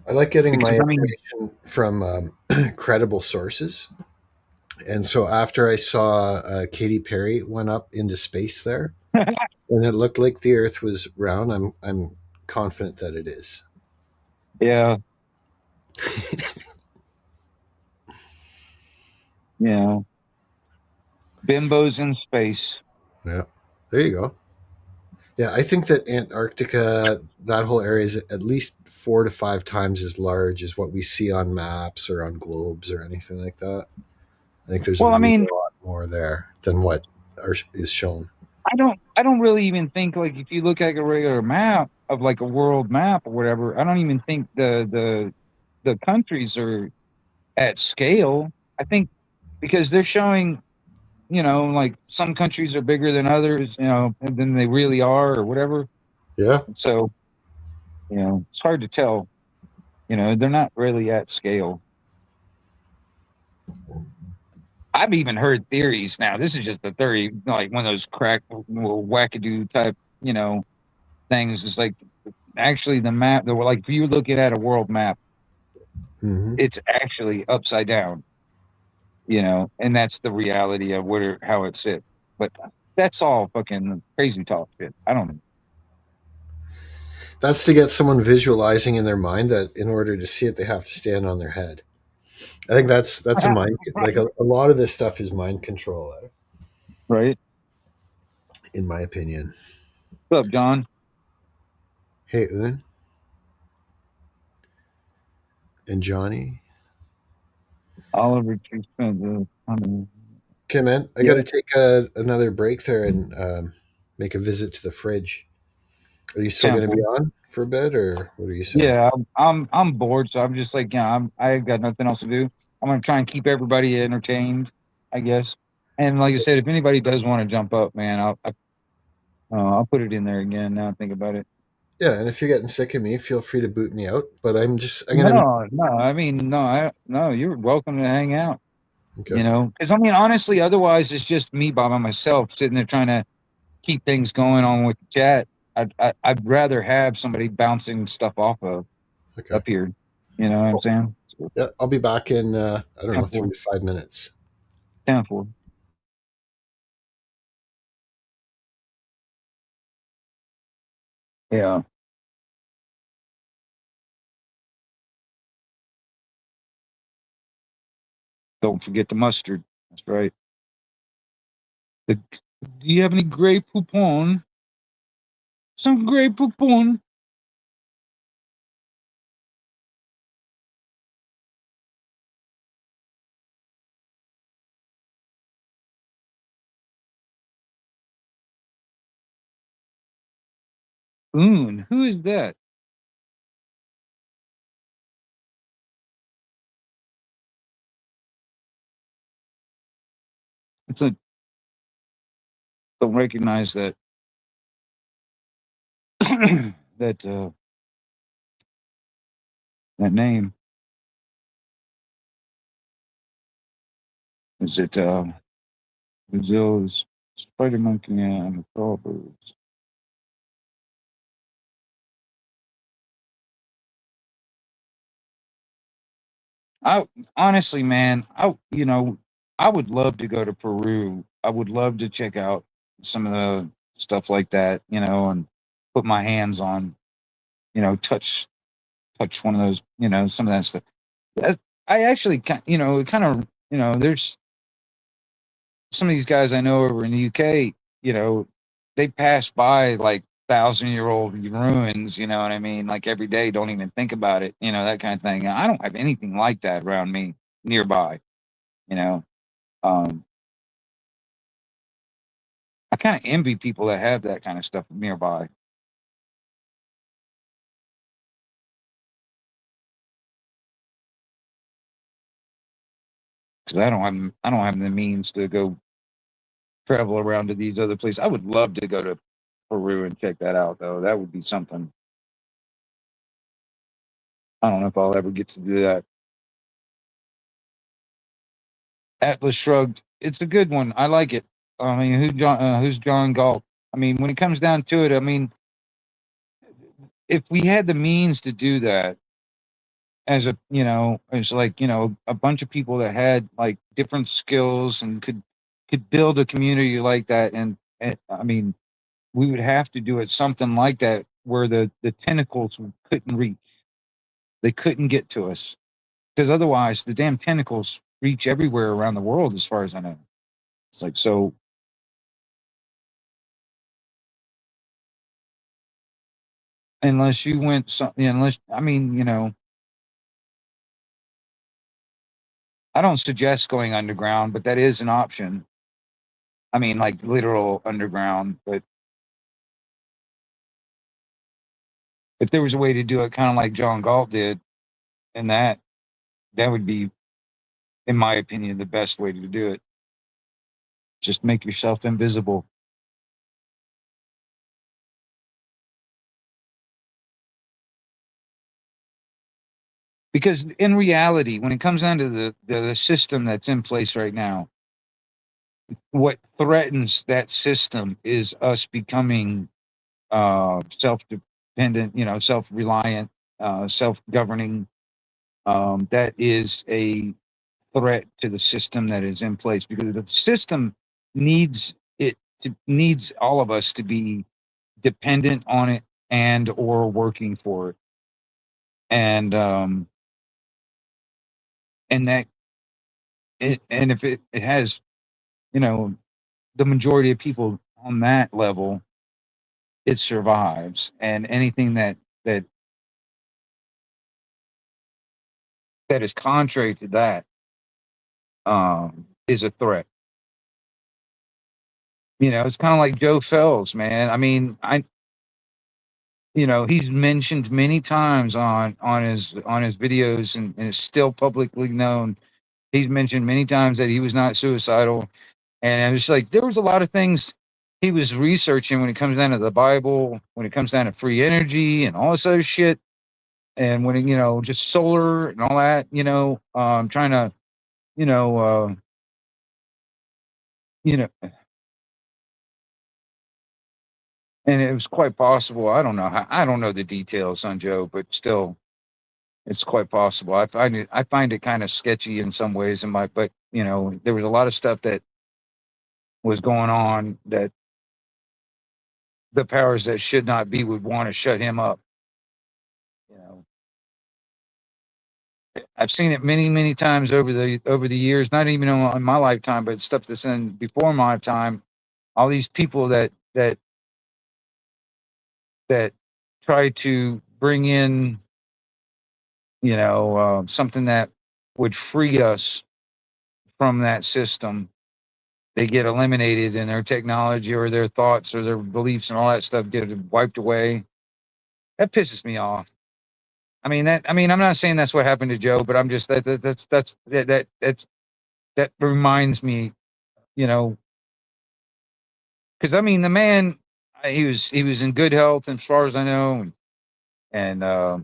I like getting my because I mean information from credible sources. And so after I saw Katy Perry went up into space there, and it looked like the Earth was round, I'm confident that it is. yeah, you know bimbos in space. Yeah, there you go. Yeah, I think that Antarctica, that whole area, is at least 4 to 5 times as large as what we see on maps or on globes or anything like that. I think there's a Well, I mean, lot more there than what is shown. I don't really even think like if you look at a regular map of like a world map or whatever, I don't even think the countries are at scale. I think because they're showing like some countries are bigger than others, than they really are or whatever. Yeah, And so it's hard to tell. They're not really at scale. I've even heard theories. Now, this is just a theory, like one of those crack, wackadoo type, things. It's like actually the map. They were like if you're looking at a world map, hmm it's actually upside down. And that's the reality of how it sits. But that's all fucking crazy talk shit. I don't know. that's to get someone visualizing in their mind that in order to see it, they have to stand on their head. I think that's a mind like Right. a lot of this stuff is mind control, Right. in my opinion. What's up, John? Hey, Un and Johnny. Oliver Tree Smith. Okay, man, I got Yeah. to take another break there and make a visit to the fridge. Are you still going to be Temple. on for a bit, or what are you saying? Yeah, I'm bored, so I'm just like, I got nothing else to do. I'm gonna try and keep everybody entertained, I guess. And like I said, if anybody does want to jump up, man, I'll put it in there again. Now I think about it. Yeah, and if you're getting sick of me, feel free to boot me out. But I'm gonna No, no, I mean, no, you're welcome to hang out. okay. Because I mean, honestly, otherwise it's just me by myself sitting there trying to keep things going on with the chat. I'd rather have somebody bouncing stuff off of Okay, up here. You know what I'm cool. saying? So, Yeah, I'll be back in I don't know, 10-4, 3 to 5 minutes. 10-4. Yeah. Don't forget the mustard. That's right. The, do you have any Grey Poupon? Some Grey Poupon. Who is that? It's a don't recognize that that that name. Is it Brazil's spider monkey and the Proverbs? I honestly, man, I would love to go to Peru. I would love to check out some of the stuff like that, and put my hands on, touch one of those, some of that stuff. That's, I actually, kind of, there's some of these guys I know over in the UK, they pass by like 1,000-year-old ruins, you know what I mean? Like every day, don't even think about it, that kind of thing. I don't have anything like that around me nearby, you know. Um, I kind of envy people that have that kind of stuff nearby because I don't have the means to go travel around to these other places. I would love to go to Peru and check that out, though. That would be something. I don't know if I'll ever get to do that. Atlas Shrugged. It's a good one. I like it. I mean, who's John Galt? I mean, when it comes down to it, I mean, if we had the means to do that, as like a bunch of people that had like different skills and could build a community like that, and I mean, we would have to do it something like that where the tentacles couldn't reach. They couldn't get to us because otherwise the damn tentacles reach everywhere around the world, as far as I know. It's like so. Unless you went something, unless I mean, I don't suggest going underground, but that is an option. I mean, like literal underground. But if there was a way to do it, kind of like John Galt did, and that would be, in my opinion, the best way to do it. Just make yourself invisible. Because in reality, when it comes down to the system that's in place right now, what threatens that system is us becoming self-dependent, self-reliant, self-governing. That is a threat to the system that is in place because the system needs all of us to be dependent on it and or working for it, and and that and if it has you know the majority of people on that level, it survives, and anything that that is contrary to that is a threat. It's kind of like Joe Fells, man. I mean, he's mentioned many times on his videos, and it's still publicly known. He's mentioned many times that he was not suicidal, and I was like, there was a lot of things he was researching when it comes down to the Bible, when it comes down to free energy and all this other shit, and when just solar and all that. Trying to, you know, uh, you know, and it was quite possible. I don't know the details on Joe, but still, it's quite possible. I find it kind of sketchy in some ways. But there was a lot of stuff that was going on that the powers that should not be would want to shut him up. You know, I've seen it many, many times over the years. Not even in my lifetime, but stuff that's in before my time. All these people that try to bring in, something that would free us from that system. They get eliminated, and their technology or their thoughts or their beliefs and all that stuff get wiped away. That pisses me off. I mean, I'm not saying that's what happened to Joe, but I'm just that reminds me you know, because I mean, the man, he was in good health as far as I know, and I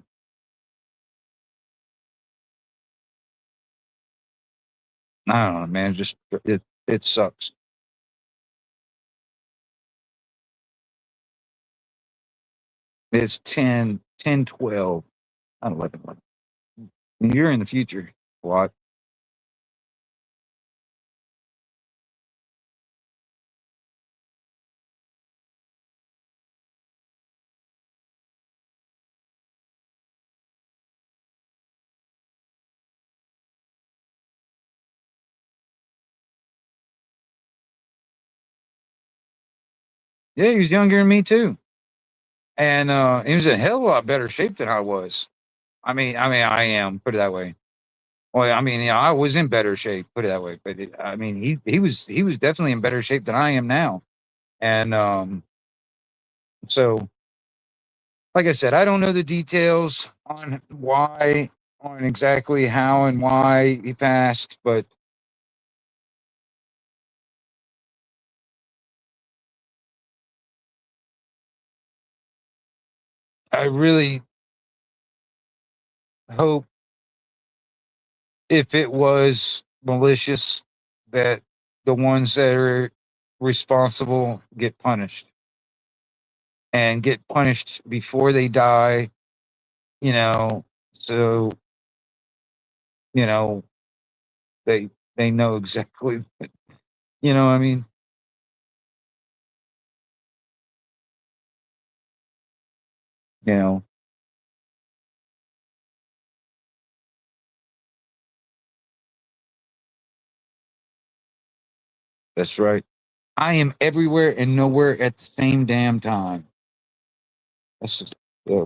don't know, man, just it sucks. It's 10, 12, not 11. You're in the future. What? Yeah, he was younger than me too, and he was in a hell of a lot better shape than I was. I am. Put it that way. Well, I mean, I was in better shape. Put it that way. But I mean, he was definitely in better shape than I am now. And so, like I said, I don't know the details on why, on exactly how and why he passed, but I really hope if it was malicious that the ones that are responsible get punished and get punished before they die, you know, so you know they they know exactly, you know what I mean? You know, that's right. I am everywhere and nowhere at the same damn time. That's just, yeah,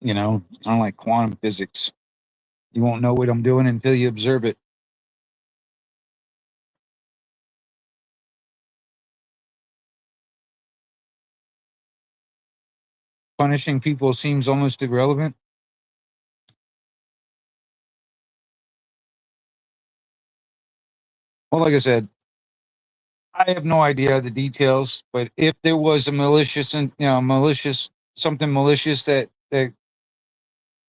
you know, I don't like quantum physics. You won't know what I'm doing until you observe it. Punishing people seems almost irrelevant. Well, like I said, I have no idea the details, but if there was a malicious and malicious something malicious that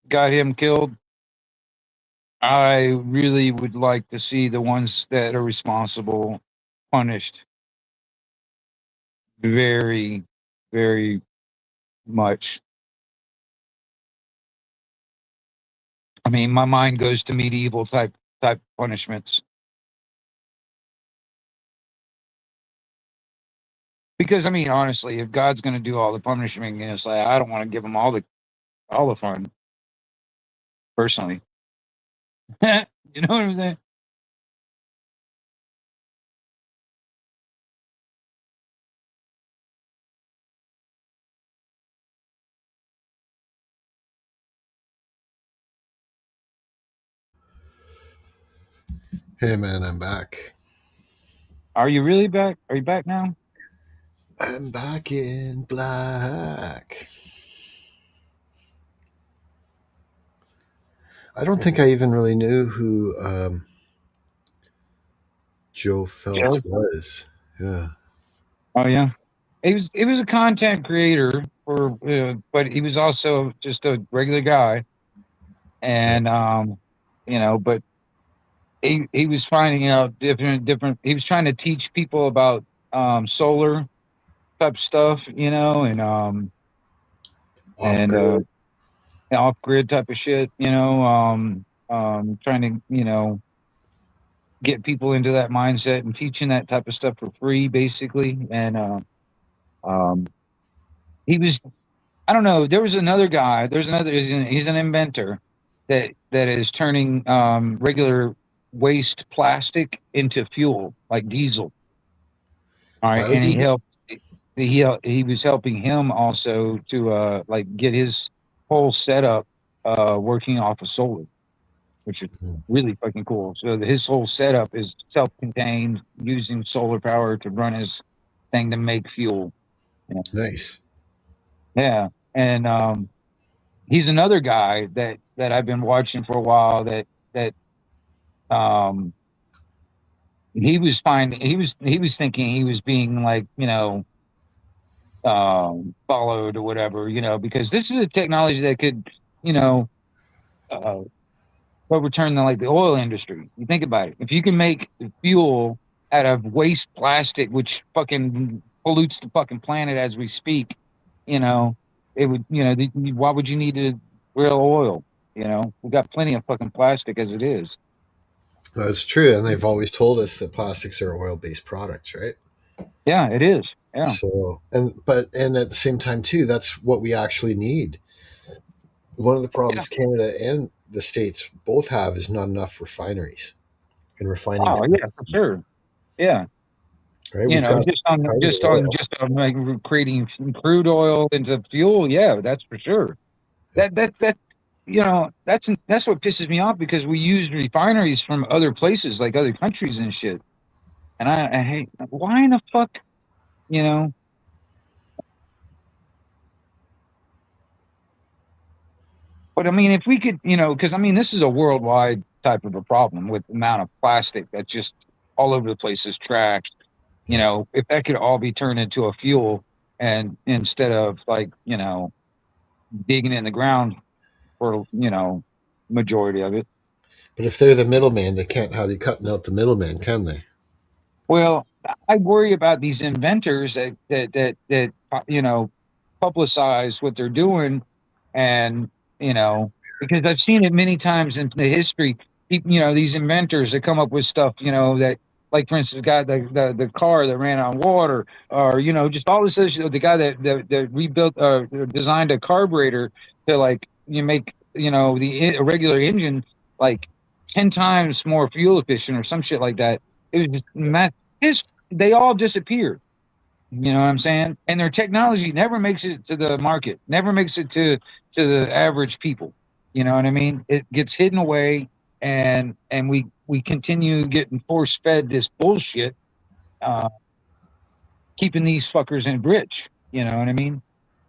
got him killed, I really would like to see the ones that are responsible punished very, very much. I mean, my mind goes to medieval type punishments because I mean, honestly, if God's going to do all the punishment, it's like I don't want to give him all the fun personally. You know what I'm saying? Hey man, I'm back. Are you really back? Are you back now? I'm back in black. I don't think I even really knew who Joe Joe. Phelps was. Yeah. Oh yeah, he was a content creator for, but he was also just a regular guy, Yeah. and but he was finding out different. He was trying to teach people about solar type stuff, Off and grid. off grid type of shit, trying to get people into that mindset and teaching that type of stuff for free, basically, and um, he was I don't know. There was another guy. There's another. He's an inventor that is turning regular waste plastic into fuel, like diesel. All right, and Biodiesel? he was helping him also to like get his whole setup working off of solar, which is Hmm. really fucking cool. So his whole setup is self-contained, using solar power to run his thing to make fuel. Nice. Yeah. And he's another guy that I've been watching for a while that um he was thinking he was being like, followed or whatever, because this is a technology that could, you know, uh overturn like the oil industry. You think about it. If you can make fuel out of waste plastic, which fucking pollutes the fucking planet as we speak, you know, it would, why would you need to real oil? We got plenty of fucking plastic as it is. That's true. And they've always told us that plastics are oil based products, right? Yeah, it is. Yeah. So, and at the same time, too, that's what we actually need. One of the Yeah. problems Canada and the States both have is not enough refineries and refining, Oh, yeah, for sure. Yeah. right? We've got Just on plenty of just on oil. just on like creating crude oil into fuel. Yeah, that's for sure. Yeah. That that's what pisses me off because we use refineries from other places like other countries and shit. And I hate why in the fuck, you know? But I mean, if we could, because I mean, this is a worldwide type of a problem with the amount of plastic that's just all over the place is trash. Yeah. If that could all be turned into a fuel and instead of like, digging in the ground for, majority of it. But if they're the middleman, they can't have you cutting out the middleman, can they? Well, I worry about these inventors that publicize what they're doing, and because I've seen it many times in the history. These inventors that come up with stuff, that like for instance, the guy the car that ran on water, or just all this other shit. The guy that rebuilt designed a carburetor to like you make a regular engine like 10 times more fuel efficient or some shit like that. It was just his they all disappeared. You know what I'm saying? And their technology never makes it to the market, never makes it to the average people. You know what I mean? It gets hidden away, and we continue getting force fed this bullshit, uh, keeping these fuckers in rich. You know what I mean?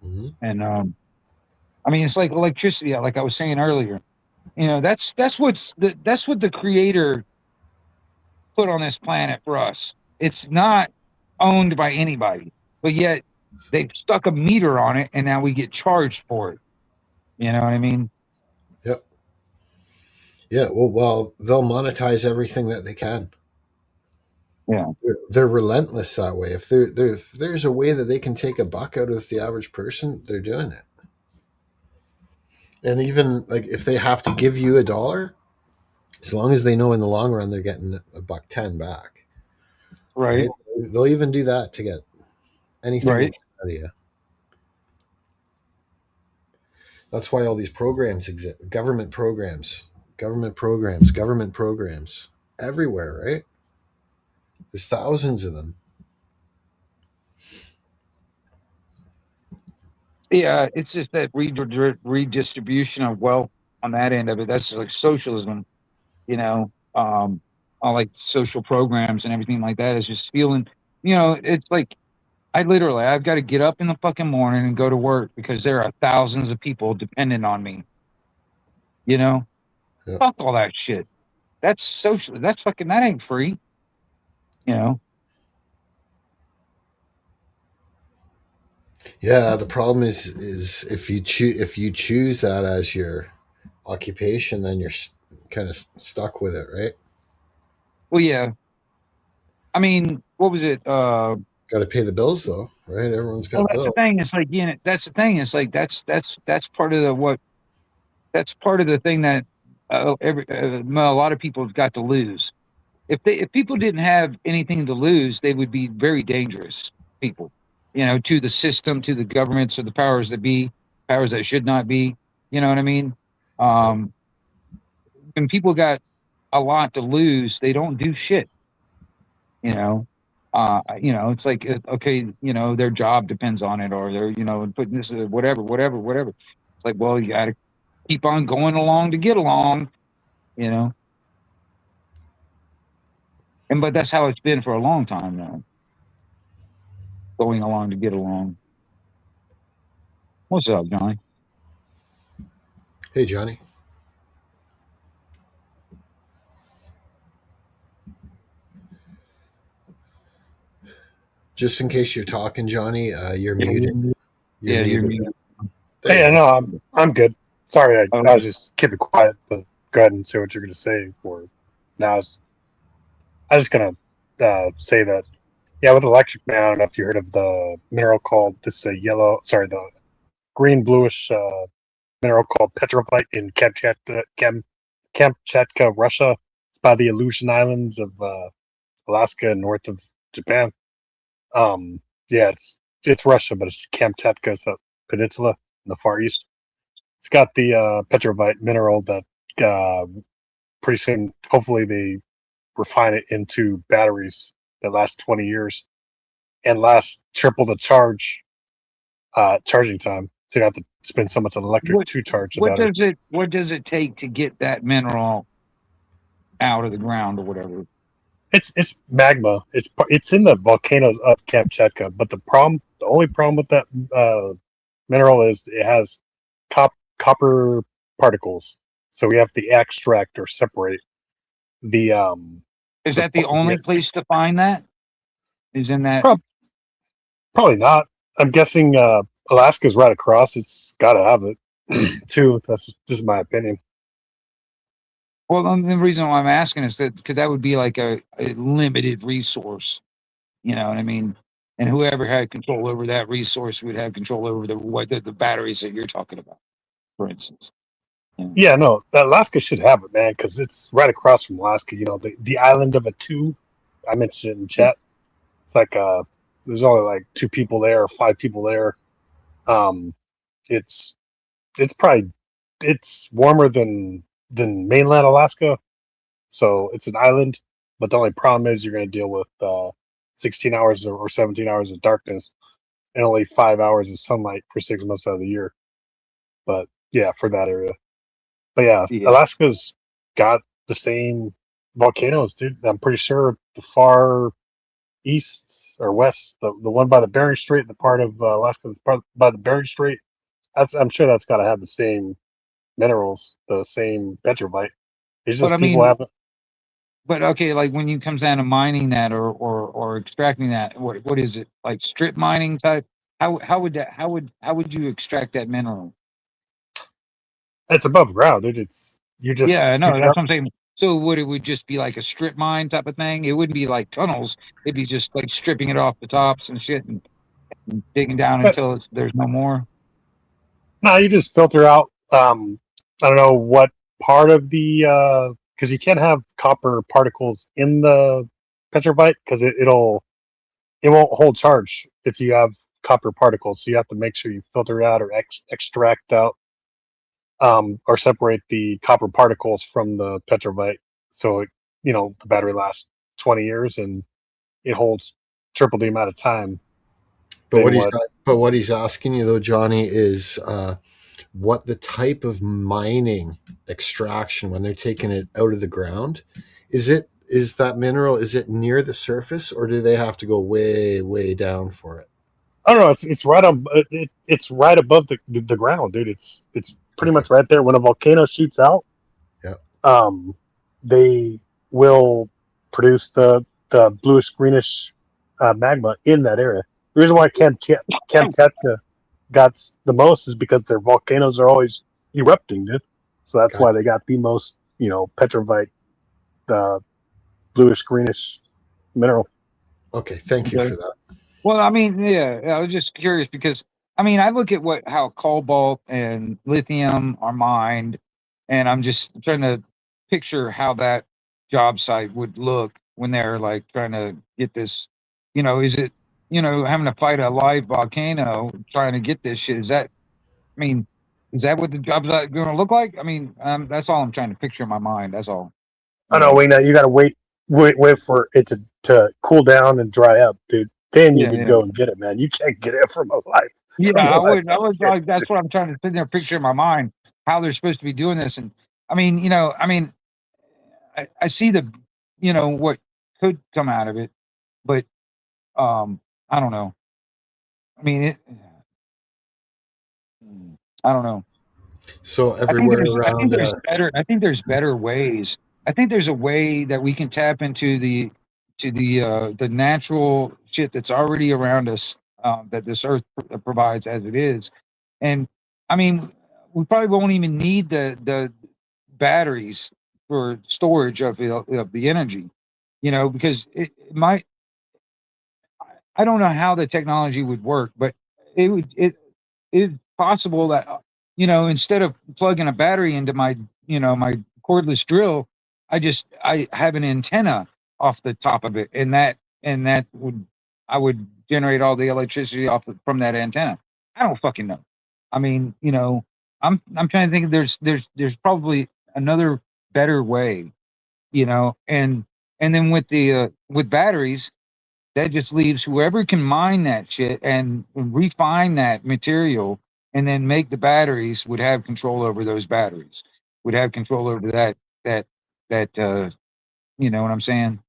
Hmm. And I mean it's like electricity, like I was saying earlier. That's what the creator put on this planet for us. It's not owned by anybody, but yet they've stuck a meter on it, and now we get charged for it. You know what I mean? Yep. Yeah. Well, they'll monetize everything that they can. Yeah. They're relentless that way. If there's a way that they can take a buck out of the average person, they're doing it. And even like if they have to give you $1, as long as they know in the long run they're getting $1.10 back, Right. right? They'll even do that to get anything they Right. can out of you. That's why all these programs exist, government programs everywhere, right? There's thousands of them. Yeah. It's just that redistribution of wealth on that end of it. That's like socialism. You know, all like social programs and everything like that is just feeling. It's like I've got to get up in the fucking morning and go to work because there are thousands of people dependent on me. You know, Yeah. fuck all that shit. That's social. That's fucking. That ain't free. You know. Yeah, the problem is if you choose that as your occupation, then you're kind of stuck with it, right? Well, yeah. I mean, what was it? Got to pay the bills though, right? Everyone's Well, got that's the bills. thing. It's like, that's the thing. It's like that's part of the what. That's part of the thing that a lot of people have got to lose. If people didn't have anything to lose, they would be very dangerous people. To the system, to the governments, or the powers that be, powers that should not be. You know what I mean? Yep. Um, when people got a lot to lose, they don't do shit. You know, it's like okay, their job depends on it, or they're putting this whatever, whatever, whatever. It's like, well, you got to keep on going along to get along. You know, but that's how it's been for a long time now, going along to get along. What's up, Johnny? Hey, Johnny. Just in case you're talking, Johnny, you're Yeah, muted. You're yeah, you're muted. muted. There you Yeah, go. no, I'm good. Sorry, I Okay. was just keeping quiet, but go ahead and say what you're going to say. For now, I was just going to say that, yeah, with electric man, I don't know if you heard of the mineral called this the green bluish mineral called Petrovite in Kamchatka, Russia. It's by the Aleutian Islands of Alaska and north of Japan. Yeah, it's Russia, but it's Kamchatka, it's a peninsula in the Far East. It's got the Petrovite mineral that uh, pretty soon, hopefully, they refine it into batteries that last 20 years and last triple the charging time. So you don't have to spend so much on electric What to charge the battery. what does it take to get that mineral out of the ground or whatever? It's magma. It's in the volcanoes of Kamchatka, but the only problem with that mineral is it has copper particles. So we have to extract or separate the Is that the only place to find that? Is in that? Probably not. I'm guessing Alaska's right across. It's got to have it too. That's just my opinion. Well, the reason why I'm asking is that because that would be like a limited resource. You know what I mean? And whoever had control over that resource would have control over the batteries that you're talking about, for instance. Yeah, no, Alaska should have it, man, because it's right across from Alaska. You know, the island of Attu. I mentioned it in chat. It's like there's only like 2 people there or 5 people there. Um, it's it's warmer than mainland Alaska, so it's an island. But the only problem is you're going to deal with 16 hours or 17 hours of darkness and only 5 hours of sunlight for 6 months out of the year. But yeah, for that area. But yeah, Yeah. Alaska's got the same volcanoes, dude. I'm pretty sure the far east or west, the one by the Bering Strait, the part of Alaska that's by the Bering Strait, I'm sure that's got to have the same minerals, the same petrovite. It's But just I people mean, haven't. but okay, like when you comes down to mining that or extracting that, what is it like strip mining type? How would you extract that mineral? It's above ground, dude. It's you Yeah, just no, scoop it that's up. what I'm saying. So it would just be like a strip mine type of thing? It wouldn't be like tunnels. It'd be just like stripping it off the tops and shit and digging down But until there's no more. no, you just filter out. I don't know what part of the because you can't have copper particles in the petrovite because it won't hold charge if you have copper particles. So you have to make sure you filter out or extract out or separate the copper particles from the petrovite. So the battery lasts 20 years and it holds triple the amount of time But than what. what he's asking you though, Johnny, is what the type of mining extraction when they're taking it out of the ground is that mineral, is it near the surface or do they have to go way down for it? I don't know. It's right on. It's right above the ground, dude. It's pretty Okay. much right there. When a volcano shoots out, Yeah. they will produce the bluish greenish magma in that area. The reason why Kamchatka got the most is because their volcanoes are always erupting, dude. So that's why they got the most, petrovite, bluish greenish mineral. Okay, thank you Okay. for that. Well, I mean, yeah, I was just curious because I mean, I look at how cobalt and lithium are mined, and I'm just trying to picture how that job site would look when they're like trying to get this. Is it having to fight a live volcano trying to get this shit? I mean, is that what the job's going to look like? I mean, that's all I'm trying to picture in my mind. That's all. I know, Wayne. You got to wait for it to cool down and dry up, dude. Then you Yeah, could yeah. go and get it, man. You can't get it from a life. Yeah, From a I life would. I was volcano, like, that's dude. what I'm trying to sit there picture in my mind how they're supposed to be doing this. And I see what could come out of it, but I don't know. I mean, I don't know. So I think everywhere there's I think around, there's better I think there's better ways. I think there's a way that we can tap into the natural shit that's already around us, that this earth provides as it is. And I mean, we probably won't even need the batteries for storage of the energy, because it might. I don't know how the technology would work, but it's possible that instead of plugging a battery into my cordless drill, I have an antenna off the top of it, and that would I would generate all the electricity from that antenna. I don't fucking know. I mean, I'm trying to think. There's probably another better way, and then with batteries, that just leaves whoever can mine that shit and refine that material and then make the batteries would have control over those batteries, would have control over that you know what I'm saying?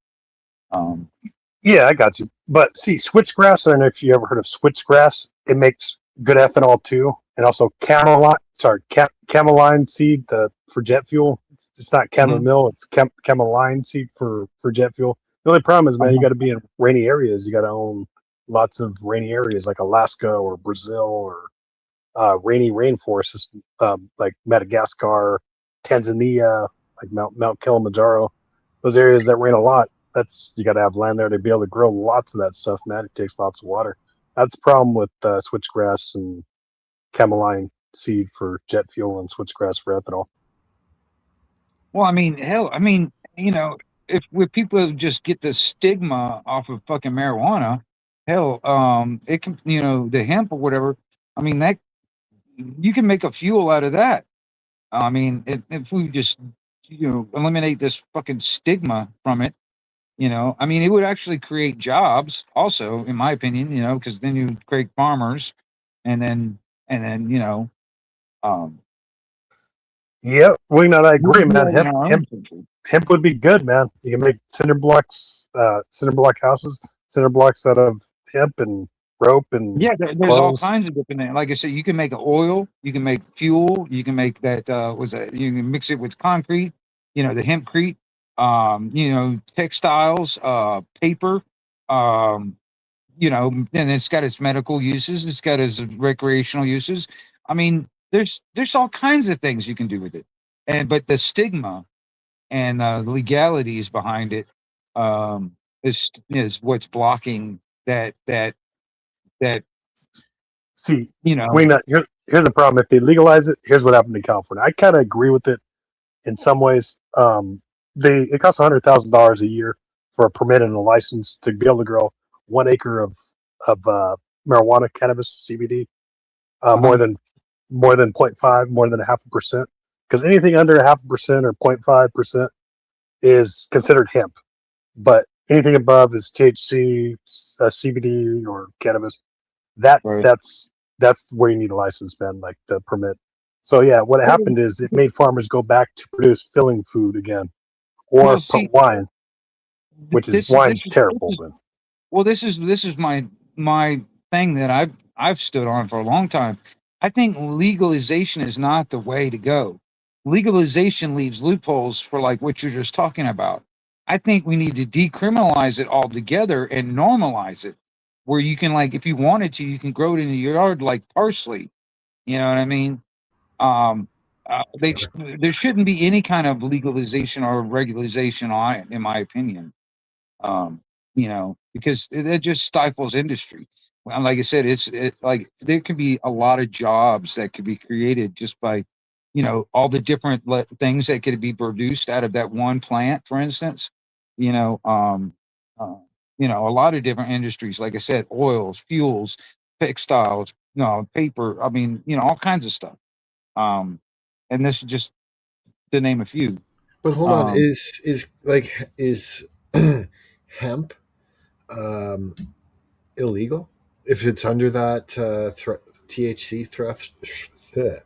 Um, Yeah, I got you. But see, switchgrass, I don't know if you ever heard of switchgrass. It makes good ethanol too. And also cameline seed for jet fuel. It's not mhm, chamomile, it's cameline seed for jet fuel. The only problem is, man, you uh-huh. got to be in rainy areas. You got to own lots of rainy areas like Alaska or Brazil or rainy rainforests like Madagascar, Tanzania, like Mount Kilimanjaro. Those areas that rain a lot, that's you got to have land there to be able to grow lots of that stuff, man. It takes lots of water. That's the problem with switchgrass and cameline seed for jet fuel and switchgrass for ethanol. Well, I mean, hell, I mean, if people just get the stigma off of fucking marijuana, hell, it can, the hemp or whatever. I mean, that you can make a fuel out of that. I mean, if we just eliminate this fucking stigma from it, I mean, it would actually create jobs, also, in my opinion, because then you create farmers, and then um, Yeah, well, I we'll agree, do man. that in our own country. Hemp would be good, man. You can make cinder block houses, cinder blocks out of hemp and rope and Yeah, there's all clothes. kinds of different things. Like I said, you can make an oil, you can make fuel, you can make that. Was that you can mix it with concrete, the hempcrete, textiles, paper, um, and it's got its medical uses, it's got its recreational uses. I mean, there's all kinds of things you can do with it, but the stigma and the legalities behind it, is what's blocking that See, you know. here's the problem. If they legalize it, here's what happened in California. I kind of agree with it in some ways. It costs $100,000 a year for a permit and a license to be able to grow 1 acre of marijuana, cannabis, CBD, Uh-huh. more than 0.5, more than a half a percent. Because anything under a half a percent or 0.5% is considered hemp, but anything above is THC, CBD, or cannabis. That Right. that's where you need a license, man, like the permit. So yeah, what Well, happened is it made farmers go back to produce filling food again, or well, put see, wine, which is this is this wine's is this terrible, is man. well, this is my thing that I've stood on for a long time. I think legalization is not the way to go. Legalization leaves loopholes for like what you're just talking about. I think we need to decriminalize it altogether and normalize it, where you can like if you wanted to, you can grow it in your yard like parsley. You know what I mean? Um, there shouldn't be any kind of legalization or regularization on it, in my opinion. Um, because it just stifles industry. Well, like I said, like there could be a lot of jobs that could be created just by, all the different things that could be produced out of that one plant, for instance. You know, um, uh, a lot of different industries. Like I said, oils, fuels, textiles, paper. I mean, all kinds of stuff. Um, and this is just to name a few. but hold on, Um, is hemp um, illegal if it's under that THC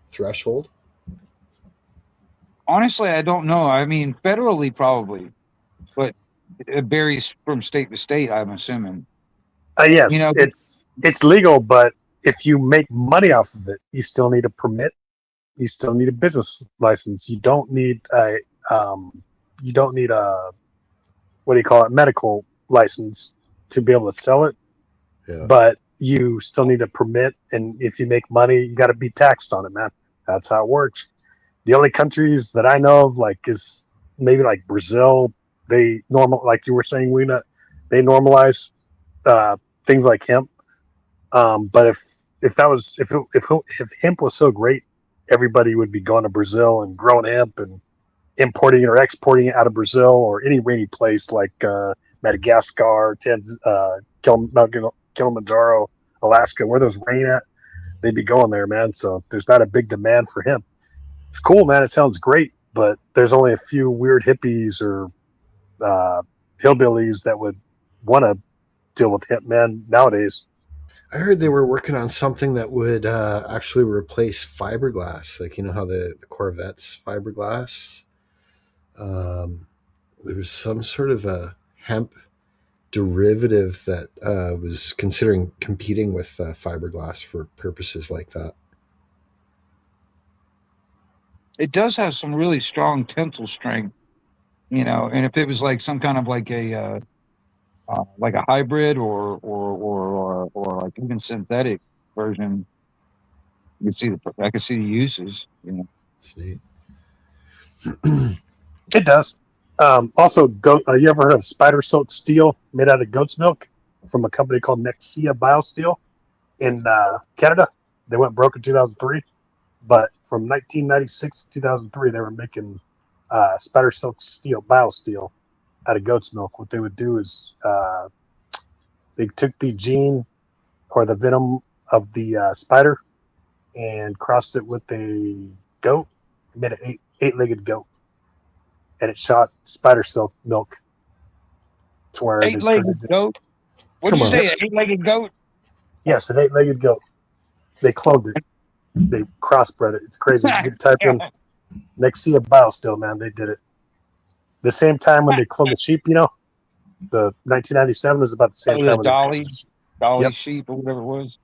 threshold? Honestly, I don't know. I mean, federally probably, but it varies from state to state, I'm assuming. You Yes, know, it's legal, but if you make money off of it, you still need a permit. You still need a business license. You don't need a what do you call it, medical license to be able to sell it. Yeah. But you still need a permit, and if you make money, you got to be taxed on it, man. That's how it works. The only countries that I know of, like, is maybe like Brazil. They like you were saying, they normalize things like hemp. But if hemp was so great, everybody would be going to Brazil and growing hemp and importing it or exporting it out of Brazil or any rainy place like Madagascar, Kilimanjaro, Alaska, where there's rain at. They'd be going there, man. So there's not a big demand for hemp. It's cool, man. It sounds great, but there's only a few weird hippies or hillbillies that would want to deal with hemp, man, nowadays. I heard they were working on something that would actually replace fiberglass. Like, you know how the Corvette's fiberglass? There was some sort of a hemp derivative that was considering competing with fiberglass for purposes like that. It does have some really strong tensile strength, and if it was like some kind of like a hybrid or like even synthetic version, I could see the uses. It's neat. It does. Also, you ever heard of spider silk steel made out of goat's milk from a company called Nexia Biosteel in Canada? They went broke in 2003, but from 1996 to 2003, they were making spider silk steel, biosteel, out of goat's milk. What they would do is they took the gene or the venom of the spider and crossed it with a goat and made an eight-legged goat. And it shot spider silk milk to where Eight-legged goat? What did you say, an eight-legged goat? Yes, an eight-legged goat. They cloned it. They crossbred it. It's crazy. You can type in Nexia Biosteel, man. They did it. The same time when they cloned the sheep, the 1997 was about the same time. The Dolly sheep or whatever it was.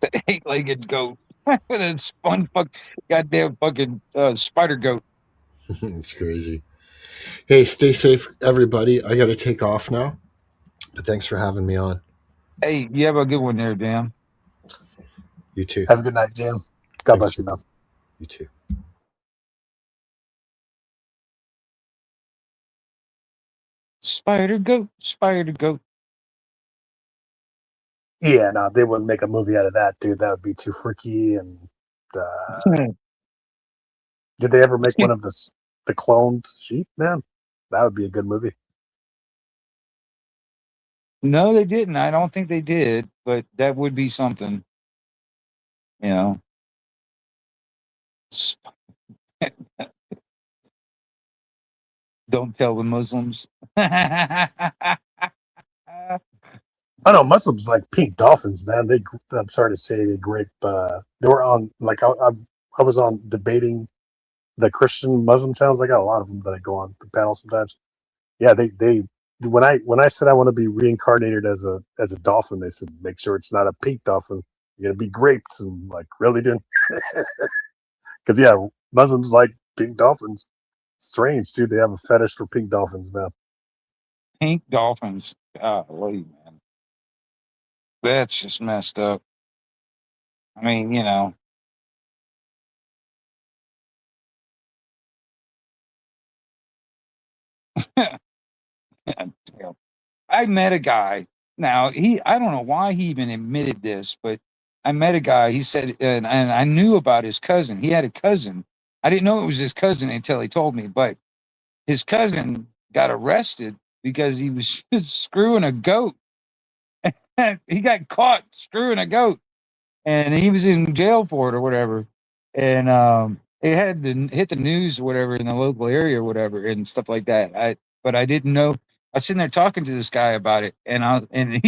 The eight-legged goat. With a goddamn fucking spider goat. It's crazy. Hey, stay safe, everybody. I got to take off now. But thanks for having me on. Hey, you have a good one there, Dan. You too. Have a good night, Jim. God bless you, man. You too. Spider goat, spider goat. Yeah, no, they wouldn't make a movie out of that, dude. That would be too freaky. And did they ever make one of the cloned sheep, man? That would be a good movie. No, they didn't. I don't think they did, but that would be something. Don't tell the Muslims. I know Muslims like pink dolphins, man. I'm sorry to say, they grape. They were on, like, I was on debating the Christian Muslim channels. I got a lot of them that I go on the panel sometimes. Yeah, they when I said I want to be reincarnated as a dolphin, they said make sure it's not a pink dolphin. You're gonna be graped. And I'm like, really, dude? Because yeah, Muslims like pink dolphins. Strange, dude. They have a fetish for pink dolphins, man. Pink dolphins. Golly, man. That's just messed up. I mean, I met a guy. Now I don't know why he even admitted this, but I met a guy. He said, and I knew about his cousin. He had a cousin. I didn't know it was his cousin until he told me, but his cousin got arrested because he was screwing a goat. He got caught screwing a goat, and he was in jail for it or whatever. And it had to hit the news or whatever in the local area or whatever and stuff like that. But I didn't know. I was sitting there talking to this guy about it, and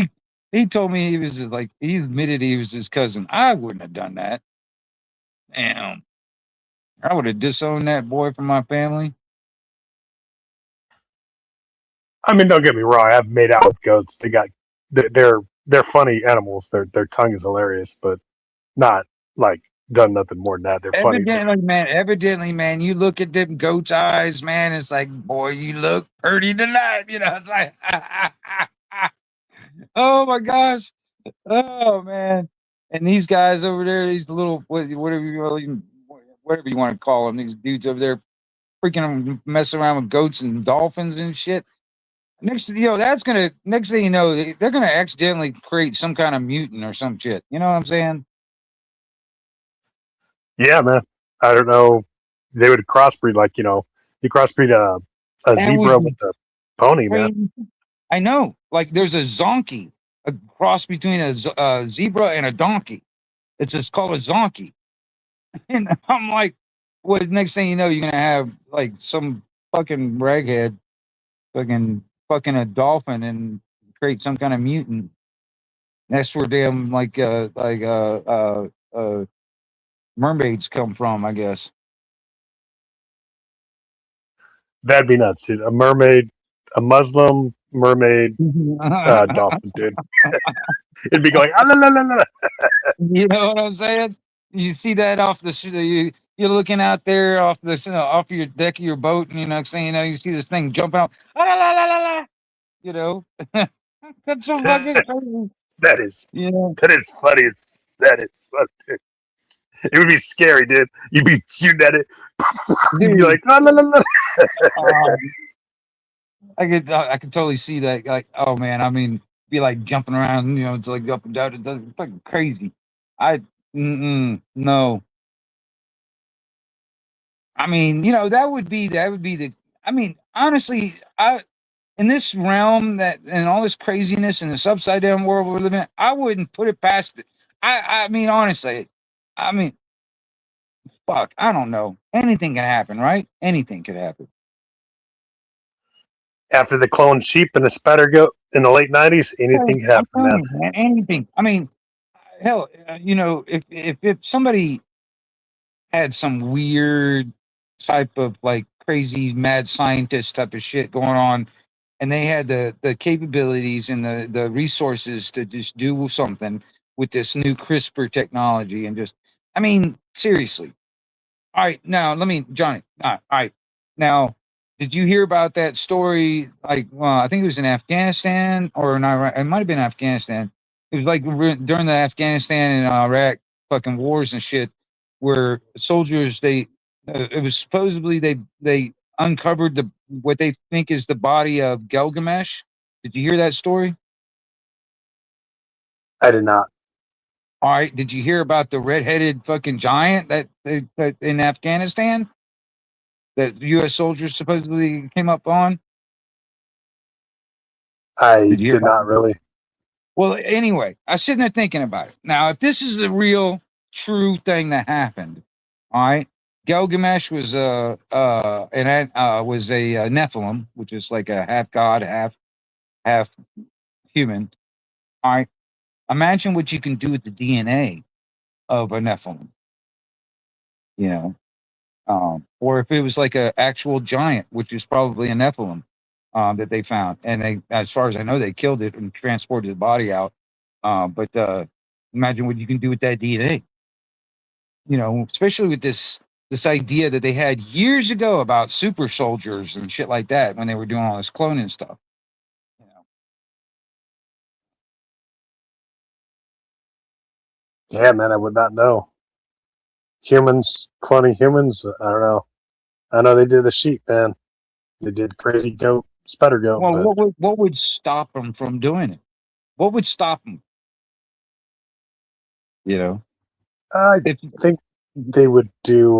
he told me he admitted he was his cousin. I wouldn't have done that. Damn, I would have disowned that boy from my family. I mean, don't get me wrong. I've made out with goats. They're they're funny animals. Their tongue is hilarious, but not like done nothing more than that. They're funny. But Evidently, man, you look at them goat's eyes, man, it's like, boy, you look pretty tonight. It's like, oh my gosh. Oh man. And these guys over there, these little whatever you want to call them, these dudes over there freaking messing around with goats and dolphins and shit. Next thing you know, they're gonna accidentally create some kind of mutant or some shit. You know what I'm saying? yeah, man, I don't know. They would crossbreed, like you crossbreed a That zebra would be with a pony, man. crazy. I know. Like there's a zonkey, a cross between a zebra and a donkey. It's just called a zonkey. And I'm like, well, next thing you know, you're gonna have like some fucking raghead fucking a dolphin and create some kind of mutant. That's where damn mermaids come from, I guess. That'd be nuts, dude. A mermaid, a Muslim mermaid, dolphin, dude. It'd be going, ah, la, la, la, la. You know what I'm saying? You see that off you're looking out there off off your deck of your boat, and next thing you know, you see this thing jumping out. Ah, la, la, la, la, la. You know, that's so fucking crazy. That is Yeah. that is funny. That is funny, dude. It would be scary, dude. You'd be shooting at it. You'd be like, ah, la, la, la. I could totally see that. Like, oh man, I mean, be like jumping around, it's like up and down. It's fucking crazy. No. I mean, that would be the. I mean, honestly, in this realm and all this craziness in this upside down world we're living in, I wouldn't put it past it. I mean, honestly, I mean, fuck, I don't know. Anything can happen, right? Anything could happen. After the cloned sheep and the spider goat in the late '90s, anything happened, man. Anything. I mean, hell, if somebody had some weird type of like crazy mad scientist type of shit going on, and they had the capabilities and the resources to just do something with this new CRISPR technology, and just, I mean, seriously. All right, now Johnny. All right, now, did you hear about that story? Like, well, I think it was in Afghanistan or in Iraq. It might have been Afghanistan. It was like during the Afghanistan and Iraq fucking wars and shit, where soldiers it was supposedly they uncovered what they think is the body of Gilgamesh. Did you hear that story? I did not. All right. Did you hear about the red-headed fucking giant that in Afghanistan that U.S. soldiers supposedly came up on? I did not really. Well, anyway, I was sitting there thinking about it. Now, if this is the real, true thing that happened, all right, Gilgamesh was a Nephilim, which is like a half god, half human. All right. Imagine what you can do with the DNA of a Nephilim, or if it was like an actual giant, which is probably a Nephilim that they found. And they, as far as I know, they killed it and transported the body out. But imagine what you can do with that DNA, especially with this idea that they had years ago about super soldiers and shit like that when they were doing all this cloning stuff. Yeah, man, I would not know. Humans cloning humans, I don't know. I know they did the sheep, man. They did crazy goat, spider goat. Well, what would stop them from doing it? What would stop them? I think they would do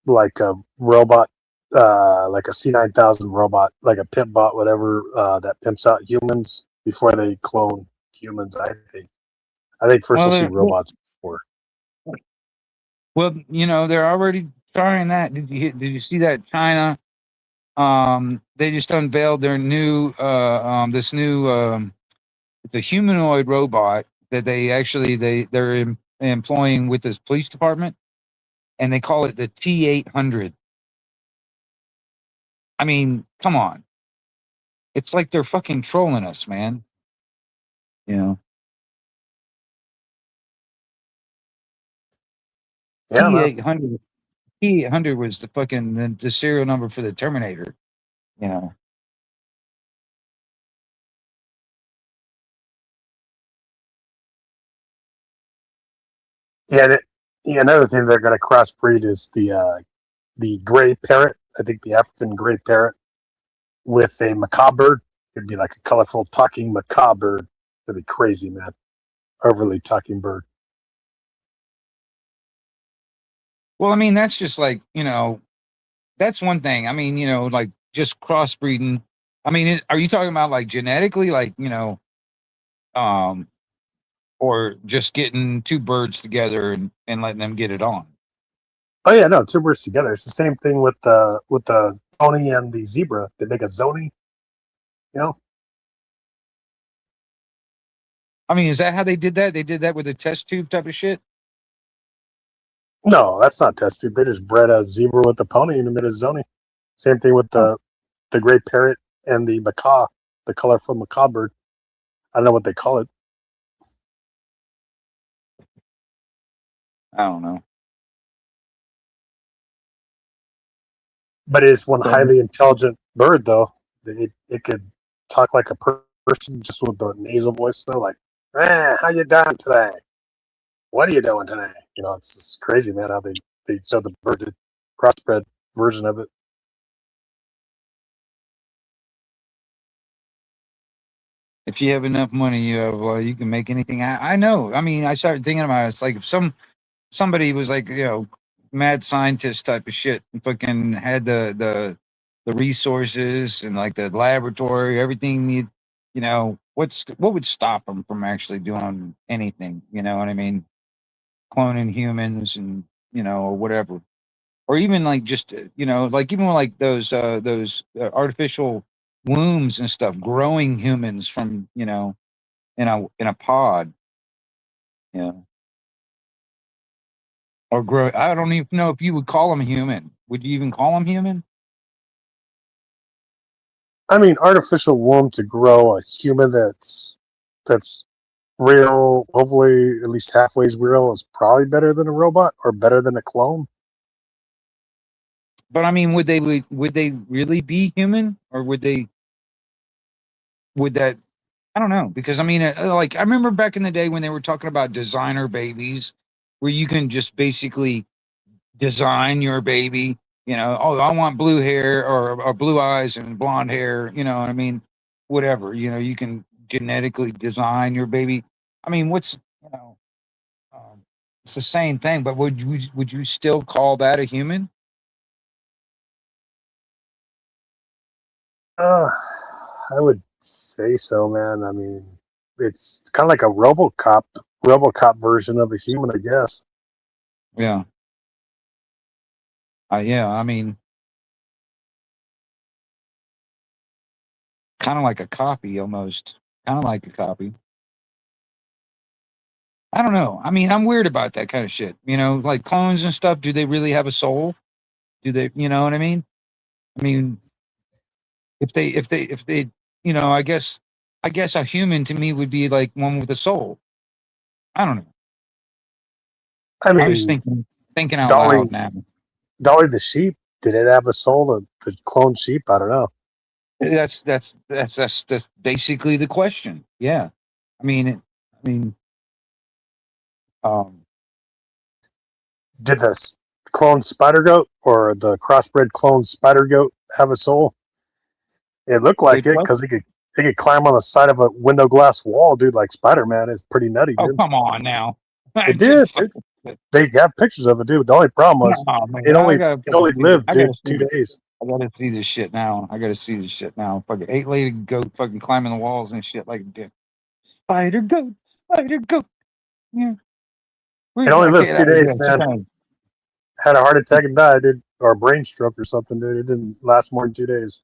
like a robot, like a C9000 robot, like a pimp bot, whatever, that pimps out humans before they clone humans. I think first we'll see robots before. Well, they're already trying that. Did you see that China? They just unveiled their new it's a humanoid robot that they're employing with this police department, and they call it the T-800. I mean, come on. It's like they're fucking trolling us, man. Yeah, man. T800. T800 was the fucking the serial number for the Terminator. You know. Yeah, yeah. Another thing they're going to crossbreed is the gray parrot. I think the African gray parrot with a macaw bird. It'd be like a colorful talking macaw bird. It'd be crazy, man. Overly talking bird. Well, I mean, that's just like, that's one thing. I mean, like just crossbreeding. I mean, are you talking about like genetically, like, um, or just getting two birds together and letting them get it on? Oh yeah, no, two birds together. It's the same thing with the pony and the zebra. They make a zoni, you know. I mean, is that how they did that? They did that with a test tube type of shit? No, that's not test tube. They just bred a zebra with the pony and made a zoni. Same thing with Oh, the gray parrot and the macaw, the colorful macaw bird. I don't know what they call it, I don't know. but it is one But highly intelligent bird, though. It could talk like a person just with the nasal voice, though. Like, how you doing today? What are you doing today? You know, it's just crazy, man. How they showed the bird crossbred version of it. if you have enough money, you can make anything. I know. I mean, I started thinking about it. It's like if somebody was like, mad scientist type of shit, and fucking had the resources and like the laboratory, everything what would stop them from actually doing anything? You know what I mean? Cloning humans and or whatever, or even like just like even like those artificial wombs and stuff, growing humans from in a pod, you know, or grow. I don't even know if you would call them human. Would you even call them human? I mean, artificial womb to grow a human that's real, hopefully at least halfway real, is probably better than a robot or better than a clone. But I mean, would they really be human, or would that? I don't know, because I mean, like I remember back in the day when they were talking about designer babies, where you can just basically design your baby. Oh, I want blue hair or blue eyes and blonde hair. You know what I mean? Whatever. You can genetically design your baby. I mean, um, it's the same thing, but would you still call that a human? Uh, I would say so, man. I mean, it's kind of like a RoboCop version of a human, I guess. Yeah. Yeah. I mean, kind of like a copy almost. Kind of like a copy. I don't know. I mean, I'm weird about that kind of shit. Like clones and stuff. Do they really have a soul? Do they? You know what I mean? I mean, if they, I guess a human to me would be like one with a soul. I don't know. I I'm just mean, thinking out loud Dolly, now. Dolly the sheep, did it have a soul? The clone sheep? I don't know. That's basically the question. Yeah. I mean, I mean, um, Did the clone spider goat or the crossbred clone spider goat have a soul? It looked they like it both. because he could climb on the side of a window glass wall, dude, like Spider Man. Is pretty nutty, Oh, dude. come on now. I It just did, dude. fucking. They have pictures of it, dude. The only problem was No, man, I gotta it fucking only see this. lived, I gotta dude, see 2 days. I gotta see this shit now. I gotta see this shit now. Fucking eight-legged goat fucking climbing the walls and shit like a dick. Spider goat, spider goat. Yeah. It Where's only lived okay, 2 days, sit man. down. Had a heart attack and died, dude, or a brain stroke or something, dude. It didn't last more than 2 days.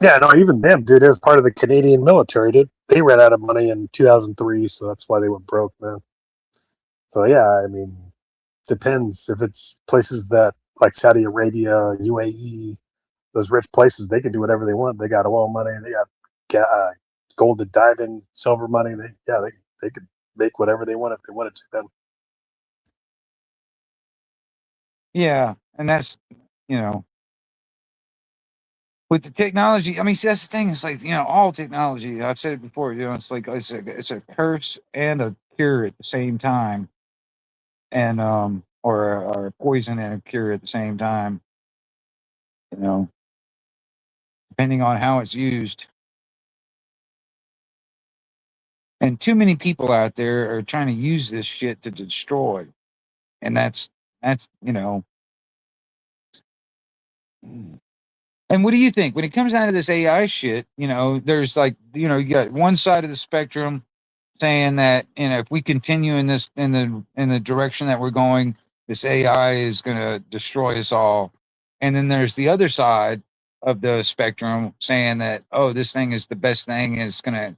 Yeah, no, even them, dude. It was part of the Canadian military, dude. They ran out of money in 2003, so that's why they went broke, man. So yeah, I mean, depends if it's places that like Saudi Arabia, UAE, those rich places, they can do whatever they want. They got oil money, they got gold to dive in, silver money. They could make whatever they want if they wanted to. Then Yeah, and that's, you know, with the technology. I mean, see, that's the thing. It's like, all technology. I've said it before. It's like it's a curse and a cure at the same time, and or a poison and a cure at the same time. You know, depending on how it's used. And too many people out there are trying to use this shit to destroy, and that's. And what do you think when it comes down to this AI shit? There's like, you got one side of the spectrum saying that, if we continue in this in the direction that we're going, this AI is going to destroy us all. And then there's the other side of the spectrum saying that, oh, this thing is the best thing and it's going to,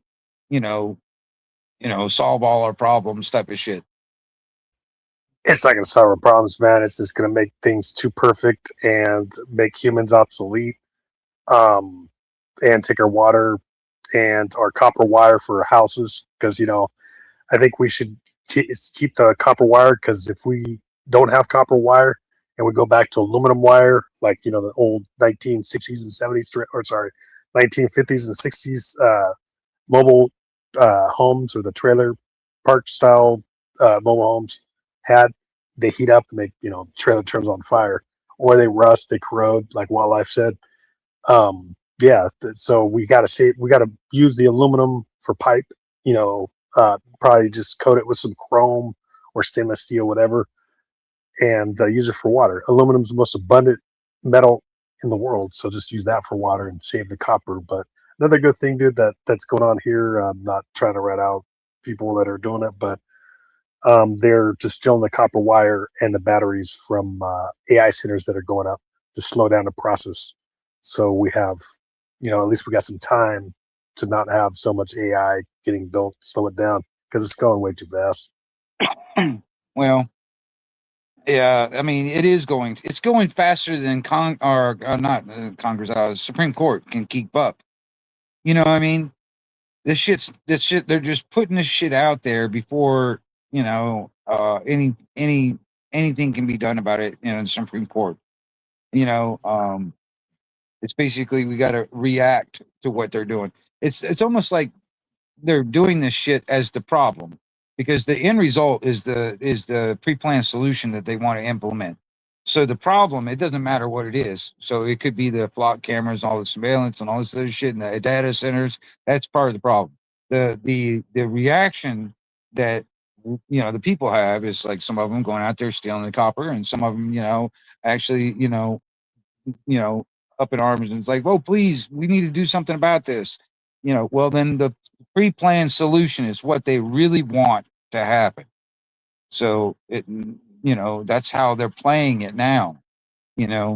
you know, solve all our problems type of shit. it's not going to solve our problems, man. It's just going to make things too perfect and make humans obsolete. And take our water and our copper wire for houses, because I think we should keep the copper wire, because if we don't have copper wire and we go back to aluminum wire, like the old 1960s and 70s, or sorry, 1950s and 60s mobile homes, or the trailer park style mobile homes had, they heat up and trailer turns on fire, or they rust, they corrode, like Wildlife said. So we got to use the aluminum for pipe, probably just coat it with some chrome or stainless steel, whatever, and use it for water. Aluminum's the most abundant metal in the world, so just use that for water and save the copper. But another good thing, dude, that's going on here, I'm not trying to rat out people that are doing it, but they're distilling the copper wire and the batteries from AI centers that are going up to slow down the process. So we have, at least we got some time to not have so much AI getting built, slow it down, because it's going way too fast. Well, yeah, I mean, it's going faster than Supreme Court can keep up. You know what I mean? This shit, they're just putting this shit out there before, anything can be done about it in the Supreme Court. It's basically, we got to react to what they're doing. It's almost like they're doing this shit as the problem, because the end result is the pre-planned solution that they want to implement. So the problem, it doesn't matter what it is. So it could be the flock cameras, all the surveillance, and all this other shit in the data centers. That's part of the problem. The reaction that the people have is like, some of them going out there stealing the copper, and some of them actually up in arms, and it's like, oh, please, we need to do something about this. Well, then the pre-planned solution is what they really want to happen. So that's how they're playing it now. And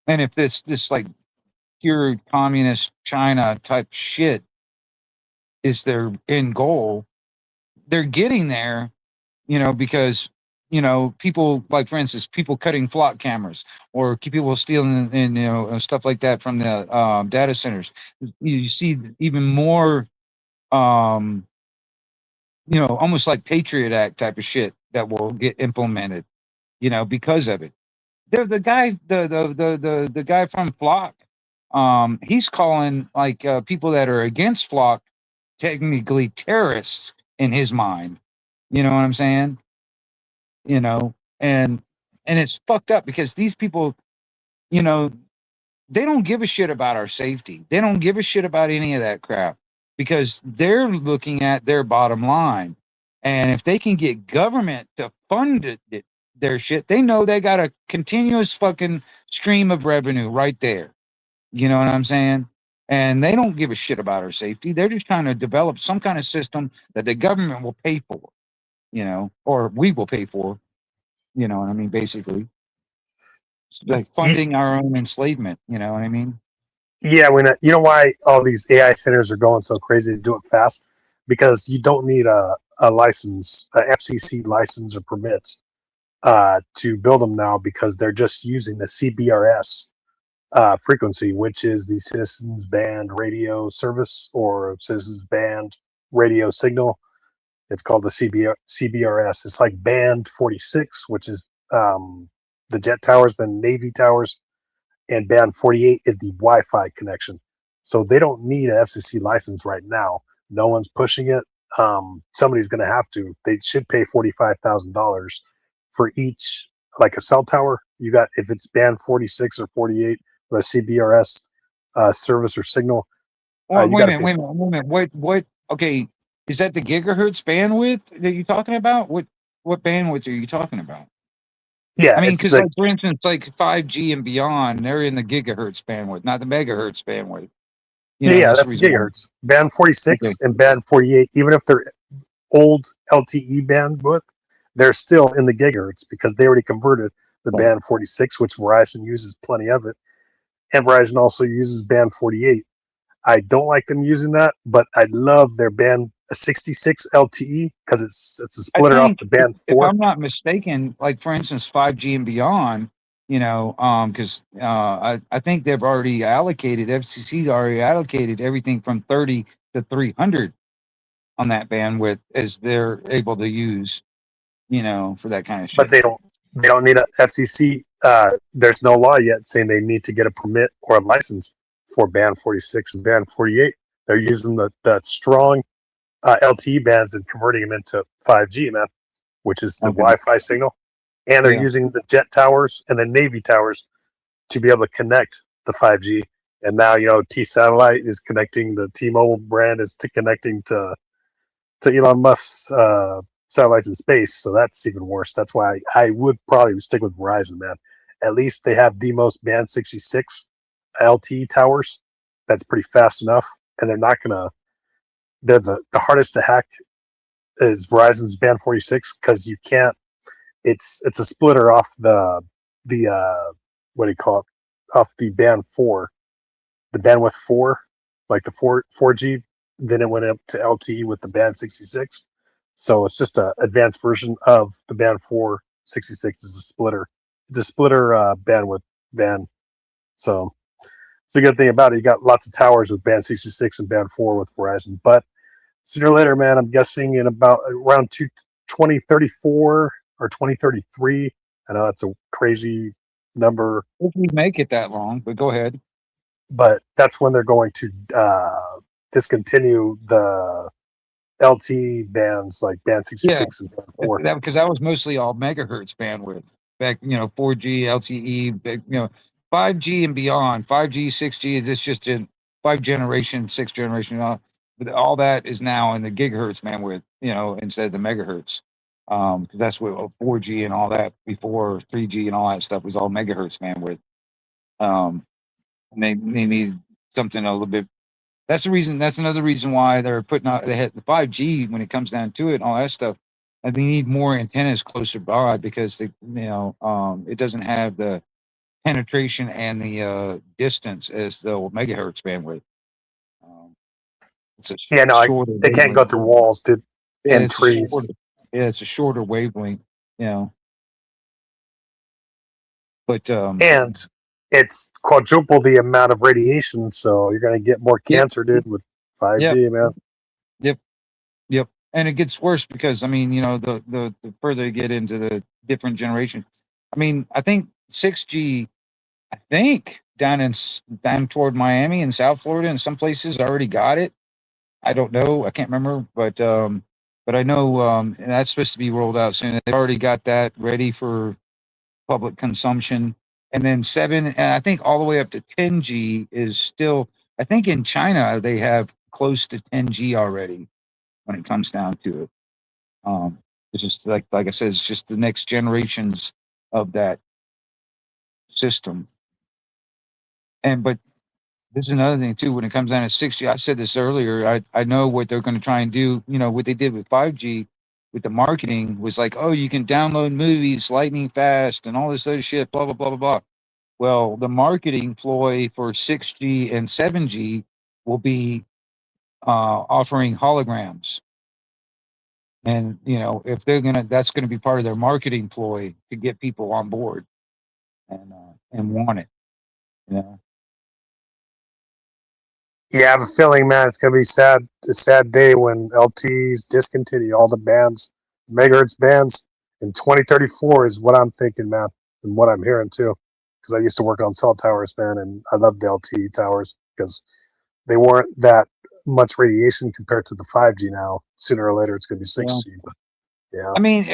if this like pure communist China type shit is their end goal, they're getting there, because people, like, for instance, people cutting flock cameras, or people stealing and stuff like that from the data centers. You see even more almost like Patriot Act type of shit that will get implemented, because of it. The guy, the guy from Flock, he's calling like people that are against Flock technically terrorists in his mind. You know what I'm saying? And it's fucked up, because these people, they don't give a shit about our safety. They don't give a shit about any of that crap, because they're looking at their bottom line. And if they can get government to fund their shit, they know they got a continuous fucking stream of revenue right there. You know what I'm saying? And they don't give a shit about our safety. They're just trying to develop some kind of system that the government will pay for, or we will pay for. You know what I mean? Basically, it's like funding our own enslavement. You know what I mean? Yeah, you know why all these AI centers are going so crazy to do it fast? Because you don't need a license, a FCC license or permits. to build them now because they're just using the CBRS frequency, which is the Citizens Band Radio Service or Citizens Band Radio Signal. It's called the CBRS. It's like Band 46, which is the jet towers, the Navy towers, and Band 48 is the Wi-Fi connection. So they don't need an FCC license right now. No one's pushing it. Somebody's going to have to. They should pay $45,000 for each, like a cell tower. You got, if it's Band 46 or 48, the CBRS service or signal. Wait a minute. What? Okay, is that the gigahertz bandwidth that you're talking about? What bandwidth are you talking about? Yeah, I mean, because like for instance, like 5G and beyond, they're in the gigahertz bandwidth, not the megahertz bandwidth. That's gigahertz. Band 46 and Band 48, even if they're old LTE bandwidth, they're still in the gigahertz because they already converted the Band 46, which Verizon uses plenty of it, and Verizon also uses Band 48. I don't like them using that, but I love their Band 66 LTE because it's a splitter off the Band 4. If I'm not mistaken, like for instance, 5G and beyond, because I think they've already allocated, FCC's already allocated everything from 30 to 300 on that bandwidth as they're able to use, for that kind of shit. But they don't need a FCC. There's no law yet saying they need to get a permit or a license for Band 46 and Band 48. They're using the strong LTE bands and converting them into 5G, man, which is the Wi-Fi signal. And they're using the jet towers and the Navy towers to be able to connect the 5G. And now, T-Satellite is connecting, the T-Mobile brand is connecting to Elon Musk's satellites in space. So that's even worse. That's why I would probably stick with Verizon, man. At least they have the most Band 66 LTE towers. That's pretty fast enough. And they're the hardest to hack is Verizon's Band 46 because you can't. It's a splitter off the what do you call it? Off the Band 4, the bandwidth 4, like the 4G. Then it went up to LTE with the Band 66. So it's just an advanced version of the Band 466 is a splitter. It's a splitter bandwidth band. So it's a good thing about it. You got lots of towers with Band 66 and Band 4 with Verizon. But sooner or later, man, I'm guessing in about around 2034 or 2033. I know that's a crazy number. If we make it that long, but go ahead. But that's when they're going to discontinue the LTE bands like Band 66 and Band 4. Because that was mostly all megahertz bandwidth. Back, 4G, LTE, 5G and beyond. 5G, 6G, it's just in 5th generation, 6th generation. All that is now in the gigahertz bandwidth, instead of the megahertz. Because that's what 4G and all that before 3G and all that stuff was all megahertz bandwidth. And they need something a little bit. That's another reason why they're putting out the 5G when it comes down to it and all that stuff. And they need more antennas closer by because it doesn't have the penetration and the distance as the megahertz bandwidth. They can't go through walls, dude, and trees. It's a shorter wavelength, But and it's quadruple the amount of radiation, so you're going to get more cancer, dude, with 5G, man. Yep. And it gets worse because the further you get into the different generation. I think 6G. I think down toward Miami and South Florida and some places already got it. I don't know. I can't remember, but I know and that's supposed to be rolled out soon. They've already got that ready for public consumption. And then 7, and I think all the way up to 10G is still. I think in China they have close to 10G already when it comes down to it. It's just like I said, it's just the next generations of that system. But this is another thing too. When it comes down to 6G, I said this earlier. I know what they're going to try and do. What they did with 5G, with the marketing was like, oh, you can download movies lightning fast and all this other shit. Blah blah blah blah blah. Well, the marketing ploy for 6G and 7G will be offering holograms. And if that's gonna be part of their marketing ploy to get people on board and want it. You know, Yeah, I have a feeling, man, it's gonna be a sad day when LTs discontinue all the bands, megahertz bands in 2034 is what I'm thinking, man, and what I'm hearing too. Because I used to work on cell towers, man, and I loved the LTE towers because they weren't that much radiation compared to the 5G now. Sooner or later, it's gonna be yeah. 6G, but yeah, I mean,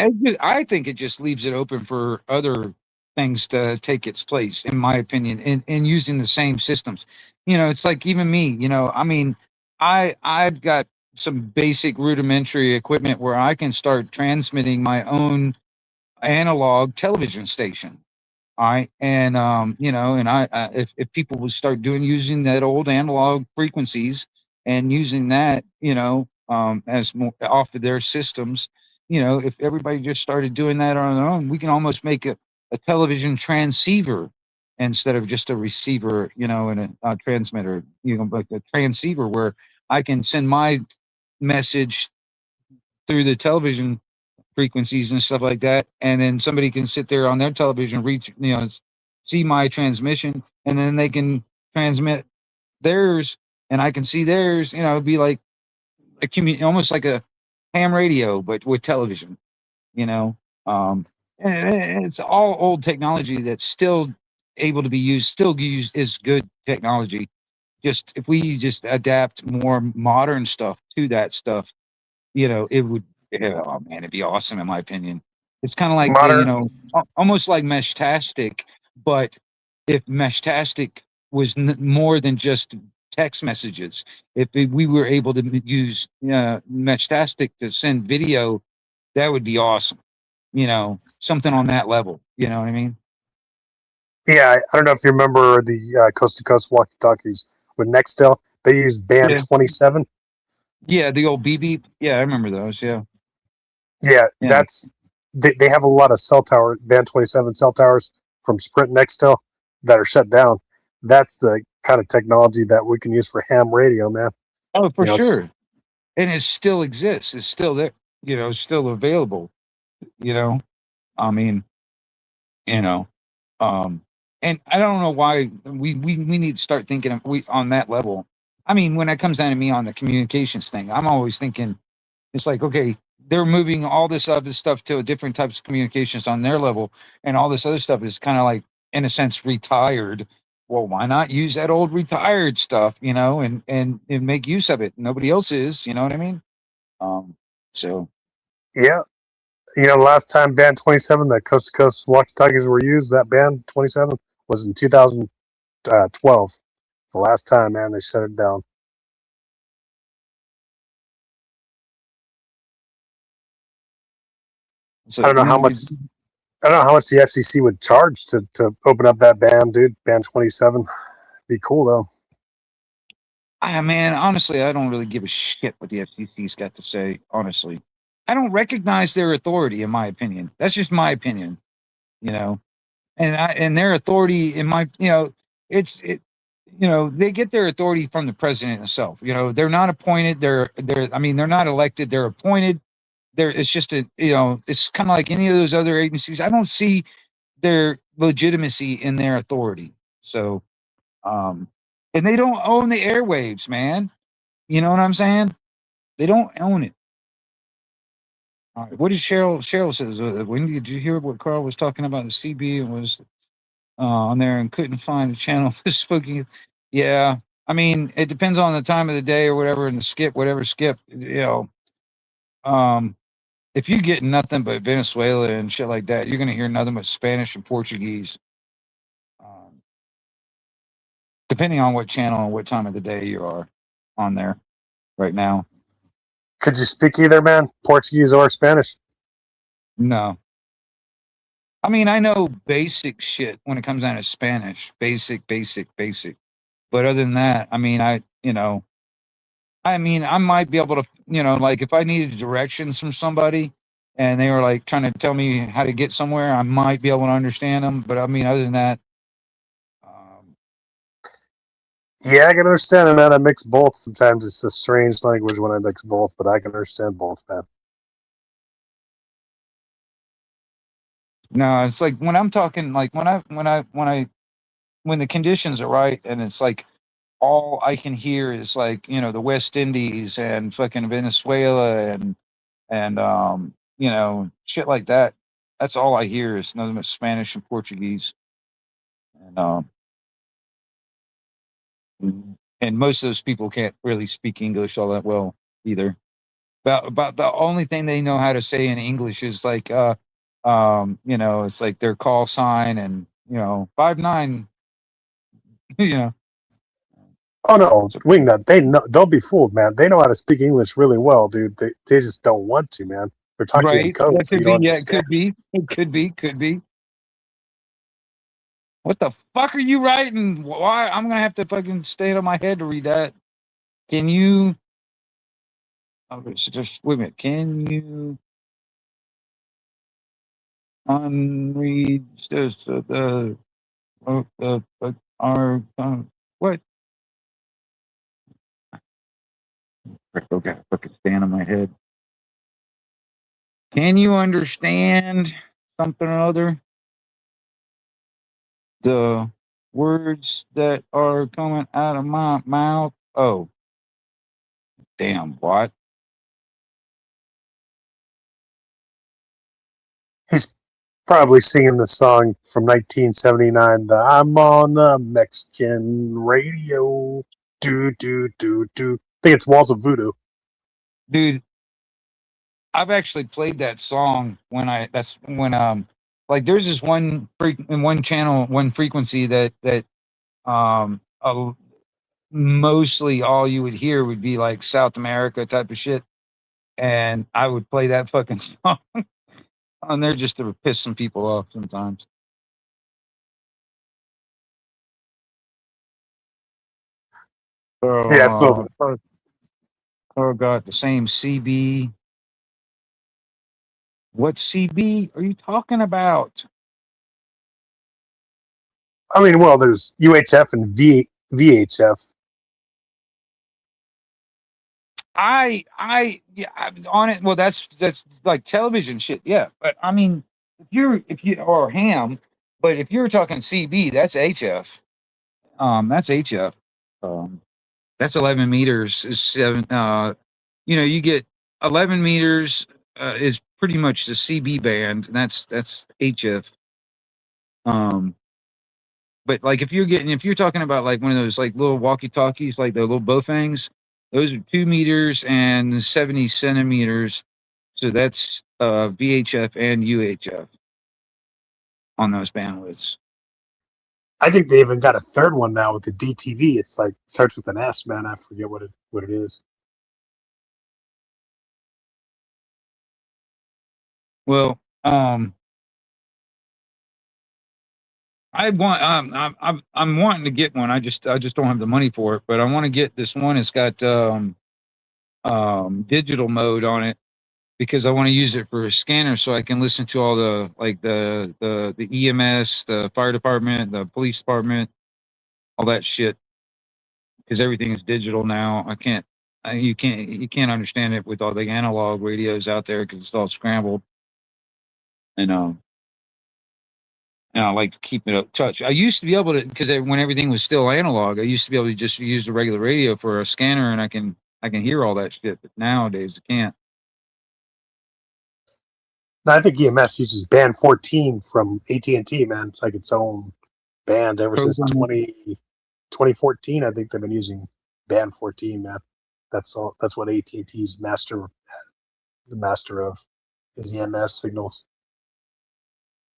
I think it just leaves it open for other things to take its place, in my opinion, in using the same systems. It's like even me. I mean, I've got some basic rudimentary equipment where I can start transmitting my own analog television station. All right, and and if people would start using that old analog frequencies and using that, as more off of their systems, if everybody just started doing that on their own, we can almost make a television transceiver instead of just a receiver, and a transmitter, like a transceiver where I can send my message through the television frequencies and stuff like that, and then somebody can sit there on their television, reach, see my transmission, and then they can transmit theirs, and I can see theirs. It'd be like almost like a ham radio, but with television. You know, and it's all old technology that's still able to be used. Still used is good technology. Just if we just adapt more modern stuff to that stuff, it would, yeah, oh man, it'd be awesome in my opinion. It's kind of like, modern. almost like Meshtastic, but if Meshtastic was more than just text messages, if we were able to use Meshtastic to send video, that would be awesome. Something on that level. You know what I mean? Yeah, I don't know if you remember the coast to coast walkie talkies with Nextel. They use band Yeah. 27. Yeah, the old beep beep. Yeah, I remember those. Yeah. Yeah, Yeah. they have a lot of cell tower band 27 cell towers from Sprint Nextel that are shut down. That's the kind of technology that we can use for ham radio, man. Oh, for Just sure. And it still exists. It's still there. Still available. You know, I mean, you know, um, and I don't know why we need to start thinking of we on that level. I mean, when it comes down to me on the communications thing, I'm always thinking it's like, okay, they're moving all this other stuff to a different types of communications on their level, and all this other stuff is kind of like, in a sense, retired. Well, why not use that old retired stuff, and make use of it? Nobody else is, you know what I mean? Um, so yeah, last time band 27 that coast to coast walkie talkies were used, that band 27 was in 2012. The last time, man, they shut it down. so I don't know how you much. I don't know how much the FCC would charge to open up that band, dude. Band 27. Be cool though. Man, honestly, I don't really give a shit what the FCC's got to say. Honestly, I don't recognize their authority, in my opinion. That's just my opinion, you know. And their authority, in my, it's it, they get their authority from the president himself. They're not appointed. I mean, they're not elected. They're appointed. It's just it's kind of like any of those other agencies. I don't see their legitimacy in their authority. So, um, and they don't own the airwaves, man. You know what I'm saying? They don't own it. All right. What did Cheryl? Cheryl says, when did you hear what Carl was talking about? The CB and was on there and couldn't find a channel speaking. Yeah, I mean, it depends on the time of the day or whatever, and the skip, whatever skip. Um, if you get nothing but Venezuela and shit like that, you're gonna hear nothing but Spanish and Portuguese. Um, Depending on what channel and what time of the day you are on there right now. Could you speak either, man? Portuguese or Spanish? No. I mean, I know basic shit when it comes down to Spanish. Basic, basic, basic. But other than that, I mean, I might be able to, like if I needed directions from somebody and they were like trying to tell me how to get somewhere, I might be able to understand them. But I mean, other than that, um, Yeah, I can understand it, man. I mix both. Sometimes it's a strange language when I mix both, but I can understand both, man. No, it's like when I'm talking, like when the conditions are right, and it's like all I can hear is like the West Indies and fucking Venezuela and shit like that. That's all I hear is nothing but Spanish and Portuguese, and and most of those people can't really speak English all that well either. About the only thing they know how to say in English is like it's like their call sign and 5-9, you know. Oh no, So, Wingnut, they know, don't be fooled, man. They know how to speak English really well, dude. They just don't want to, man. They're talking in right? code, That so you could don't be. Yeah, it understand. could be. It could be. What the fuck are you writing? Why? I'm gonna have to fucking stand on my head to read that. Can you? Okay, so just wait a minute. Can you unread this? Our what? Okay, fucking stand on my head. Can you understand something or other? The words that are coming out of my mouth. Oh, damn! What? He's probably singing the song from 1979, the I'm on a Mexican radio. Do, do, do, do. I think it's Walls of Voodoo. Dude, I've actually played that song when that's when like there's this one channel, one frequency that um uh, mostly all you would hear would be like South America type of shit, and I would play that fucking song on there just to piss some people off sometimes. Yeah, so Oh, oh god, the same CB. What CB are you talking about? I mean, well, there's UHF and VHF. Yeah, I'm on it. Well, that's like television shit. Yeah, but I mean, if you or ham, but if you're talking CB, that's HF. That's HF. Um, that's 11 meters is seven. You get 11 meters is pretty much the CB band, and that's HF. Um, but like if you're talking about like one of those like little walkie talkies, like the little Bofangs, those are 2 meters and 70 centimeters. So that's VHF and UHF on those bandwidths. I think they even got a third one now with the DTV. It's like starts with an S, man. I forget what it is. Well, I'm wanting to get one. I just don't have the money for it, but I want to get this one. It's got digital mode on it because I want to use it for a scanner so I can listen to all the like the EMS, the fire department, the police department, all that shit because everything is digital now. You can't understand it with all the analog radios out there because it's all scrambled. And I like to keep it up touch. I used to be able to because when everything was still analog, I used to be able to just use the regular radio for a scanner and I can hear all that shit. But nowadays I can't. Now, I think EMS uses band 14 from AT&T, man. It's like its own band ever since Program. 2014. I think they've been using band 14, man. That's all. That's what AT&T's the master of is EMS signals.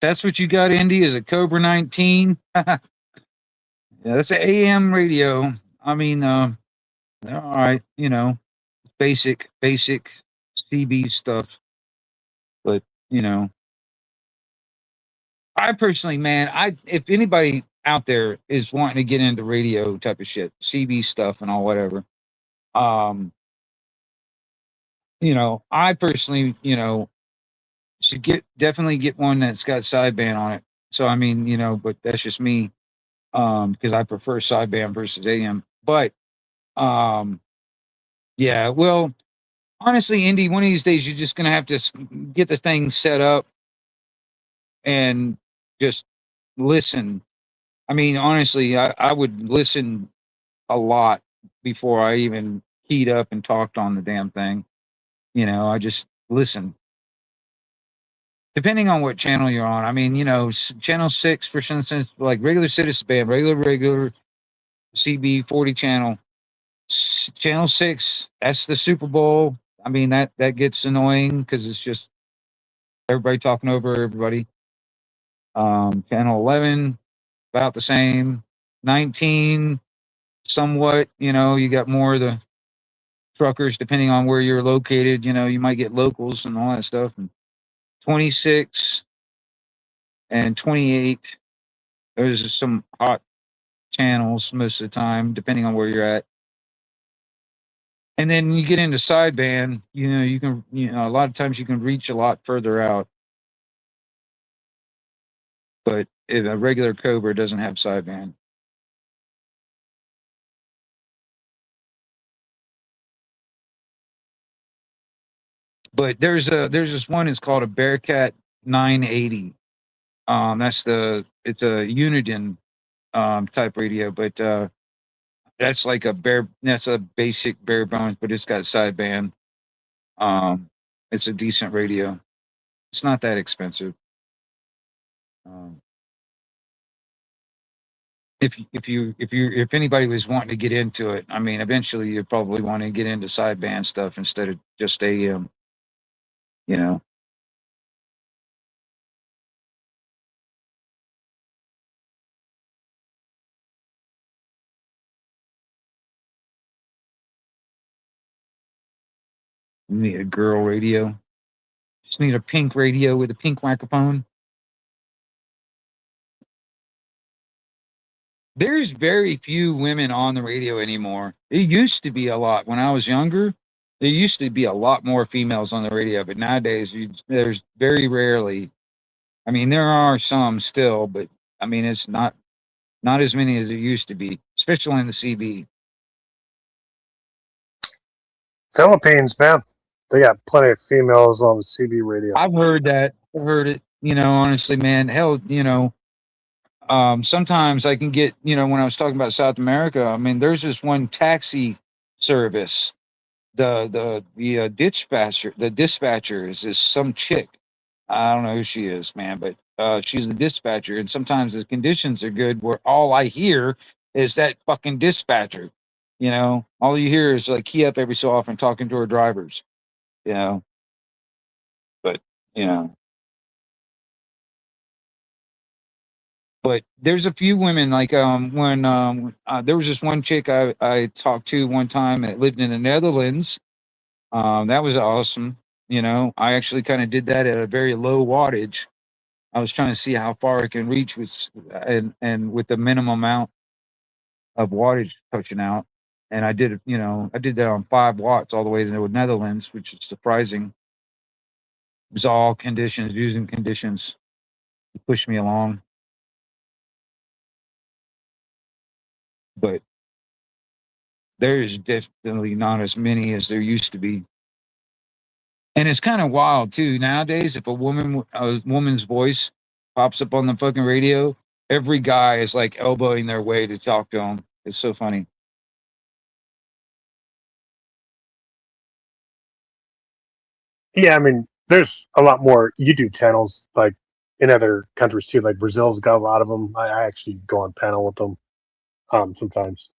That's what you got, Indy, is a Cobra 19. Yeah, that's an AM radio. I mean, all right, basic CB stuff. But you know, I personally, man, if anybody out there is wanting to get into radio type of shit, CB stuff and all whatever, um, I personally, should definitely get one that's got sideband on it. So I mean, but that's just me, because I prefer sideband versus AM. But um, yeah, well, honestly, Indy, one of these days you're just gonna have to get the thing set up and just listen. I mean, honestly, I would listen a lot before I even keyed up and talked on the damn thing. I just listen. Depending on what channel you're on. I mean, channel 6, for instance, like regular Citizen Band, regular CB40 channel. Channel 6, that's the Super Bowl. I mean, that gets annoying because it's just everybody talking over everybody. Channel 11, about the same. 19, somewhat, you got more of the truckers depending on where you're located. You might get locals and all that stuff. And 26 and 28, there's some hot channels most of the time, depending on where you're at. And then you get into sideband, you can, a lot of times you can reach a lot further out. But if a regular Cobra doesn't have sideband. But there's this one, it's called a Bearcat 980. It's a Uniden type radio, but that's like that's a basic bare bones, but it's got sideband. It's a decent radio. It's not that expensive. If anybody was wanting to get into it, I mean, eventually you probably want to get into sideband stuff instead of just AM. You need a girl radio. Just need a pink radio with a pink microphone. There's very few women on the radio anymore. It used to be a lot when I was younger. There used to be a lot more females on the radio, but nowadays there's very rarely. I mean, there are some still, but I mean, it's not as many as it used to be, especially in the CB. Philippines, man, they got plenty of females on the CB radio. I've heard that. I heard it. Honestly, man, hell, sometimes I can get, when I was talking about South America, I mean, there's this one taxi service. The dispatcher is this some chick. I don't know who she is, man, but she's the dispatcher, and sometimes the conditions are good where all I hear is that fucking dispatcher. All you hear is like key up every so often talking to her drivers. But you know. But there's a few women like when there was this one chick I talked to one time that lived in the Netherlands. That was awesome. I actually kind of did that at a very low wattage. I was trying to see how far it can reach with and with the minimum amount of wattage touching out. And I did that on 5 watts all the way to the Netherlands, which is surprising. It was all conditions, using conditions to push me along. But there's definitely not as many as there used to be. And it's kind of wild too. Nowadays, if a woman's voice pops up on the fucking radio, every guy is like elbowing their way to talk to them. It's so funny. Yeah, I mean, there's a lot more YouTube channels like in other countries too. Like Brazil's got a lot of them. I actually go on panel with them sometimes.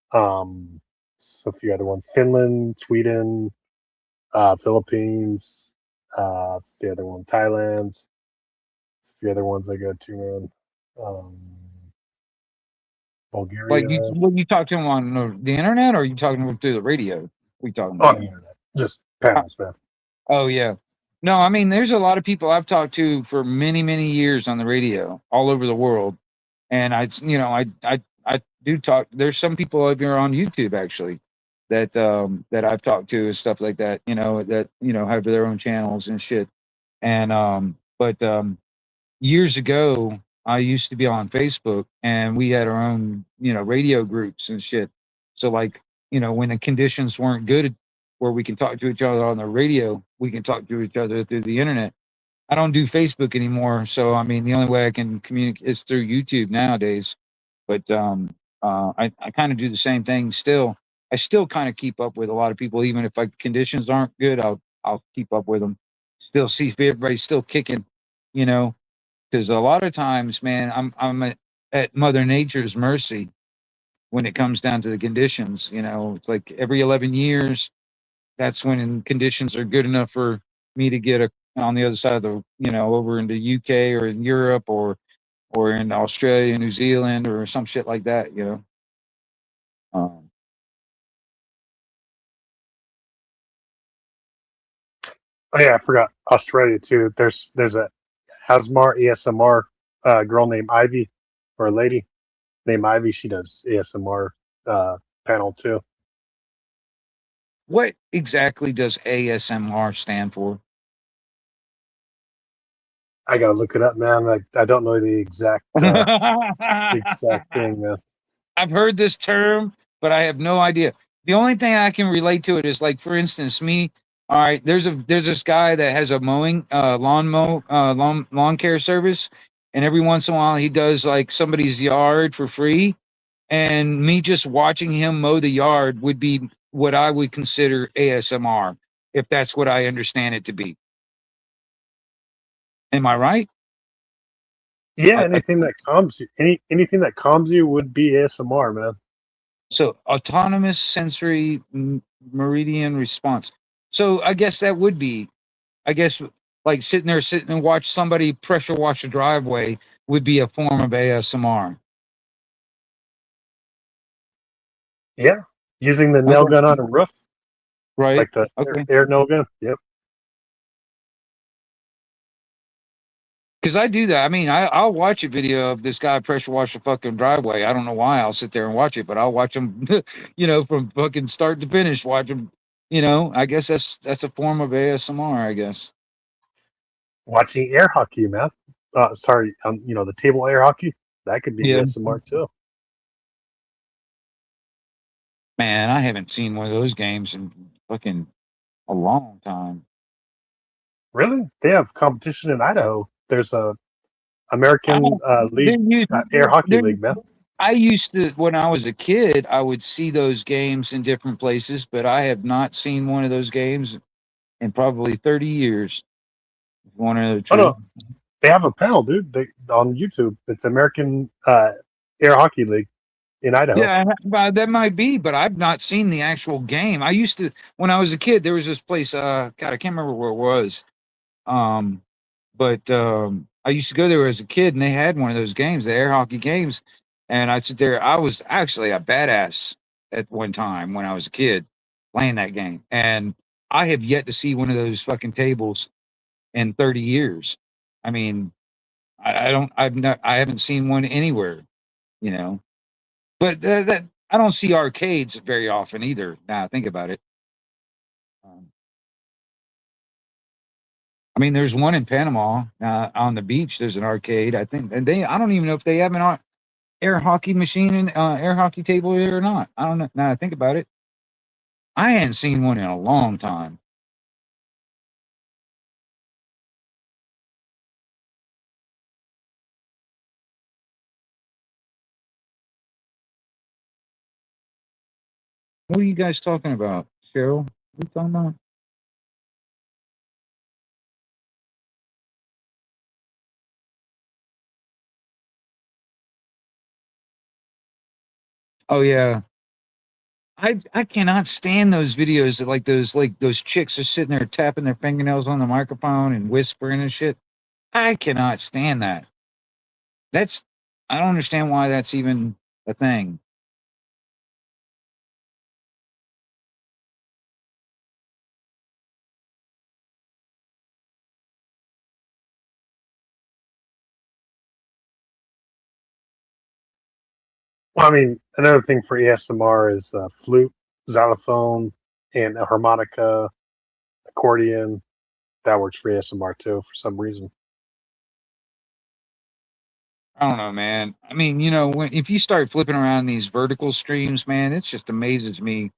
So a few other ones: Finland, Sweden, Philippines. What's the other one? Thailand. It's the other ones I go to, man. Bulgaria. Like, you talk to them on the internet, or are you talking to them through the radio? What are you talking about? On the internet, just panels, man. Oh yeah. No, I mean, there's a lot of people I've talked to for many, many years on the radio all over the world, and I do talk. There's some people over here on YouTube actually that I've talked to and stuff like that. That have their own channels and shit. And but years ago, I used to be on Facebook, and we had our own radio groups and shit. So like when the conditions weren't good where we can talk to each other on the radio, we can talk to each other through the internet. I don't do Facebook anymore. So I mean, the only way I can communicate is through YouTube nowadays. But I kind of do the same thing still. I still kind of keep up with a lot of people, even if like conditions aren't good. I'll keep up with them. Still see if everybody's still kicking, you know, because a lot of times, man, I'm at Mother Nature's mercy when it comes down to the conditions. You know, it's like every 11 years, that's when conditions are good enough for me to get on the other side of the, over into UK or in Europe or in Australia, New Zealand, or some shit like that. Um, Oh yeah, I forgot Australia too. There's a Hasmar ASMR girl named Ivy, or a lady named Ivy. She does ASMR panel too. what exactly does ASMR stand for? I gotta look it up, man. I don't know the exact thing, man. I've heard this term, but I have no idea. The only thing I can relate to it is like, for instance, me. All right, there's this guy that has a mowing lawn care service, and every once in a while he does like somebody's yard for free, and me just watching him mow the yard would be what I would consider ASMR, if that's what I understand it to be. Am I right? Yeah, I, anything that calms you, anything that calms you would be ASMR, man. So autonomous sensory meridian response. So I guess that would be, I guess, like sitting and watch somebody pressure wash a driveway would be a form of ASMR. Yeah, using the nail Okay. gun on a roof, Right. like the Okay. air nail gun. Yep. Because I do that. I mean, I'll watch a video of this guy pressure wash a fucking driveway. I don't know why I'll sit there and watch it, but I'll watch him, from fucking start to finish. Watch him. I guess that's a form of ASMR. I guess. Watching air hockey, man. Sorry, the table air hockey. That could be Yeah. ASMR too. Man, I haven't seen one of those games in fucking a long time. Really? They have competition in Idaho. There's a I American there League used Air Hockey there League, man. I used to when I was a kid, I would see those games in different places, but I have not seen one of those games in probably 30 years. One of the Oh truth. no, they have a panel, dude. They on YouTube. It's American Air Hockey League in Idaho. Yeah, that might be, but I've not seen the actual game. I used to when I was a kid, there was this place, God, I can't remember where it was. Um, but I used to go there as a kid, and they had one of those games, the air hockey games, and I'd sit there. I was actually a badass at one time when I was a kid playing that game, and I have yet to see one of those fucking tables in 30 years. I mean, I don't, I haven't seen one anywhere, you know. But that I don't see arcades very often either. Now I think about it. Um, I mean, there's one in Panama on the beach. There's an arcade, I think, and I don't even know if they have an air hockey machine and air hockey table here or not. I don't know. Now I think about it, I hadn't seen one in a long time. What are you guys talking about, Cheryl? What are you talking about? Oh yeah, I cannot stand those videos that like those chicks are sitting there tapping their fingernails on the microphone and whispering and shit. I cannot stand that. That's I don't understand why that's even a thing. Well, I mean, another thing for ASMR is flute, xylophone, and a harmonica, accordion. That works for ASMR too, for some reason. I don't know, man. I mean, if you start flipping around these vertical streams, man, it just amazes me.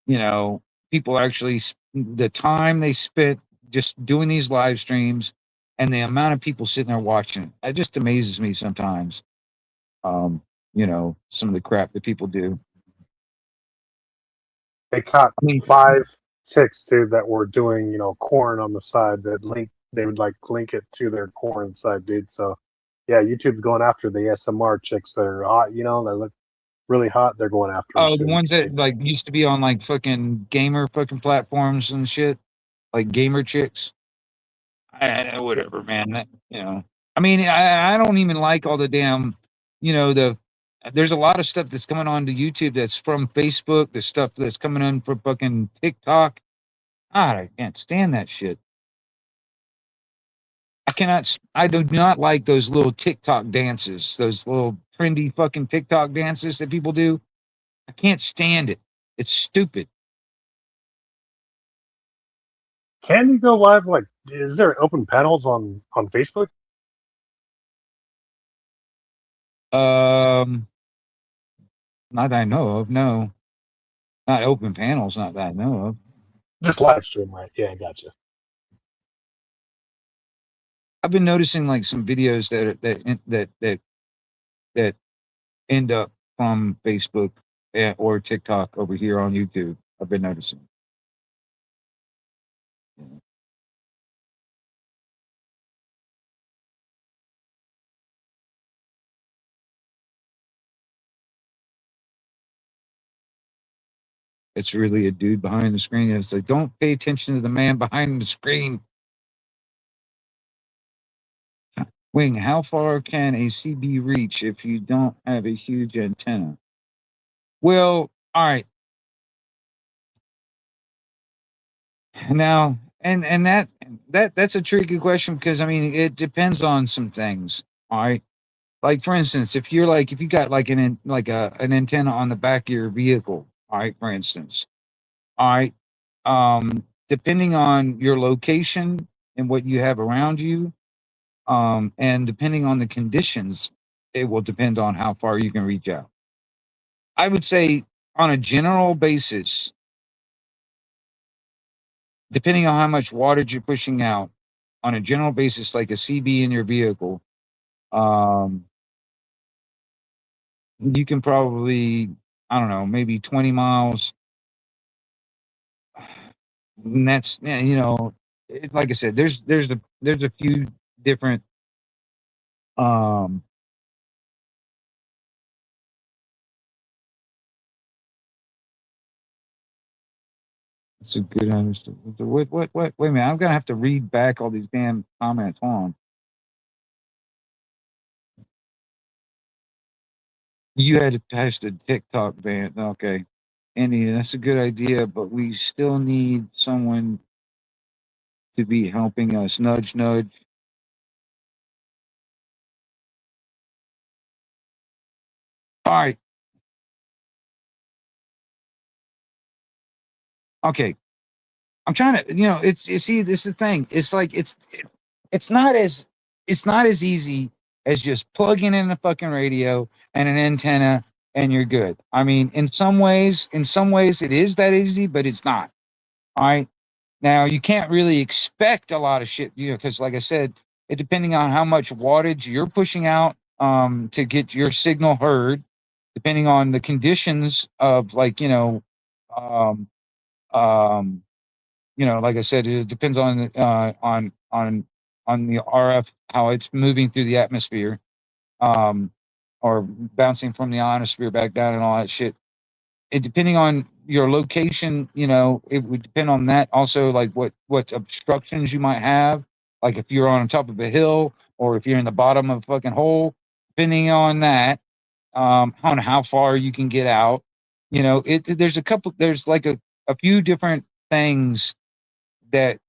You know, people actually the time they spent just doing these live streams and the amount of people sitting there watching it just amazes me sometimes. You know, some of the crap that people do. They caught I mean, 5 chicks too that were doing, corn on the side that they would like link it to their corn side, dude. So yeah, YouTube's going after the SMR chicks that are hot, that look really hot. They're going after them oh, the too. ones that like used to be on like fucking gamer fucking platforms and shit, like gamer chicks. Whatever, man. I mean, I don't even like all the damn, there's a lot of stuff that's coming on to YouTube that's from Facebook. The stuff that's coming in from fucking TikTok. God, I can't stand that shit. I do not like those little TikTok dances, those little trendy fucking TikTok dances that people do. I can't stand it. It's stupid. Can you go live? Like, is there open panels on Facebook? Not that I know of. No, not open panels. Not that I know of. Just live stream, right? Yeah, gotcha. I've been noticing like some videos that end up from Facebook or TikTok over here on YouTube. I've been noticing. It's really a dude behind the screen. It's like, don't pay attention to the man behind the screen. Wing, how far can a CB reach if you don't have a huge antenna? Well, all right. Now, and that's a tricky question because I mean it depends on some things. All right. Like for instance, if you got like an antenna on the back of your vehicle, all right, for instance, all right, depending on your location and what you have around you, and depending on the conditions, it will depend on how far you can reach out. I would say on a general basis, depending on how much wattage you're pushing out, on a general basis, like a CB in your vehicle, you can probably, I don't know, maybe 20 miles. And that's, like I said, there's a few different, um, it's a good understand. Wait a minute. I'm going to have to read back all these damn comments. Hold on. You had to post a TikTok ban. Okay. Andy, that's a good idea, but we still need someone to be helping us. Nudge, nudge. All right. Okay. I'm trying to, you see, this is the thing. It's like it's not as easy as just plugging in a fucking radio and an antenna and you're good. I mean, in some ways it is that easy, but it's not. All right. Now you can't really expect a lot of shit, because like I said, it depending on how much wattage you're pushing out to get your signal heard, depending on the conditions of like, um um like I said, it depends on the RF, how it's moving through the atmosphere, um, or bouncing from the ionosphere back down and all that shit. It depending on your location, it would depend on that. Also, like what obstructions you might have, like if you're on top of a hill or if you're in the bottom of a fucking hole. Depending on that, on how far you can get out, there's like a few different things that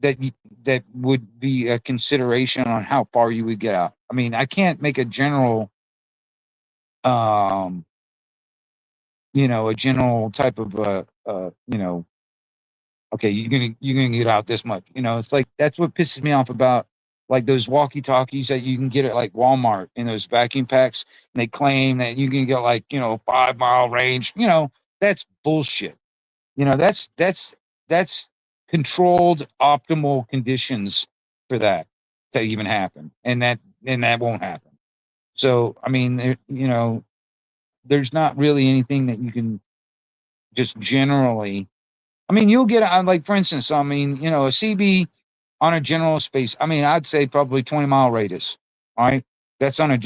that would be a consideration on how far you would get out. I mean, I can't make a general, um, a general type of, okay, you're gonna get out this much. It's like that's what pisses me off about like those walkie talkies that you can get at like Walmart in those vacuum packs. And they claim that you can get like 5-mile range. That's bullshit. That's controlled optimal conditions for that. to even happen, and that won't happen. So I mean, there's not really anything that you can just generally. I mean, you'll get like for instance, I mean, a CB on a general space. I mean, I'd say probably 20-mile radius. All right, that's on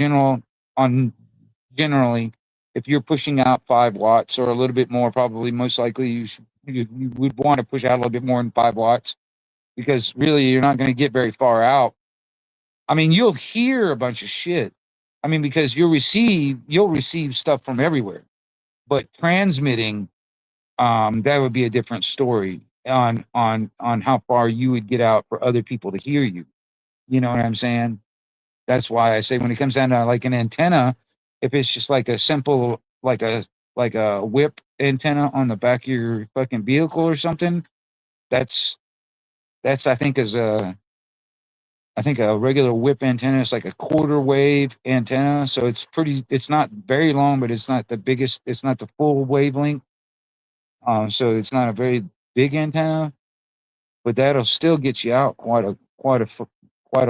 generally. If you're pushing out 5 watts or a little bit more, probably most likely you would want to push out a little bit more than 5 watts, because really you're not going to get very far out. I mean, you'll hear a bunch of shit. I mean, because you'll receive stuff from everywhere, but transmitting, that would be a different story on how far you would get out for other people to hear you. You know what I'm saying? That's why I say when it comes down to like an antenna, if it's just like a simple like a whip antenna on the back of your fucking vehicle or something, that's I think a regular whip antenna is like a quarter wave antenna. So it's not very long, but it's not the biggest, it's not the full wavelength. So it's not a very big antenna, but that'll still get you out quite a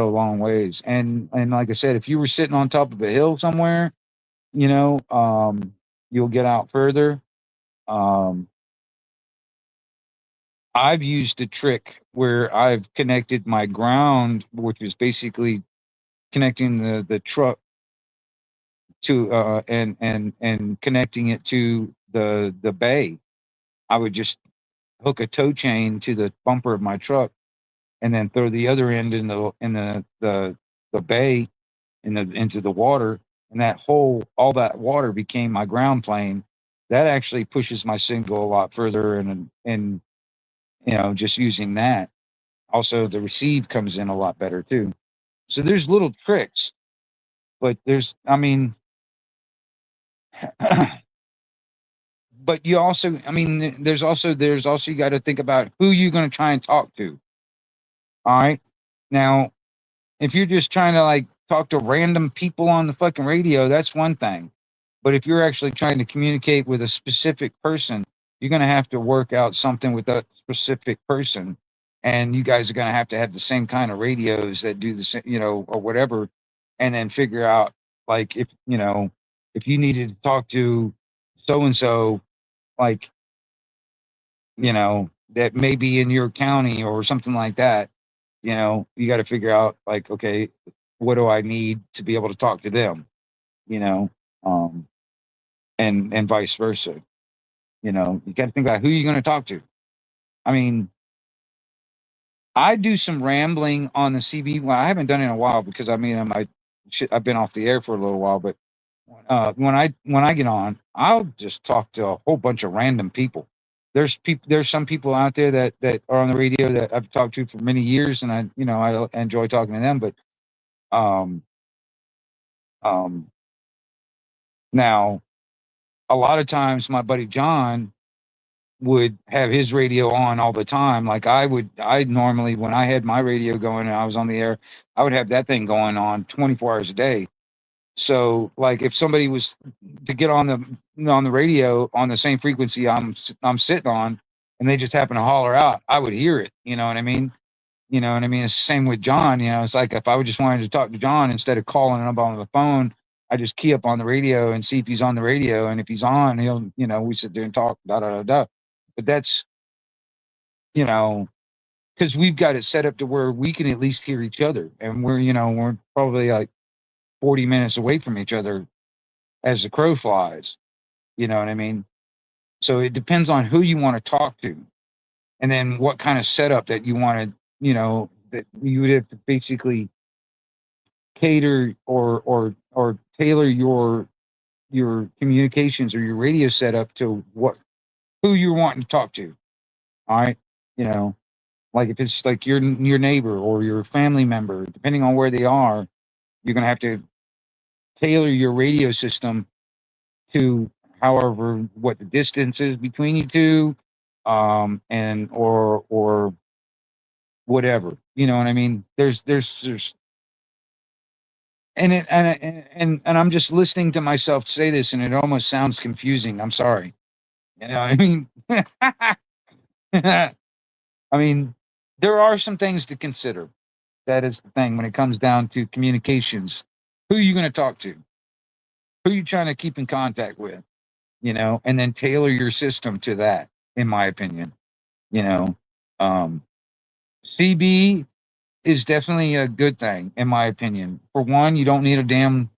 long ways. And like I said, if you were sitting on top of a hill somewhere, you'll get out further. Um, I've used a trick where I've connected my ground, which is basically connecting the truck to and connecting it to the bay. I would just hook a tow chain to the bumper of my truck and then throw the other end in the bay into the water, and all that water became my ground plane. That actually pushes my signal a lot further, and just using that. Also, the receive comes in a lot better too. So there's little tricks, but I mean, but you also, I mean, there's also you got to think about who you're going to try and talk to. All right, now if you're just trying to like talk to random people on the fucking radio, that's one thing. But if you're actually trying to communicate with a specific person, you're going to have to work out something with that specific person. And you guys are going to have the same kind of radios that do the same, or whatever. And then figure out, like, if you needed to talk to so and so, like, that may be in your county or something like that, you got to figure out, like, okay, what do I need to be able to talk to them, you know, um, and vice versa. You got to think about who you're going to talk to. I mean, I do some rambling on the CB. Well, I haven't done it in a while because I mean, I've been off the air for a little while, but when I get on, I'll just talk to a whole bunch of random people. There's some people out there that are on the radio that I've talked to for many years, and I enjoy talking to them. But um um now a lot of times my buddy John would have his radio on all the time. Like I normally, when I had my radio going and I was on the air, I would have that thing going on 24 hours a day. So like if somebody was to get on the radio on the same frequency I'm sitting on, and they just happen to holler out, I would hear it. You know what I mean? You know what I mean? It's the same with John. It's like if I would just wanted to talk to John instead of calling him up on the phone, I just key up on the radio and see if he's on the radio. And if he's on, we sit there and talk, da da da da. But that's, you know, because we've got it set up to where we can at least hear each other. And we're probably like 40 minutes away from each other as the crow flies. You know what I mean? So it depends on who you want to talk to, and then what kind of setup that you want to, that you would have to basically cater or tailor your communications or your radio setup to who you're wanting to talk to. All right, you know, like if it's like your neighbor or your family member, depending on where they are, you're gonna have to tailor your radio system to however what the distance is between you two, and or whatever. You know what I mean? There's and I'm just listening to myself say this, and it almost sounds confusing. I'm sorry. You know what I mean? I mean, there are some things to consider. That is the thing when it comes down to communications. Who are you going to talk to? Who are you trying to keep in contact with? And then tailor your system to that, in my opinion. You know, um, CB is definitely a good thing, in my opinion. For one, you don't need a damn,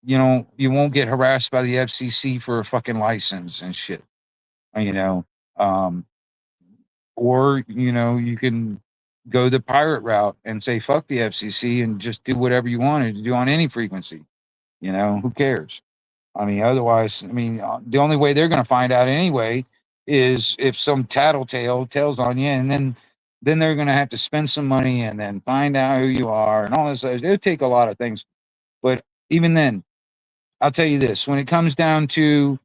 you won't get harassed by the FCC for a fucking license and shit. You know, um, or you can go the pirate route and say fuck the FCC and just do whatever you wanted to do on any frequency. Who cares? I mean, otherwise, the only way they're going to find out anyway is if some tattletale tells on you, and then they're going to have to spend some money and then find out who you are and all this. It'll take a lot of things, but even then, I'll tell you this: when it comes down to,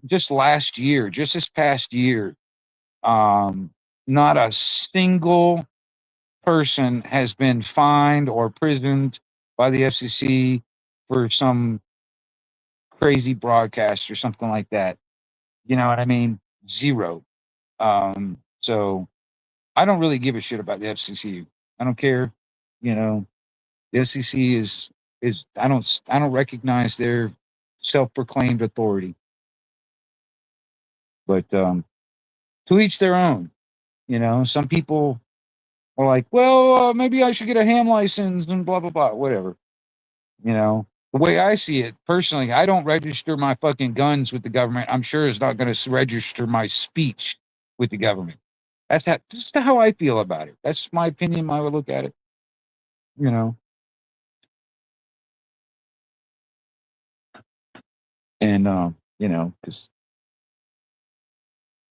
just last year, just this past year, um, not a single person has been fined or prisoned by the FCC for some crazy broadcast or something like that. You know what I mean? Zero. So I don't really give a shit about the FCC. I don't care. You know, the FCC is I don't recognize their self-proclaimed authority. But to each their own. Some people are like, well, maybe I should get a ham license and blah blah blah, whatever. The way I see it personally, I don't register my fucking guns with the government. I'm sure it's not going to register my speech with the government. This is how I feel about it. That's my opinion. I would look at it. You know, and because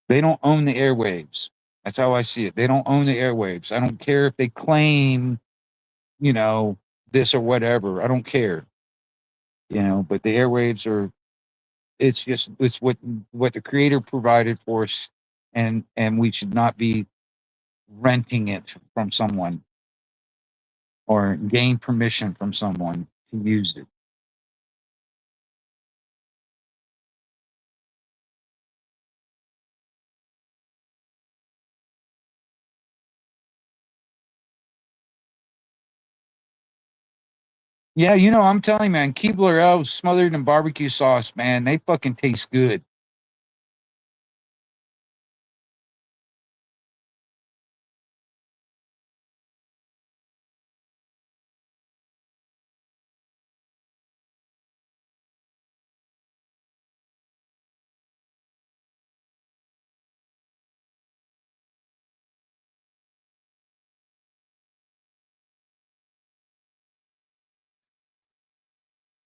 they don't own the airwaves. That's how I see it. They don't own the airwaves. I don't care if they claim, you know, this or whatever. I don't care. But the airwaves are. It's what the creator provided for us, and we should not be renting it from someone or gain permission from someone to use it. Yeah, I'm telling you, man, Keebler elves smothered in barbecue sauce, man, they fucking taste good.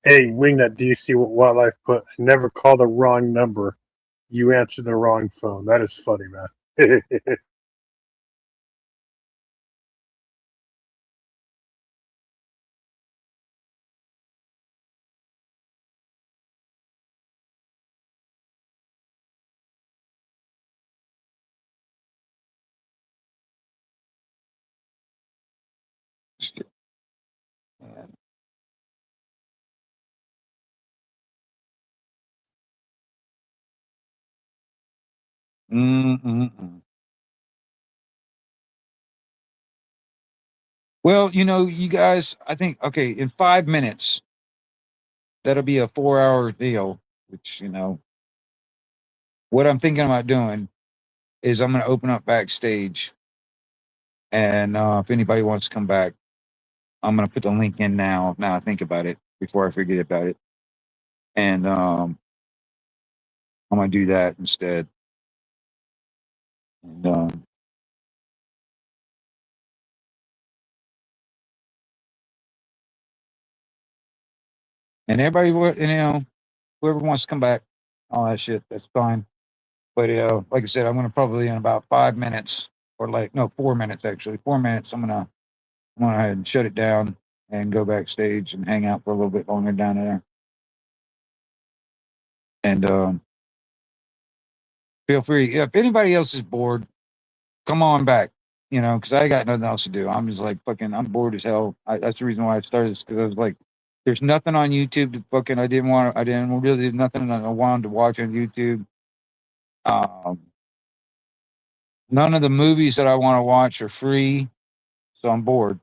Hey, Wingnut, do you see what Wildlife put? Never call the wrong number. You answered the wrong phone. That is funny, man. Man. Mm-mm-mm. Well, you guys, I think, okay, in 5 minutes, that'll be a 4-hour deal, which, what I'm thinking about doing is I'm going to open up backstage. And if anybody wants to come back, I'm going to put the link in now. Now I think about it before I forget about it. And I'm going to do that instead. And everybody, whoever wants to come back, all that shit, that's fine. But like I said, I'm going to probably in about 5 minutes, or like no 4 minutes actually, 4 minutes. I'm gonna go ahead and shut it down and go backstage and hang out for a little bit longer down there. And feel free, if anybody else is bored, come on back. Because I got nothing else to do. I'm just like fucking. I'm bored as hell. That's the reason why I started this, because I was like, there's nothing on YouTube to fucking. I didn't really nothing I wanted to watch on YouTube. Um, None of the movies that I want to watch are free, so I'm bored.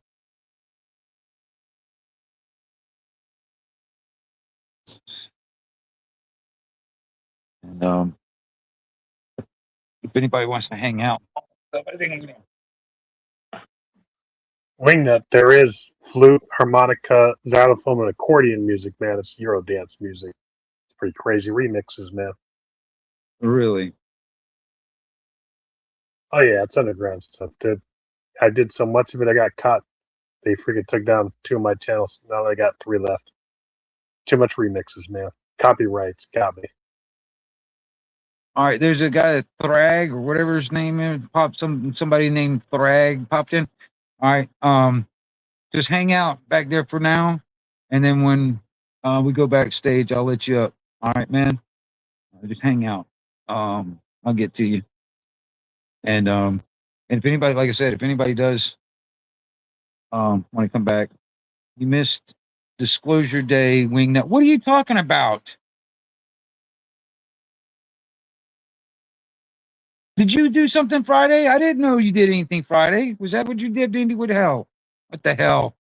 And if anybody wants to hang out, I think Wingnut, there is flute, harmonica, xylophone, and accordion music, man. It's Eurodance music. It's pretty crazy remixes, man. really. Oh yeah, it's underground stuff, dude. I did so much of it, I got caught. They freaking took down 2 of my channels. Now they got 3 left. Too much remixes, man. Copyrights got me. All right, there's a guy Thrag or whatever his name is. Somebody named Thrag popped in. All right, just hang out back there for now, and then when we go backstage, I'll let you up. All right, man. Just hang out. I'll get to you. And if anybody, like I said, if anybody does want to come back, you missed Disclosure Day, Wingnut. What are you talking about? Did you do something Friday? I didn't know you did anything Friday. Was that what you did, Indy? What the hell? What the hell?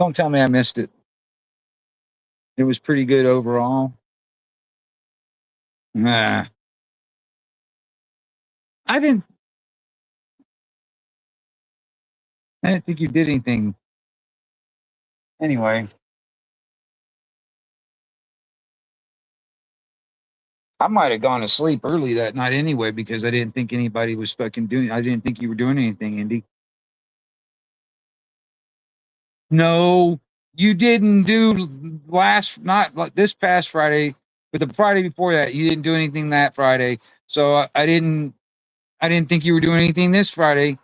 Don't tell me I missed it. It was pretty good overall. Nah. I didn't think you did anything. Anyway. I might have gone to sleep early that night anyway because I didn't think anybody was fucking doing. I didn't think you were doing anything, Indy. No, you didn't do not like this past Friday, but the Friday before that, you didn't do anything that Friday. So I didn't think you were doing anything this Friday.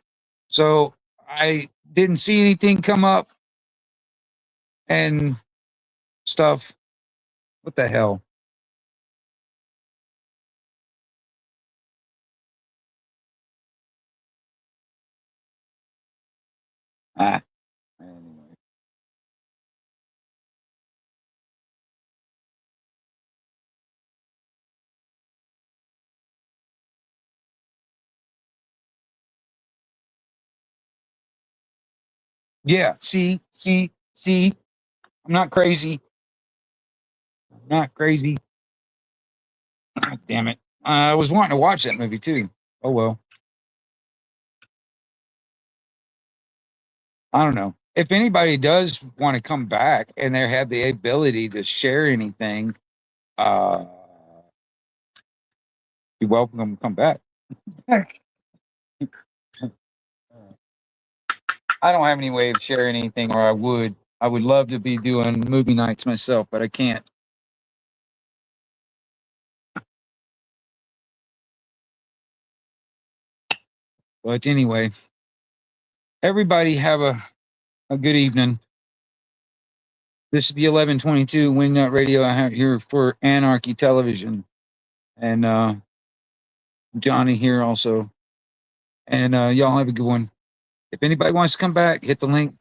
So I didn't see anything come up and stuff. What the hell? Ah. Anyway. Yeah. See. I'm not crazy. I'm not crazy. God damn it. I was wanting to watch that movie too. Oh well. I don't know. If anybody does want to come back and they have the ability to share anything, uh you're welcome to come back. I don't have any way of sharing anything, or I would. I would love to be doing movie nights myself, but I can't. But anyway, everybody have a good evening. This is the 1122 Wingnut Radio. I have here for Anarchy Television. And Johnny here also. And y'all have a good one. If anybody wants to come back, hit the link